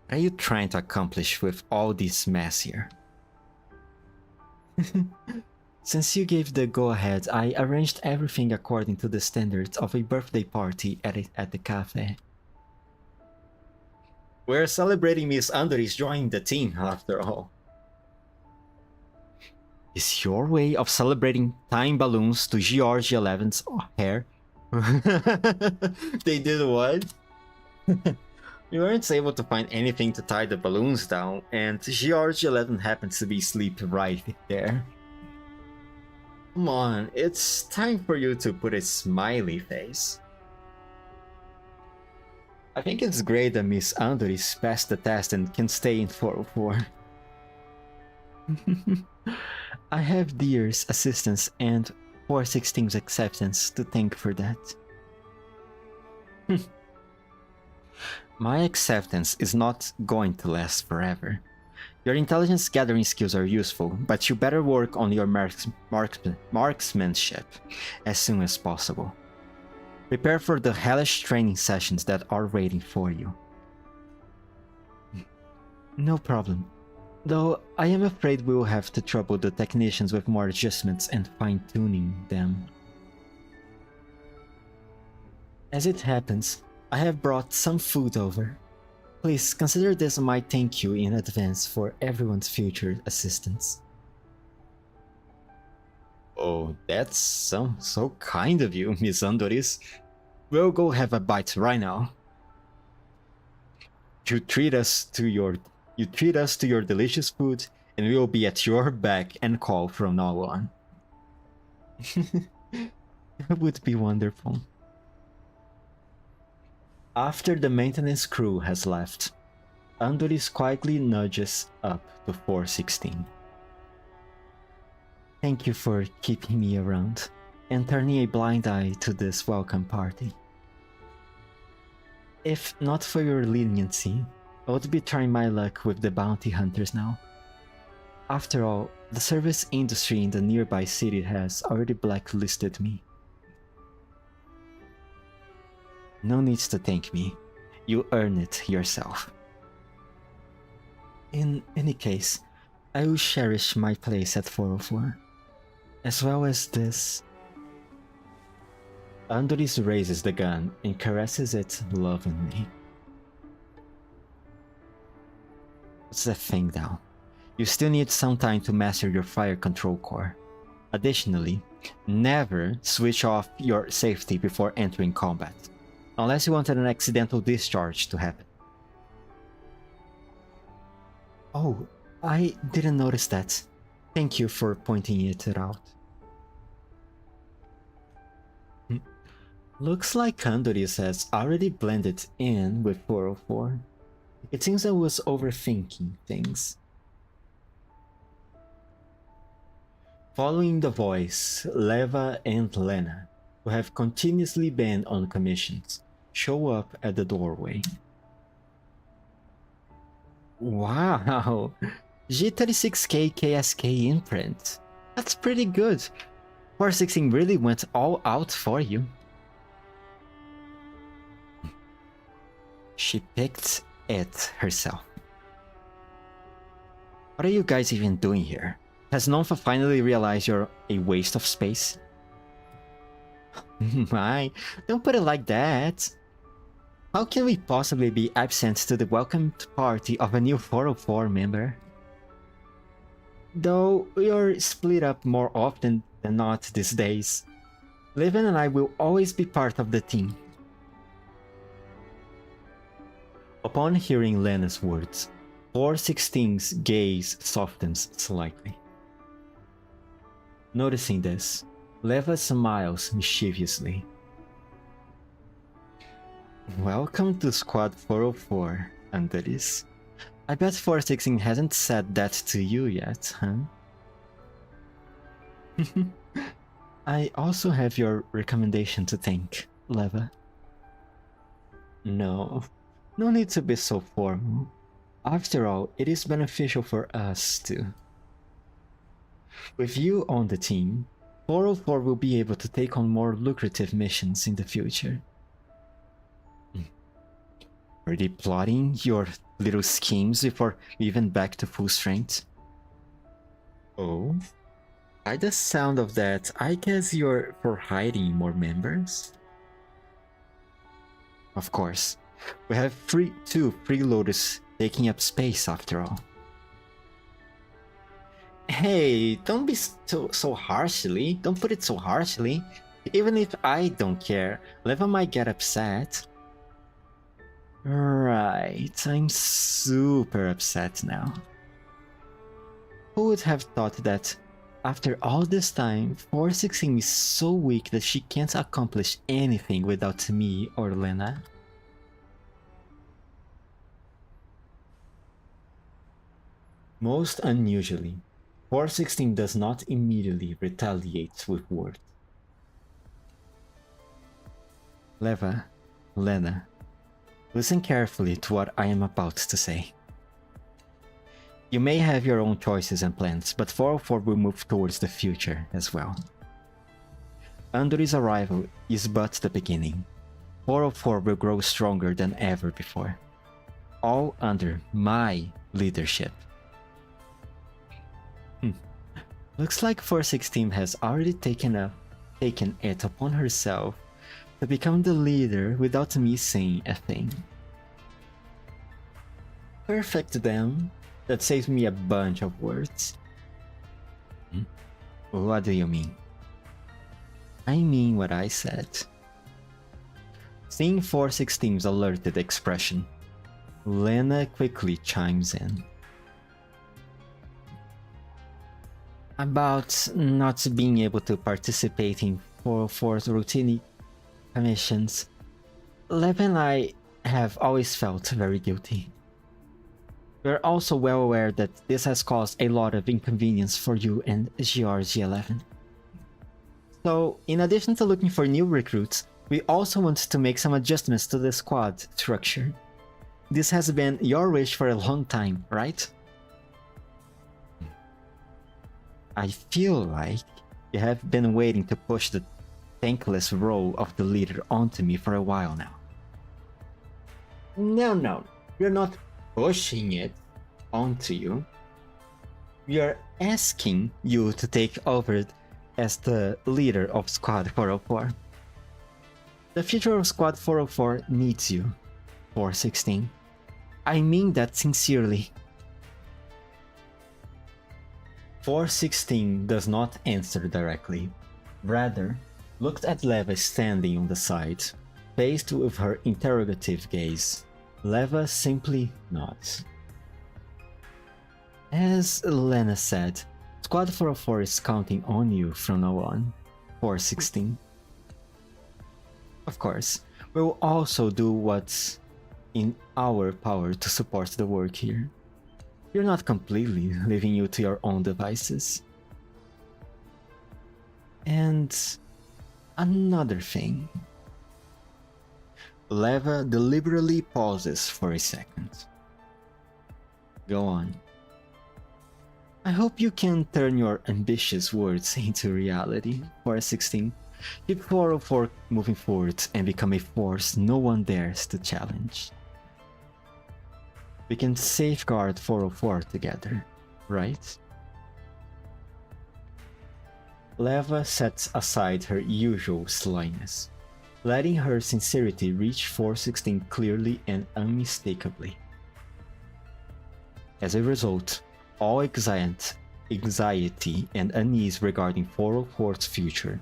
What are you trying to accomplish with all this mess here? Since you gave the go-ahead, I arranged everything according to the standards of a birthday party at the cafe. We're celebrating Miss Andres joining the team, after all. Is your way of celebrating tying balloons to George XI's hair? They did what? We weren't able to find anything to tie the balloons down, and George 11 happens to be asleep right there. Come on, it's time for you to put a smiley face. I think it's great that Miss Andres passed the test and can stay in 404. I have Deer's assistance and 416's acceptance to thank for that. My acceptance is not going to last forever. Your intelligence gathering skills are useful, but you better work on your marksmanship as soon as possible. Prepare for the hellish training sessions that are waiting for you. No problem. Though I am afraid we will have to trouble the technicians with more adjustments and fine-tuning them. As it happens, I have brought some food over. Please consider this my thank you in advance for everyone's future assistance. Oh, that's so kind of you, Miss Andres. We'll go have a bite right now. You treat us to your delicious food, and we will be at your beck and call from now on. That would be wonderful. After the maintenance crew has left, Andres quietly nudges up to 416. Thank you for keeping me around and turning a blind eye to this welcome party. If not for your leniency, I would be trying my luck with the bounty hunters now. After all, the service industry in the nearby city has already blacklisted me. No needs to thank me. You earn it yourself. In any case, I will cherish my place at 404, as well as this. Andres raises the gun and caresses it lovingly. What's the thing now? You still need some time to master your fire control core. Additionally, never switch off your safety before entering combat, unless you wanted an accidental discharge to happen. Oh, I didn't notice that. Thank you for pointing it out. Looks like Andres has already blended in with 404. It seems I was overthinking things. Following the voice, Leva and Lena, who have continuously been on commissions, show up at the doorway. Wow! G36K KSK imprint. That's pretty good. 416 really went all out for you. She picked it herself. What are you guys even doing here? Has Nonfa finally realized you're a waste of space? My, don't put it like that. How can we possibly be absent to the welcome party of a new 404 member? Though you're split up more often than not these days, Levin and I will always be part of the team. Upon hearing Lena's words, 416's gaze softens slightly. Noticing this, Leva smiles mischievously. Welcome to Squad 404, Andres. I bet 416 hasn't said that to you yet, huh? I also have your recommendation to thank, Leva. No need to be so formal. After all, it is beneficial for us too. With you on the team, 404 will be able to take on more lucrative missions in the future. Already plotting your little schemes before even back to full strength? Oh? By the sound of that, I guess you're for hiding more members? Of course. We have two freeloaders taking up space after all. Hey, don't be so harshly. Don't put it so harshly. Even if I don't care, Leva might get upset. Right, I'm super upset now. Who would have thought that after all this time, 416 is so weak that she can't accomplish anything without me or Lena? Most unusually, 416 does not immediately retaliate with words. Leva, Lena, listen carefully to what I am about to say. You may have your own choices and plans, but 404 will move towards the future as well. Andori's arrival is but the beginning. 404 will grow stronger than ever before. All under my leadership. Looks like 416 has already taken it upon herself to become the leader without me saying a thing. Perfect then. That saves me a bunch of words. What do you mean? I mean what I said. Seeing 416's alerted expression, Lena quickly chimes in. About not being able to participate in 404's routine commissions, Lev and I have always felt very guilty. We're also well aware that this has caused a lot of inconvenience for you and GRG11. So, in addition to looking for new recruits, we also want to make some adjustments to the squad structure. This has been your wish for a long time, right? I feel like you have been waiting to push the thankless role of the leader onto me for a while now. No, you're not pushing it onto you. We are asking you to take over as the leader of Squad 404. The future of Squad 404 needs you, 416. I mean that sincerely. 416 does not answer directly. Rather, looked at Leva standing on the side, faced with her interrogative gaze. Leva simply nods. As Lena said, Squad 404 is counting on you from now on, 416. Of course, we will also do what's in our power to support the work here. We're not completely leaving you to your own devices. And another thing. Leva deliberately pauses for a second. Go on. I hope you can turn your ambitious words into reality, 416. Keep 404 moving forward and become a force no one dares to challenge. We can safeguard 404 together, right? Leva sets aside her usual slyness, letting her sincerity reach 416 clearly and unmistakably. As a result, all anxiety and unease regarding 404's future,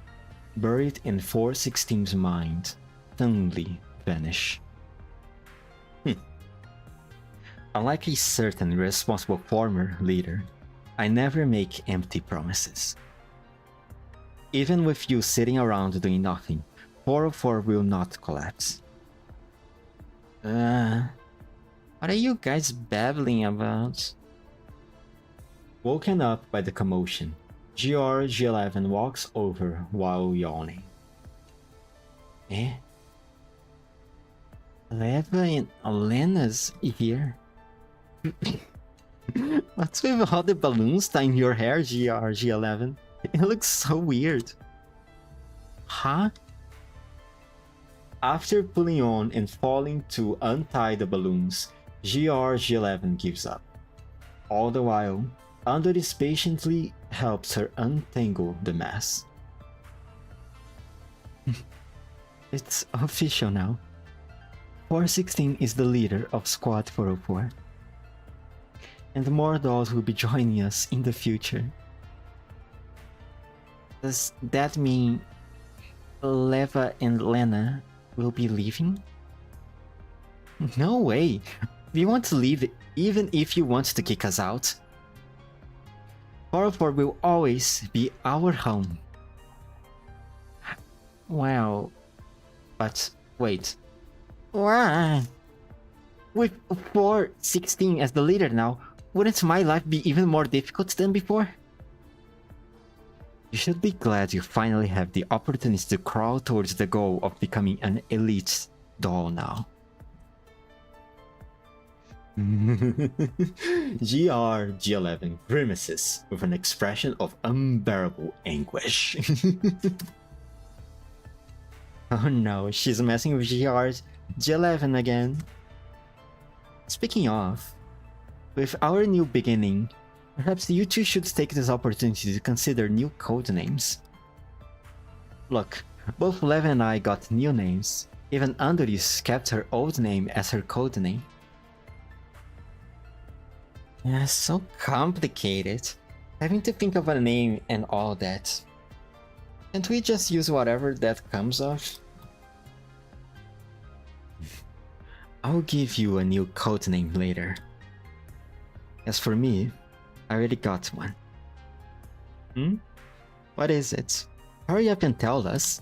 buried in 416's mind, suddenly vanish. Unlike a certain responsible former leader, I never make empty promises. Even with you sitting around doing nothing, 404 will not collapse. What are you guys babbling about? Woken up by the commotion, GR-G11 walks over while yawning. Leva and Lena's here? What's with all the balloons tying your hair, GR-G11? It looks so weird. Huh? After pulling on and falling to untie the balloons, GR-G11 gives up. All the while, Andor is patiently helps her untangle the mess. It's official now. 416 is the leader of Squad 404. And more dolls will be joining us in the future. Does that mean Leva and Lena will be leaving? No way! We want to leave even if you want to kick us out. 404 will always be our home. Wow. But wait. Why? With 416 as the leader now, wouldn't my life be even more difficult than before? You should be glad you finally have the opportunity to crawl towards the goal of becoming an elite doll now. G11 grimaces with an expression of unbearable anguish. Oh no, she's messing with G11 again. Speaking of, with our new beginning, perhaps you two should take this opportunity to consider new codenames. Look, both Leva and I got new names. Even Andoris kept her old name as her codename. Yeah, so complicated. Having to think of a name and all that. Can't we just use whatever that comes of? I'll give you a new codename later. As for me, I already got one. What is it? Hurry up and tell us.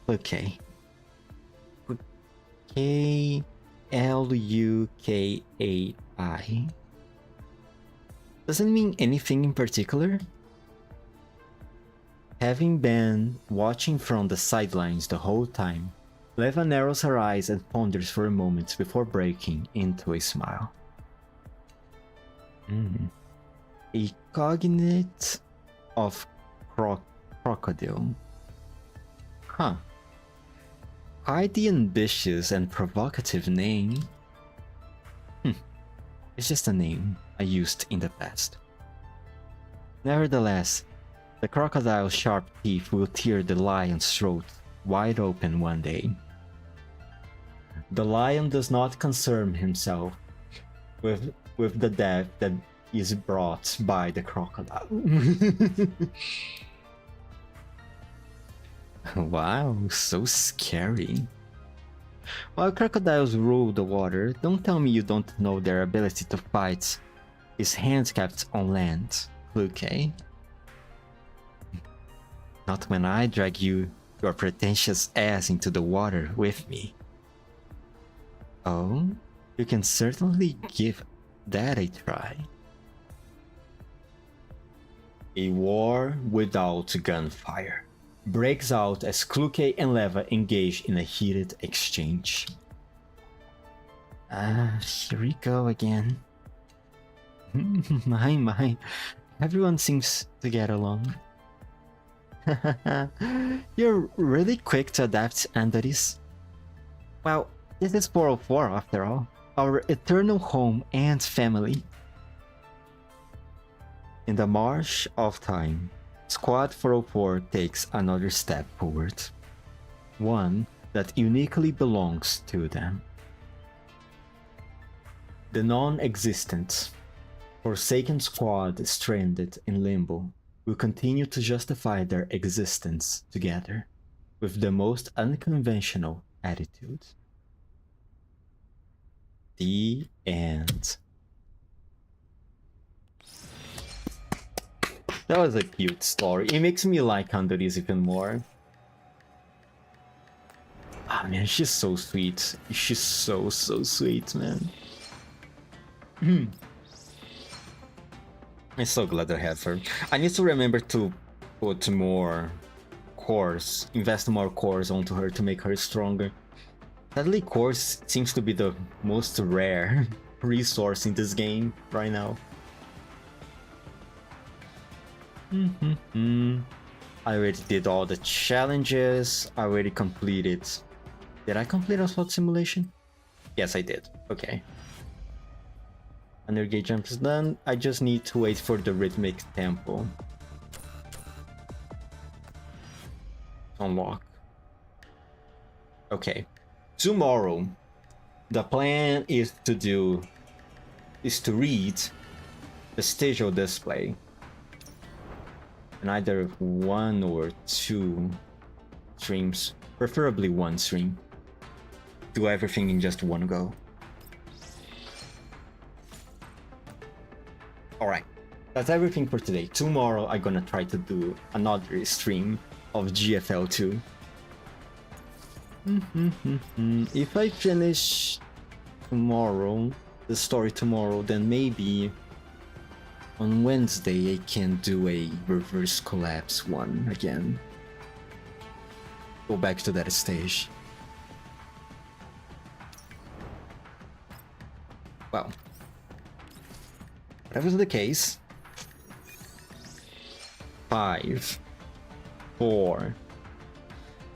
Okay. K-L-U-K-A-I. Doesn't mean anything in particular? Having been watching from the sidelines the whole time, Leva narrows her eyes and ponders for a moment before breaking into a smile. A cognate of crocodile. Huh. Quite the ambitious and provocative name. It's just a name I used in the past. Nevertheless, the crocodile's sharp teeth will tear the lion's throat wide open one day. The lion does not concern himself with the death that is brought by the crocodile. Wow, so scary. While crocodiles rule the water, don't tell me you don't know their ability to fight is handicapped on land, okay? Not when I drag your pretentious ass into the water with me. Oh, you can certainly give that a try. A war without gunfire breaks out as Kluke and Leva engage in a heated exchange. Here we go again. My, everyone seems to get along. You're really quick to adapt, Andoris. Well, this is 404 after all, our eternal home and family. In the march of time, Squad 404 takes another step forward. One that uniquely belongs to them. The non-existent, forsaken squad stranded in limbo will continue to justify their existence together with the most unconventional attitude. The end. That was a cute story. It makes me like Andoris even more. Ah, man, she's so sweet. She's so sweet, man. I'm so glad I have her. I need to remember to put more cores, invest more cores onto her to make her stronger. Sadly, cores seems to be the most rare resource in this game right now. I already did all the challenges. I already completed. Did I complete a slot simulation? Yes, I did. Okay. Energy jump is done. I just need to wait for the rhythmic tempo to unlock. Okay. Tomorrow, the plan is to read the visual display in either 1 or 2 streams, preferably 1 stream. Do everything in just 1 go. Alright, that's everything for today. Tomorrow I'm gonna try to do another stream of GFL2. If I finish tomorrow, the story tomorrow, then maybe on Wednesday I can do a reverse collapse one again. Go back to that stage. Well, that was the case. 5, 4,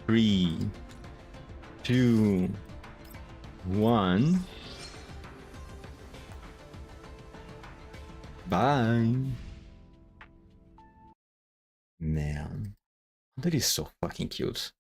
3, 2, 1. Bye. Man, that is so fucking cute.